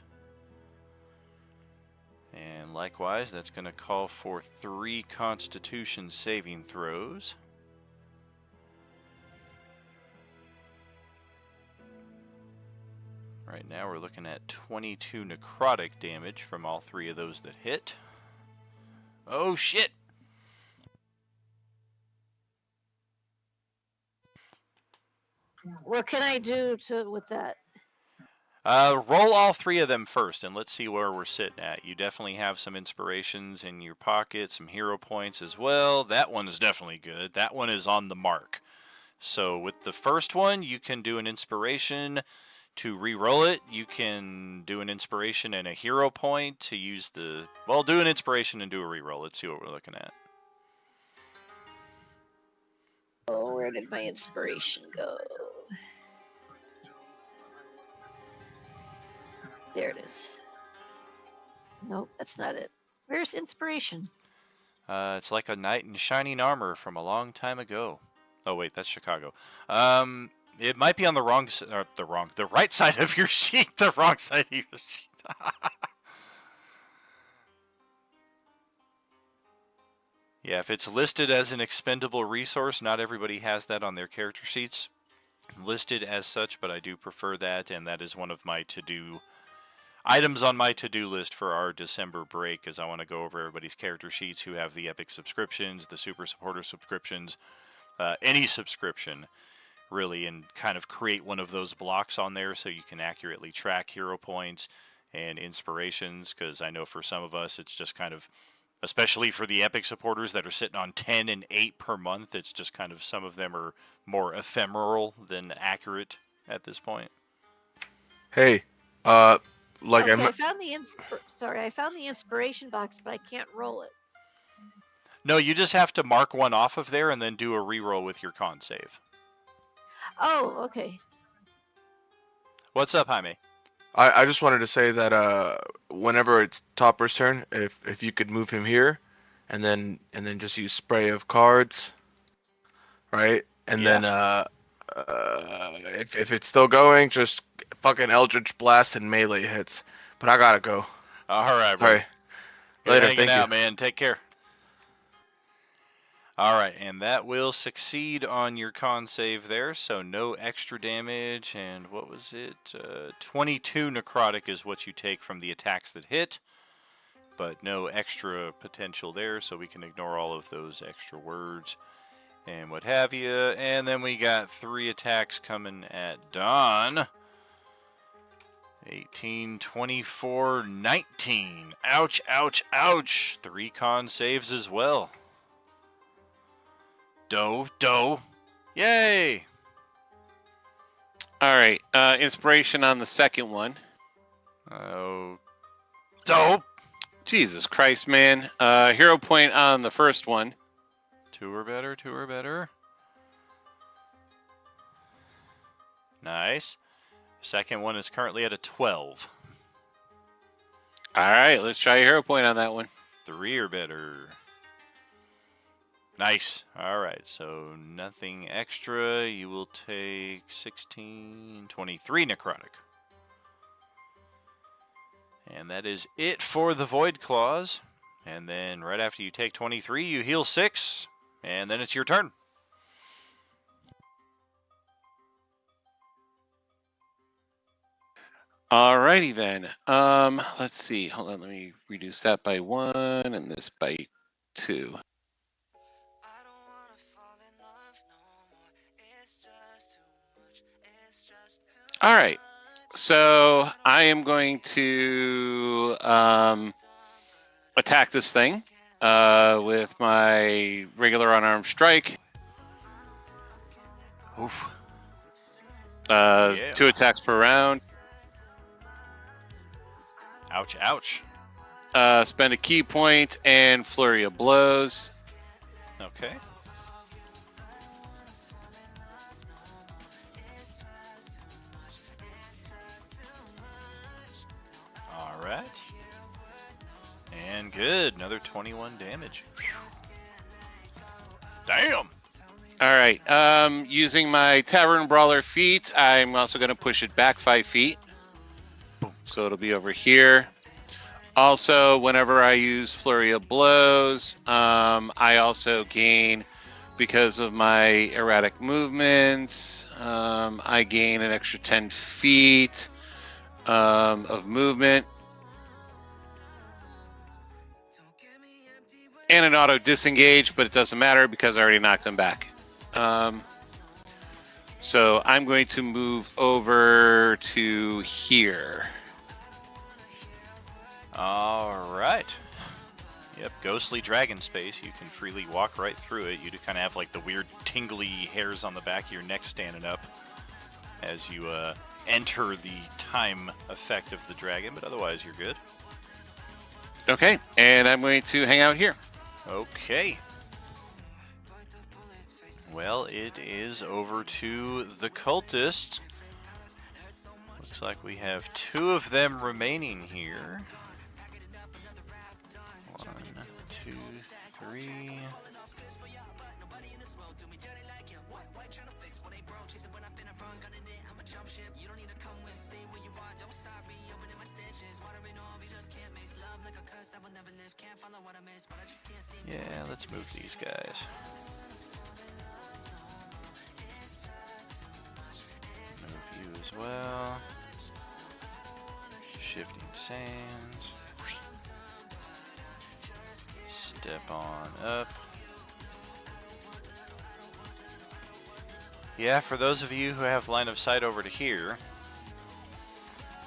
S3: And likewise, that's going to call for 3 Constitution saving throws. Right now we're looking at 22 necrotic damage from all 3 of those that hit. Oh shit!
S9: What can I do with that?
S3: Roll all 3 of them first, and let's see where we're sitting at. You definitely have some inspirations in your pocket, some hero points as well. That one is definitely good. That one is on the mark. So with the first one, you can do an inspiration to re-roll it. You can do an inspiration and a hero point to use the... Well, do an inspiration and do a re-roll. Let's see what we're looking at.
S9: Oh, where did my inspiration go? There it is. Nope, that's not it. Where's inspiration?
S3: It's like a knight in shining armor from a long time ago. Oh wait, that's Chicago. It might be on the wrong, the right side of your sheet. The wrong side of your sheet. Yeah, if it's listed as an expendable resource, not everybody has that on their character sheets listed as such, but I do prefer that, and that is one of my to-do items on my to-do list for our December break, as I want to go over everybody's character sheets who have the Epic subscriptions, the Super Supporter subscriptions, any subscription, really, and kind of create one of those blocks on there so you can accurately track hero points and inspirations, because I know for some of us it's just kind of, especially for the Epic supporters that are sitting on 10 and 8 per month, it's just kind of, some of them are more ephemeral than accurate at this point.
S11: Hey, like
S9: Okay, I found the I found the inspiration box, but I can't roll it.
S3: No, you just have to mark one off of there and then do a reroll with your con save.
S9: Oh, okay.
S3: What's up, Jaime?
S11: I just wanted to say that whenever it's Topper's turn, if you could move him here, and then just use spray of cards, right? And then if it's still going, just fucking Eldritch Blast and melee hits. But I gotta go.
S3: All right, bro.
S11: Sorry.
S3: Good
S11: Later.
S3: hanging
S11: Thank
S3: out,
S11: you.
S3: man. Take care. All right, and that will succeed on your con save there, so no extra damage. And what was it? 22 necrotic is what you take from the attacks that hit, but no extra potential there, so we can ignore all of those extra words and what have you. And then we got 3 attacks coming at Dawn. 18, 24, 19. Ouch, ouch, ouch. 3 con saves as well. Doe. Yay!
S10: All right. Inspiration on the second one.
S3: Oh. Dope.
S10: Jesus Christ, man. Hero point on the first one.
S3: 2 or better. Nice. Second one is currently at a 12.
S10: All right, let's try a hero point on that one.
S3: 3 or better. Nice. All right, so nothing extra. You will take 16, 23 necrotic. And that is it for the Void Claws. And then right after you take 23, you heal 6, and then it's your turn.
S10: Alrighty then. Let's see. Hold on. Let me reduce that by 1 and this by 2. All right. So I am going to attack this thing with my regular unarmed strike.
S3: Oof.
S10: 2 attacks per round.
S3: Ouch, ouch.
S10: Spend a key point and flurry of blows.
S3: Okay. All right. And good. Another 21 damage. Damn.
S10: All right. Using my Tavern Brawler feat, I'm also going to push it back 5 feet. So it'll be over here. Also, whenever I use Flurry of Blows, I also gain, because of my erratic movements, I gain an extra 10 feet of movement. And an auto disengage, but it doesn't matter because I already knocked him back. So I'm going to move over to here.
S3: All right. Yep, ghostly dragon space. You can freely walk right through it. You do kind of have like the weird tingly hairs on the back of your neck standing up as you enter the time effect of the dragon, but otherwise you're good.
S10: Okay, and I'm going to hang out here.
S3: Okay. Well, it is over to the cultists. Looks like we have 2 of them remaining here. 1, 2, 3. Yeah, let's move these guys. Move you as well. Shifting sands. Step on up. Yeah, for those of you who have line of sight over to here,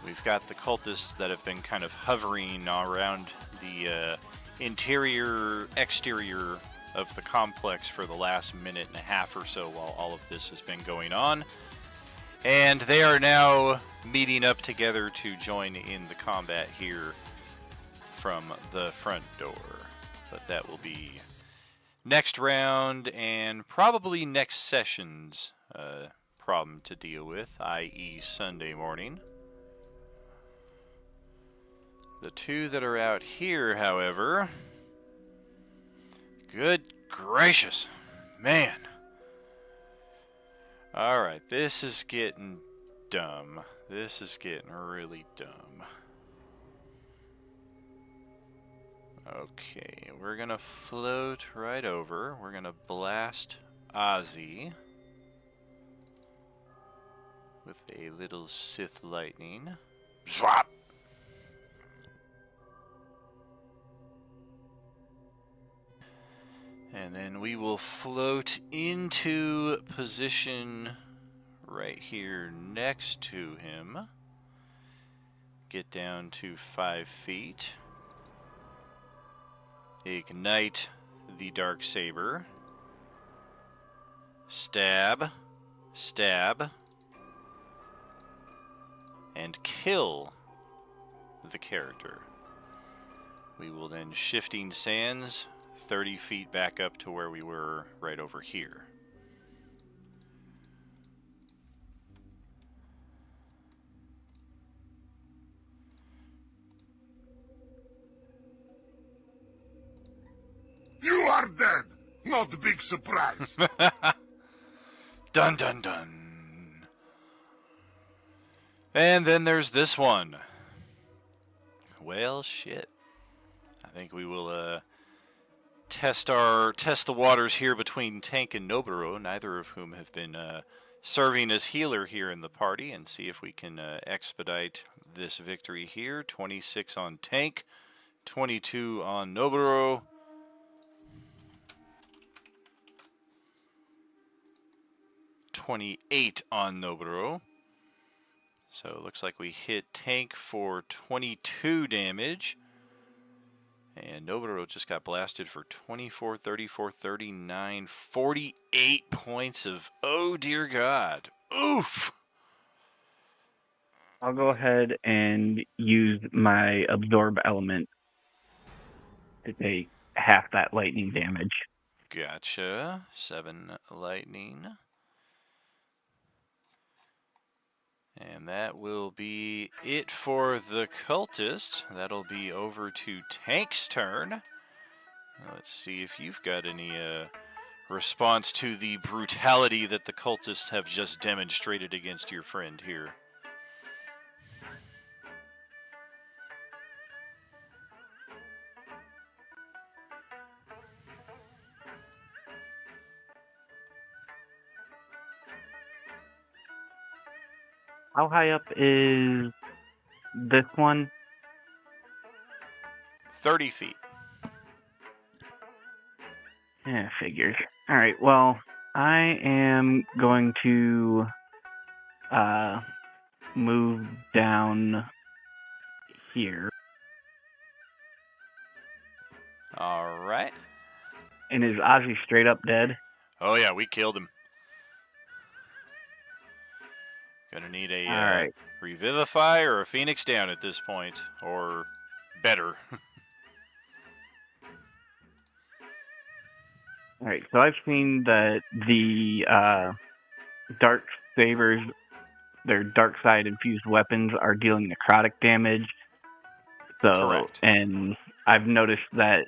S3: we've got the cultists that have been kind of hovering around the interior, exterior of the complex for the last minute and a half or so while all of this has been going on. And they are now meeting up together to join in the combat here from the front door. But that will be next round and probably next session's problem to deal with, i.e. Sunday morning. The two that are out here, however, good gracious, man. Alright, this is getting dumb. This is getting really dumb. Okay, we're gonna float right over. We're gonna blast Ozzy with a little Sith lightning. Zwap! And then we will float into position right here next to him. Get down to 5 feet. Ignite the Darksaber. Stab. Stab. And kill the character. We will then Shifting Sands 30 feet back up to where we were right over here.
S14: You are dead! Not a big surprise!
S3: Dun dun dun. And then there's this one. Well, shit. I think we will test the waters here between Tank and Noboru, neither of whom have been serving as healer here in the party, and see if we can expedite this victory here. 26 on Tank, 22 on Noboru. $28 on Noboru. So it looks like we hit Tank for 22 damage. And Noboru just got blasted for 24, 34, 39, 48 points of, oh dear God. Oof!
S6: I'll go ahead and use my Absorb element to take half that lightning damage.
S3: Gotcha. 7 lightning. And that will be it for the cultist. That'll be over to Tank's turn. Let's see if you've got any response to the brutality that the cultists have just demonstrated against your friend here.
S6: How high up is this one?
S3: 30 feet.
S6: Yeah, figures. Alright, well, I am going to move down here.
S3: Alright.
S6: And is Ozzy straight up dead?
S3: Oh yeah, we killed him. Gonna need a Revivify or a Phoenix Down at this point, or better.
S6: Alright, so I've seen that the Dark Sabers, their dark side infused weapons, are dealing necrotic damage. So,
S3: Correct.
S6: and I've noticed that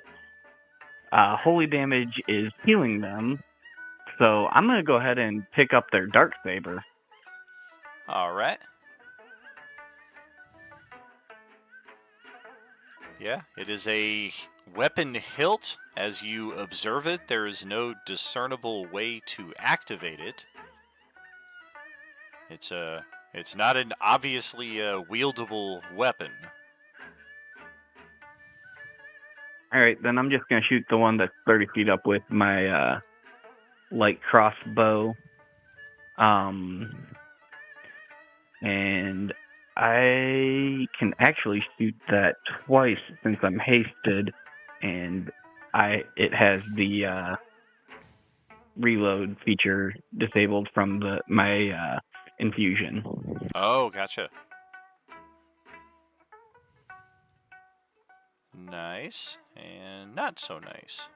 S6: holy damage is healing them. So I'm gonna go ahead and pick up their Dark Saber.
S3: Alright. Yeah, it is a weapon hilt. As you observe it, there is no discernible way to activate it. It's not an obviously wieldable weapon.
S6: All right, then I'm just gonna shoot the one that's 30 feet up with my light crossbow. And I can actually shoot that twice since I'm hasted, and it has the reload feature disabled from my infusion.
S3: Oh, gotcha. Nice, and not so nice.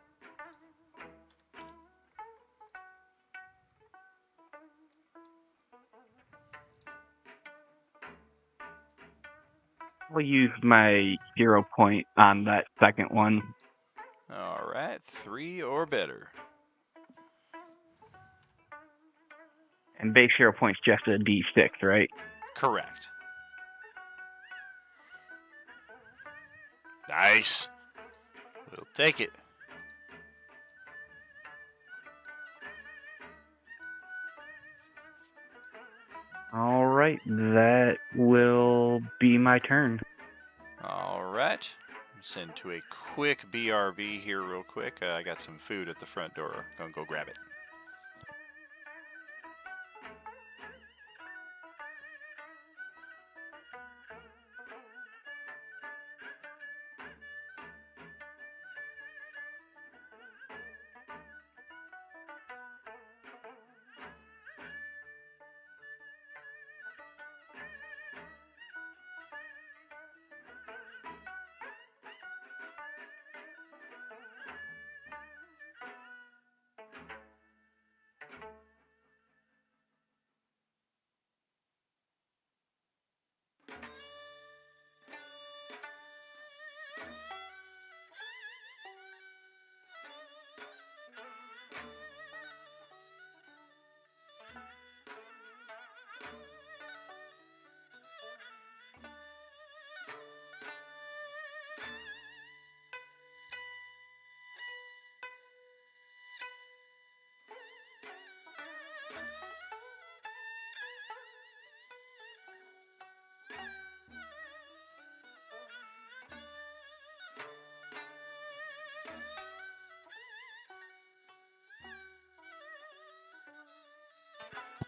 S6: I'll use my 0 point on that second one.
S3: All right, 3 or better.
S6: And base 0 point's just a D6, right?
S3: Correct. Nice. We'll take it.
S6: All right, that will be my turn.
S3: All right. Send to a quick BRB here real quick. I got some food at the front door. Gonna go grab it.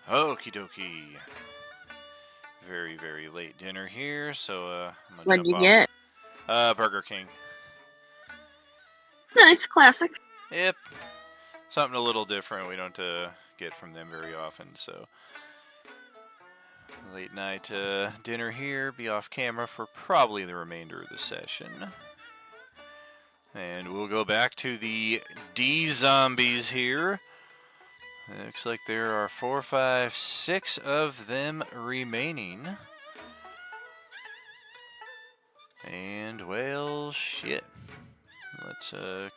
S3: Okie dokie. Very, very late dinner here, so I'm gonna
S5: What'd
S3: jump
S5: you
S3: off.
S5: get?
S3: Burger King.
S5: Nice, classic.
S3: Yep. Something a little different we don't get from them very often, so. Late night dinner here. Be off camera for probably the remainder of the session. And we'll go back to the D-zombies here. Looks like there are 4, 5, 6 of them remaining. And, well, shit. Let's, 1,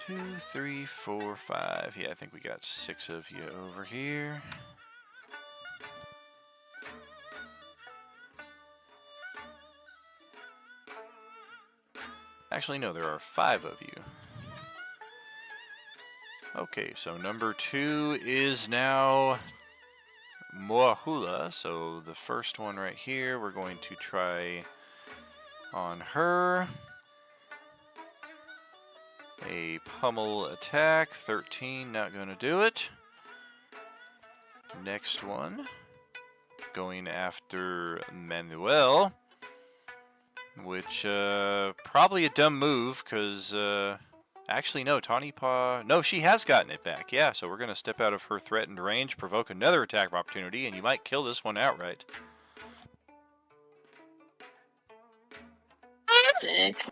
S3: 2, 3, 4, 5. Yeah, I think we got 6 of you over here. Actually, no, there are 5 of you. Okay, so number 2 is now Moahula. So the first one right here, we're going to try on her. A pummel attack, 13, not going to do it. Next one, going after Manuel, which probably a dumb move because actually, no, Tawny Paw... No, she has gotten it back. Yeah, so we're going to step out of her threatened range, provoke another attack of opportunity, and you might kill this one outright.
S5: Sick.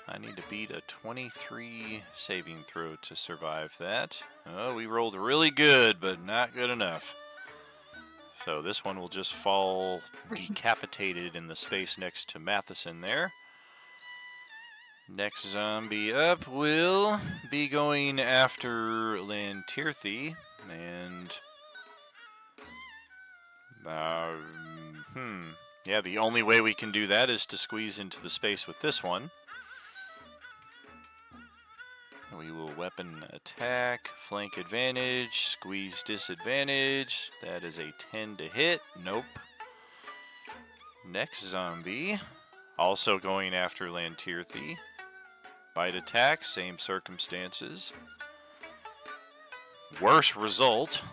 S3: I need to beat a 23 saving throw to survive that. Oh, we rolled really good, but not good enough. So this one will just fall decapitated in the space next to Matheson there. Next zombie up will be going after Lantirthi, and yeah, the only way we can do that is to squeeze into the space with this one. We will weapon attack, flank advantage, squeeze disadvantage. That is a 10 to hit. Nope. Next zombie, also going after Lantirthi. Bite attack, same circumstances. Worse result.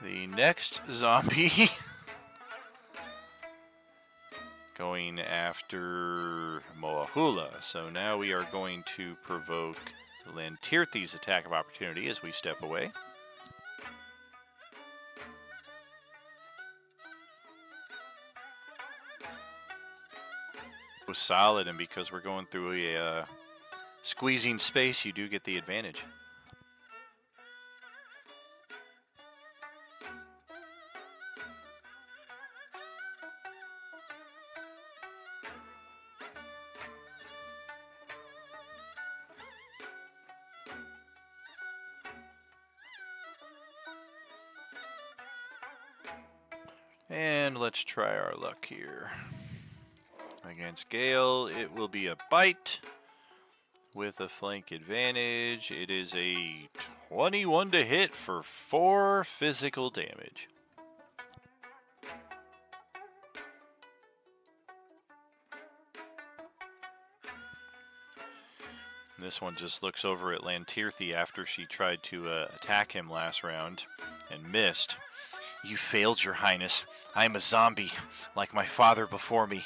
S3: The next zombie going after Moahula. So now we are going to provoke Lantirthi's attack of opportunity as we step away. It was solid, and because we're going through a squeezing space, you do get the advantage. And let's try our luck here. Against Gale, it will be a bite with a flank advantage. It is a 21 to hit for 4 physical damage. This one just looks over at Lantirthi after she tried to attack him last round and missed. You failed, Your Highness. I am a zombie, like my father before me.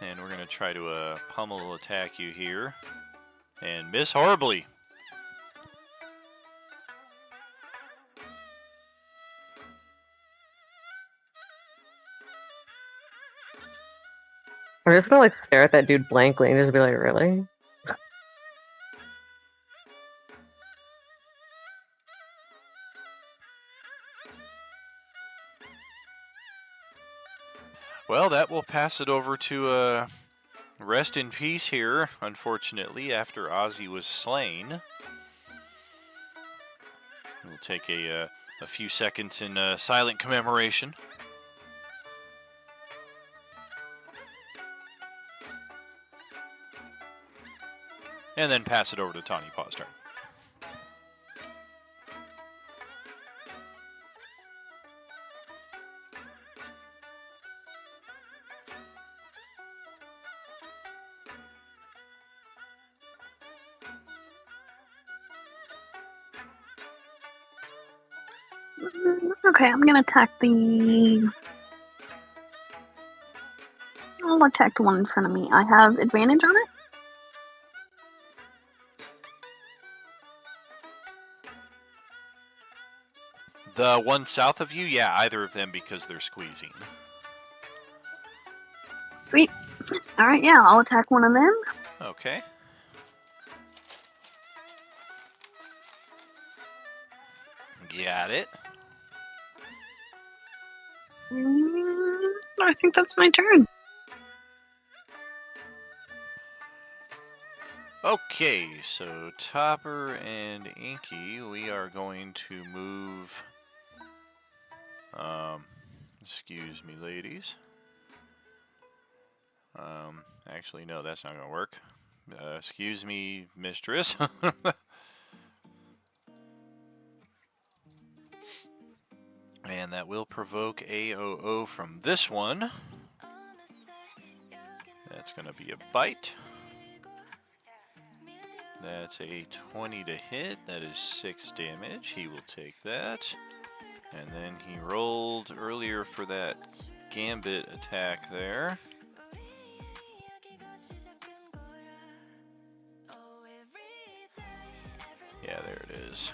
S3: And we're going to try to pummel attack you here. And miss horribly.
S8: I'm just gonna like stare at that dude blankly and just be like, really?
S3: Well, that will pass it over to rest in peace here, unfortunately, after Ozzy was slain. We'll take a few seconds in silent commemoration. And then pass it over to Tawny Paw's turn.
S5: Okay, I'm gonna attack the... I'll attack the one in front of me. I have advantage on it?
S3: The one south of you? Yeah, either of them because they're squeezing.
S5: Sweet. Alright, yeah, I'll attack one of them.
S3: Okay. Got it.
S5: I think that's my turn.
S3: Okay, so Topper and Inky, we are going to move... excuse me, ladies. Actually, no, that's not going to work. Excuse me, mistress. And that will provoke AOO from this one. That's going to be a bite. That's a 20 to hit. That is 6 damage. He will take that. And then he rolled earlier for that gambit attack there. Yeah, there it is.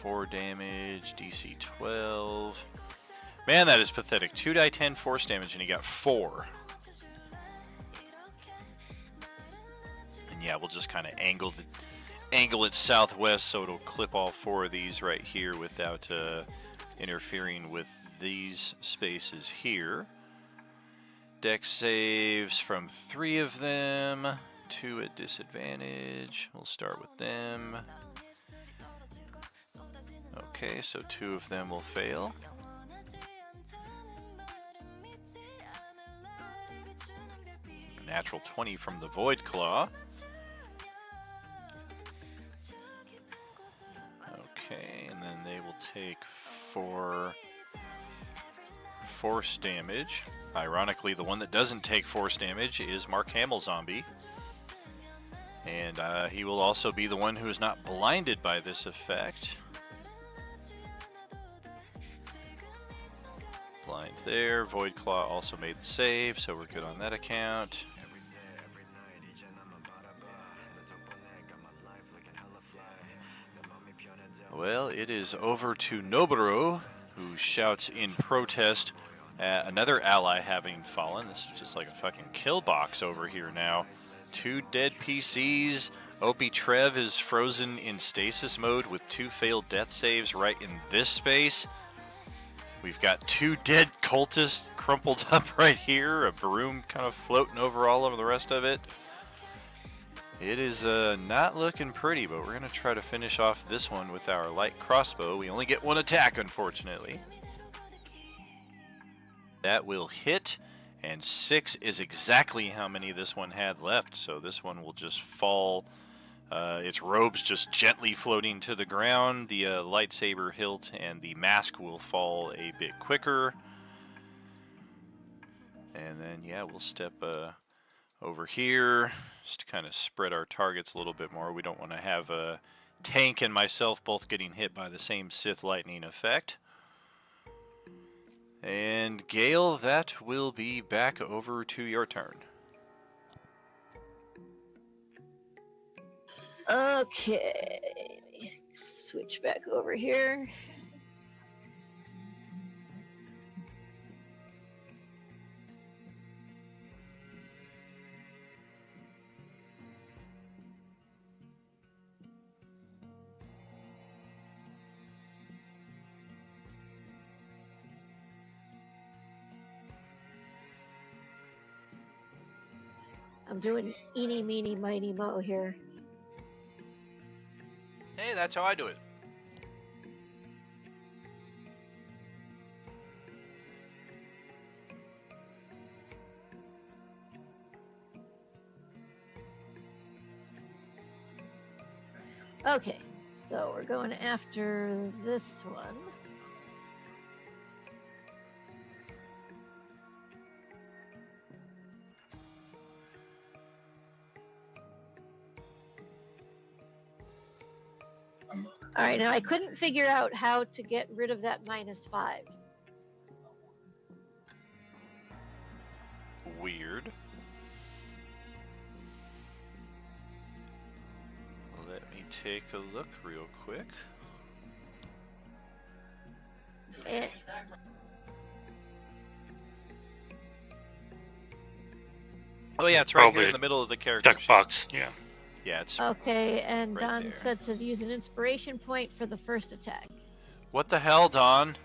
S3: 4 damage, DC 12. Man, that is pathetic. 2 die 10 force damage, and he got 4. And yeah, we'll just kind of angle it southwest so it'll clip all 4 of these right here without interfering with these spaces here. Dex saves from 3 of them. 2 at disadvantage. We'll start with them. Okay, so 2 of them will fail. Natural 20 from the Void Claw. Okay, and then they will take 4 force damage. Ironically, the one that doesn't take force damage is Mark Hamill Zombie. And he will also be the one who is not blinded by this effect. Blind there. Void Claw also made the save, so we're good on that account. Well, it is over to Noboru, who shouts in protest at another ally having fallen. This is just like a fucking kill box over here now. 2 dead PCs. Opie Trev is frozen in stasis mode with 2 failed death saves right in this space. We've got 2 dead cultists crumpled up right here. A broom kind of floating over all of the rest of it. It is not looking pretty, but we're going to try to finish off this one with our light crossbow. We only get 1 attack, unfortunately. That will hit, and 6 is exactly how many this one had left. So this one will just fall, its robes just gently floating to the ground. The lightsaber hilt and the mask will fall a bit quicker. And then, yeah, we'll step over here just to kind of spread our targets a little bit more. We don't want to have Tank and myself both getting hit by the same Sith lightning effect. And Gale, that will be back over to your turn.
S9: Okay, let me switch back over here. I'm doing eeny, meeny, miny, mo here.
S3: Hey, that's how I do it.
S9: Okay, so we're going after this one. All right, now I couldn't figure out how to get rid of that -5.
S3: Weird. Let me take a look real quick. Oh yeah, it's right
S12: Probably
S3: here in the middle of the character sheet.
S12: Checkbox, yeah.
S3: Yeah, it's
S9: Okay, and
S3: right
S9: Don
S3: there.
S9: said to use an inspiration point for the first attack.
S3: What the hell, Dawn?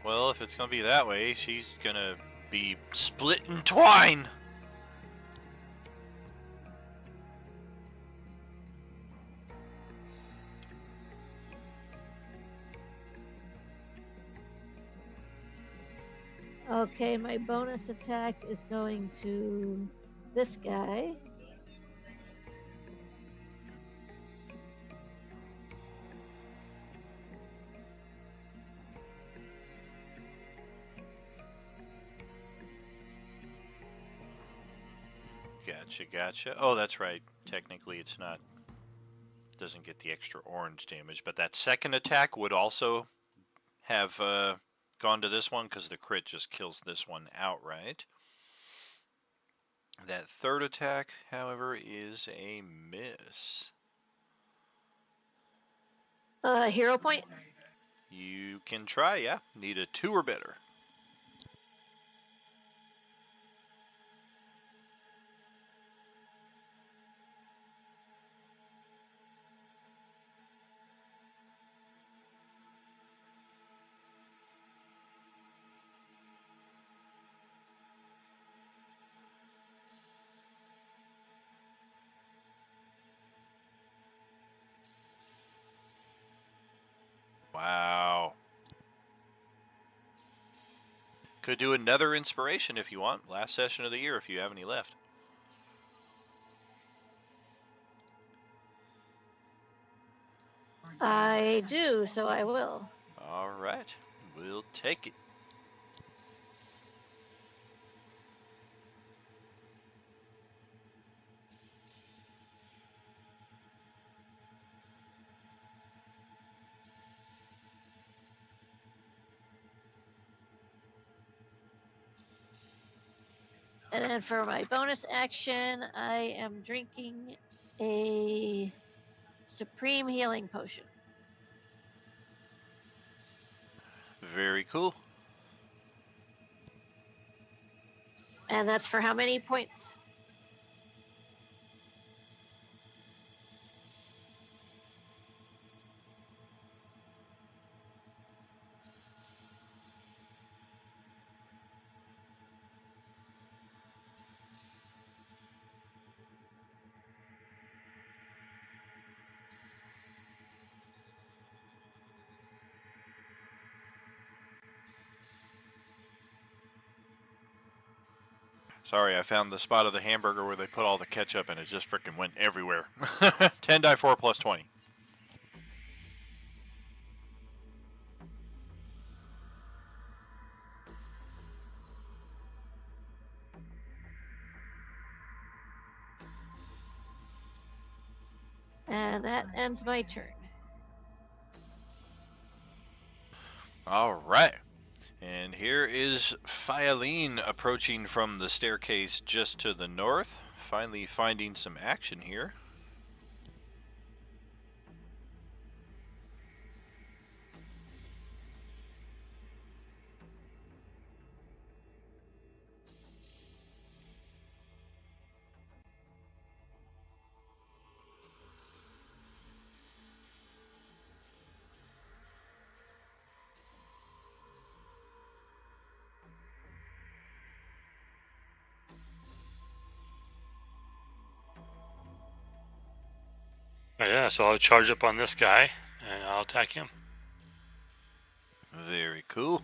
S3: Well, if it's gonna be that way, she's gonna be split in twine.
S9: Okay, my bonus attack is going to this guy.
S3: Gotcha. Oh, that's right. Technically, it's not. Doesn't get the extra orange damage, but that second attack would also have gone to this one because the crit just kills this one outright. That third attack, however, is a miss.
S9: Hero point?
S3: You can try, yeah. Need a 2 or better. Could do another inspiration if you want. Last session of the year if you have any left.
S9: I do, so I will.
S3: All right. We'll take it.
S9: And then for my bonus action, I am drinking a Supreme Healing Potion.
S3: Very cool.
S9: And that's for how many points?
S3: Sorry, I found the spot of the hamburger where they put all the ketchup and it just freaking went everywhere. 10 die 4 plus 20.
S9: And that ends my turn.
S3: All right. And here is Fialine approaching from the staircase just to the north. Finally finding some action here.
S12: Oh, yeah, so I'll charge up on this guy, and I'll attack him.
S3: Very cool.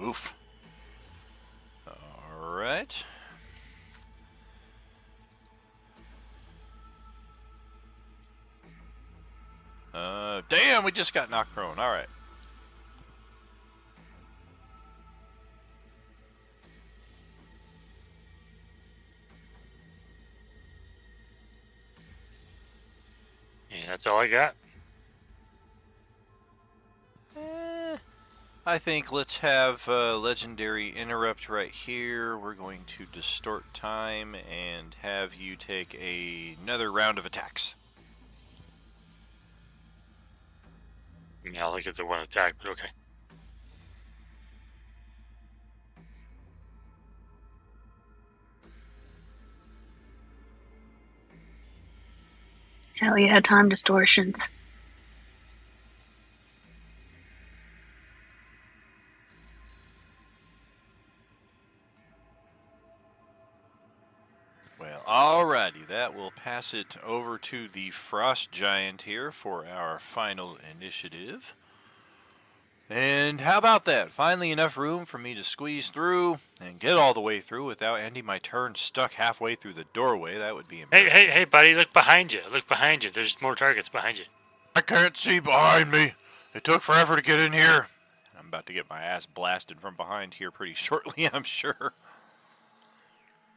S3: Oof. All right. Damn, we just got knocked prone. All right.
S12: Yeah, that's all I got.
S3: I think let's have Legendary interrupt right here. We're going to distort time and have you take another round of attacks.
S12: Yeah, I'll look at the one attack, but okay.
S5: Hell yeah, time distortions.
S3: Well, alrighty, that will pass it over to the Frost Giant here for our final initiative. And how about that? Finally enough room for me to squeeze through and get all the way through without ending my turn stuck halfway through the doorway. That would be embarrassing.
S12: Hey, buddy, look behind you. Look behind you. There's more targets behind you.
S3: I can't see behind me. It took forever to get in here. I'm about to get my ass blasted from behind here pretty shortly, I'm sure.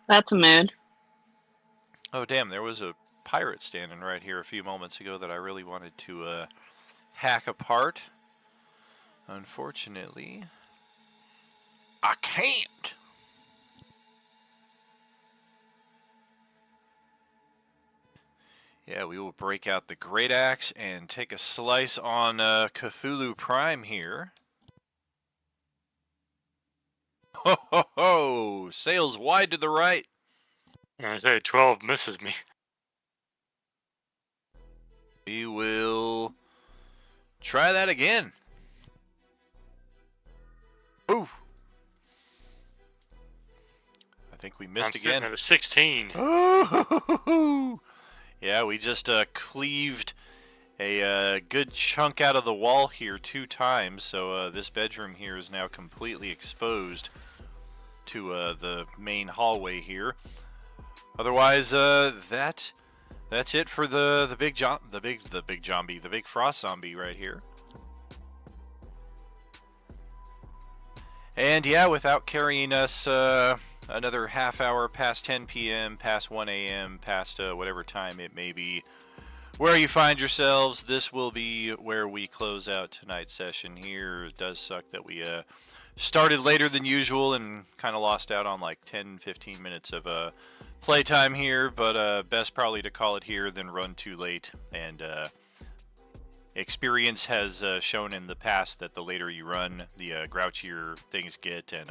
S5: That's a mood.
S3: Oh, damn, there was a pirate standing right here a few moments ago that I really wanted to hack apart. Unfortunately, I can't. Yeah, we will break out the Great Axe and take a slice on Cthulhu Prime here. Ho, ho, ho! Sails wide to the right.
S12: I say 12 misses me.
S3: We will try that again. Ooh. I think we missed
S12: I'm sitting
S3: again.
S12: at a 16.
S3: Ooh. Yeah, we just cleaved a good chunk out of the wall here 2 times, so this bedroom here is now completely exposed to the main hallway here. Otherwise, that's it for the big frost zombie right here. And yeah, without carrying us another half hour past 10 p.m., past 1 a.m., past whatever time it may be, where you find yourselves, this will be where we close out tonight's session here. It does suck that we started later than usual and kind of lost out on like 10-15 minutes of playtime here, but best probably to call it here than run too late. And experience has shown in the past that the later you run, the grouchier things get, and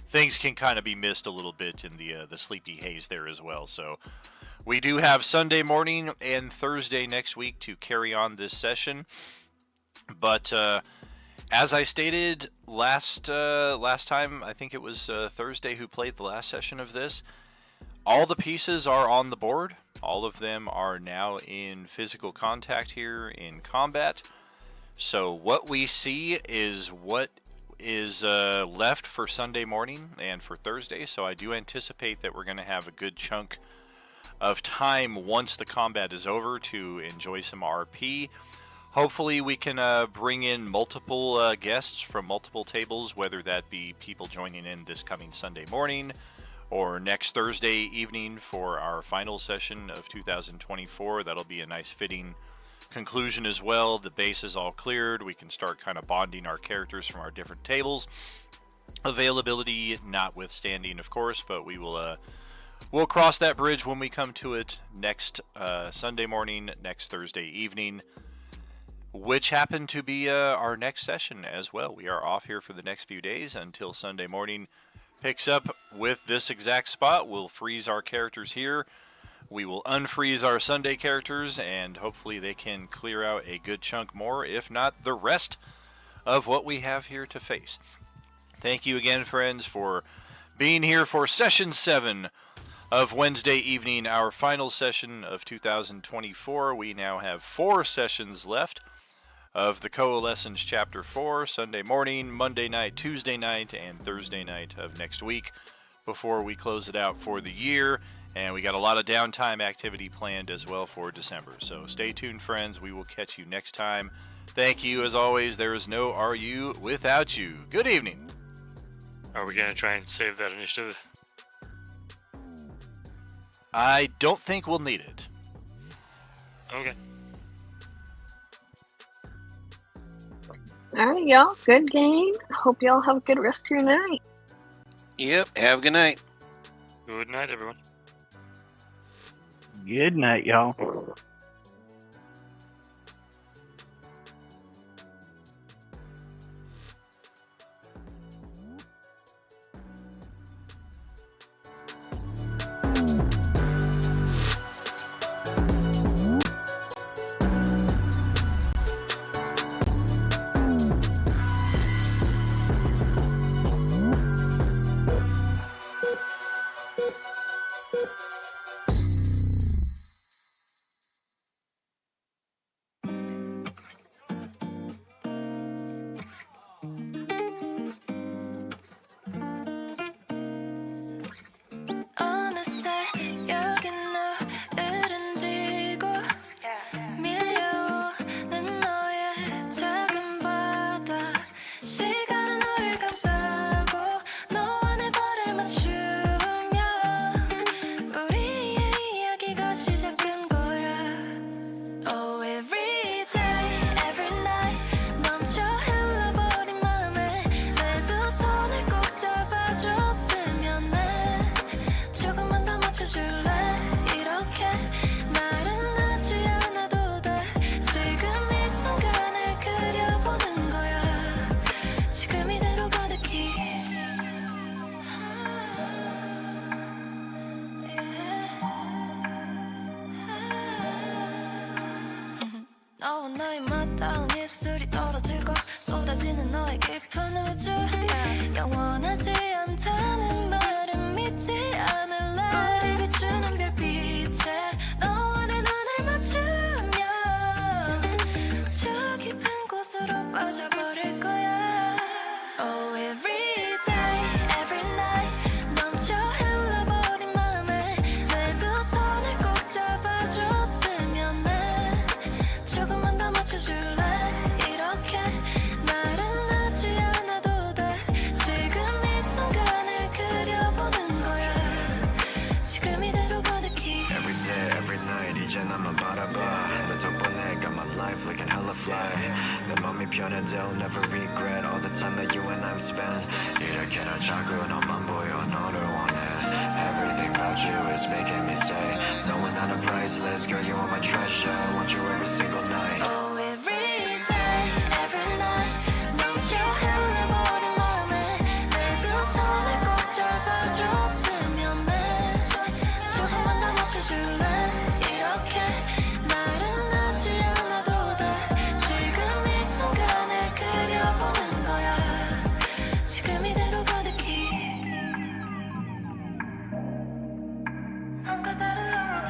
S3: things can kind of be missed a little bit in the sleepy haze there as well. So we do have Sunday morning and Thursday next week to carry on this session, but as I stated last time, I think it was Thursday who played the last session of this, all the pieces are on the board. All of them are now in physical contact here in combat. So what we see is what is left for Sunday morning and for Thursday. So I do anticipate that we're going to have a good chunk of time once the combat is over to enjoy some RP. Hopefully we can bring in multiple guests from multiple tables, whether that be people joining in this coming Sunday morning or next Thursday evening for our final session of 2024. That'll be a nice fitting conclusion as well. The base is all cleared. We can start kind of bonding our characters from our different tables. Availability notwithstanding, of course, but we will we'll cross that bridge when we come to it next Sunday morning, next Thursday evening, which happened to be our next session as well. We are off here for the next few days until Sunday morning picks up with this exact spot. We'll freeze our characters here. We will unfreeze our Sunday characters, and hopefully they can clear out a good chunk more, if not the rest of what we have here to face. Thank you again, friends, for being here for Session 7 of Wednesday evening, our final session of 2024. We now have 4 sessions left of the Coalescence Chapter 4, Sunday morning, Monday night, Tuesday night, and Thursday night of next week before we close it out for the year. And we got a lot of downtime activity planned as well for December. So stay tuned, friends. We will catch you next time. Thank you, as always. There is no RU without you. Good evening.
S12: Are we going to try and save that initiative?
S3: I don't think we'll need it.
S12: Okay.
S5: All right, y'all. Good game. Hope y'all have a good rest of your night.
S10: Yep. Have a good night.
S12: Good night, everyone.
S6: Good night, y'all.
S1: 차가운 입술이 떨어지고 쏟아지는 너의 깊은 우주 영원하지 않다는 말은 믿지 않을래 우리 비추는 별빛에 너와 내 눈을 맞추면 저 깊은 곳으로 빠져버릴 거야 Oh every day, every night 넘쳐 흘러버린 맘에 내 두 손을 꼭 잡아줬으면 해 조금만 더 맞춰줄래 이렇게 말은 하지 않아도 돼 지금 이 순간을 그려보는 거야 지금 이대로 가득히
S15: Every day, every night 이제 나만 바라봐 너 덕분에 got my life looking hella fly 내 맘이 변해도 never regret all the time that you and I've spent 이렇게나 자꾸 너만 보여 너를 원해 Everything about you is making me say knowing that I'm priceless girl you are my treasure I want you every single night
S1: Oh every day, every night 넘쳐 흘러버린 맘에 내 두 손을 꼭 잡아줬으면 해 조금만 더 맞춰줄래 이렇게 말은 하지 않아도 돼 지금 이 순간을 그려보는 거야 지금 이대로 가득히 한 그대로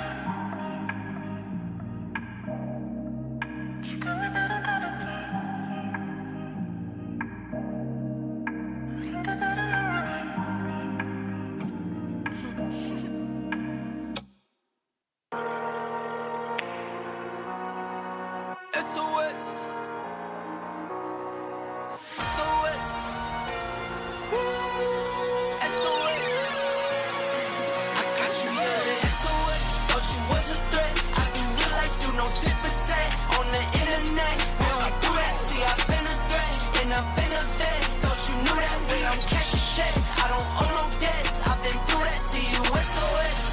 S1: 영원히 지금 이대로 가득히 우린 그대로 영원히
S13: SOS SOS SOS I got you, yeah. SOS, thought you was a threat. I do real life, do no tit for tat on the internet. We don't do that. See, I've been a threat and I've been a vet. Thought you knew that when I'm cashing checks. I don't owe no debts. I've been through that. See you, SOS,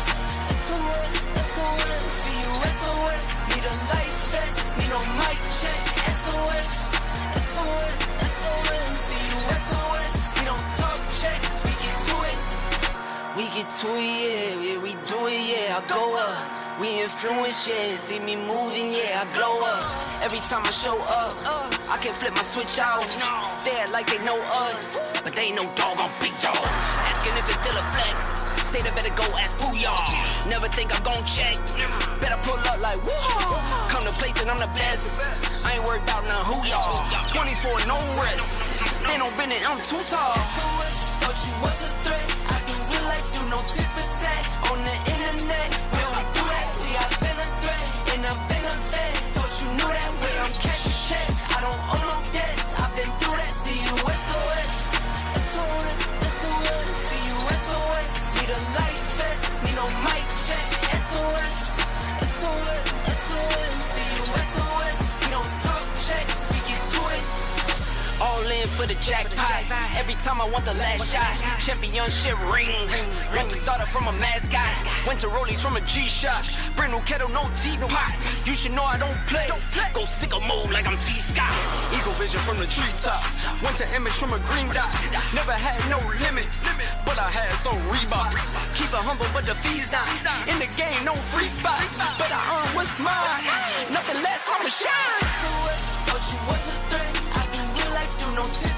S13: SOS, SOS. See you, SOS. Need a life vest, need no mic check. SOS, SOS, SOS. See you, SOS. We don't talk checks, we get to it. We get to it, yeah, we do it, yeah, I go up. We influence, yeah, see me moving, yeah, I glow up. Every time I show up, I can flip my switch out. They act like they know us, but they ain't no dog on big dog. Asking if it's still a flex. Say they better go ask Booyah. Never think I'm gon' check. Better pull up like woo. Come to place and I'm the best. I ain't worried about none who y'all. 24 no rest. Stand on business, I'm too tall. Thought you was a threat. I do real life, do no tit for tat on the internet. We don't do that. See, I've been a threat and I've been a vet. Thought you knew that way. I'm cashing checks. I don't owe no debts. I've been through that. See you, SOS, SOS, SOS. See you, SOS. Need a life vest, need no mic check. SOS, SOS, SOS. See you, SOS. We don't talk checks, we get to it. All in for the jackpot. Every time I want the last shot. Championship ring. Went to starter from a mascot. Went to Rollies from a G-Shock. Brand new kettle, no teapot. You should know I don't play. Go sicko mode like I'm T-Scott. Eagle vision from the treetops. Went to image from a green dot. Never had no limit, but I had some Reeboks. Keep it humble, but the fee's not. In the game, no free spots. But I earn what's mine. Nothing less, I'ma shine. Thought you was a threat. I do real life, do no tip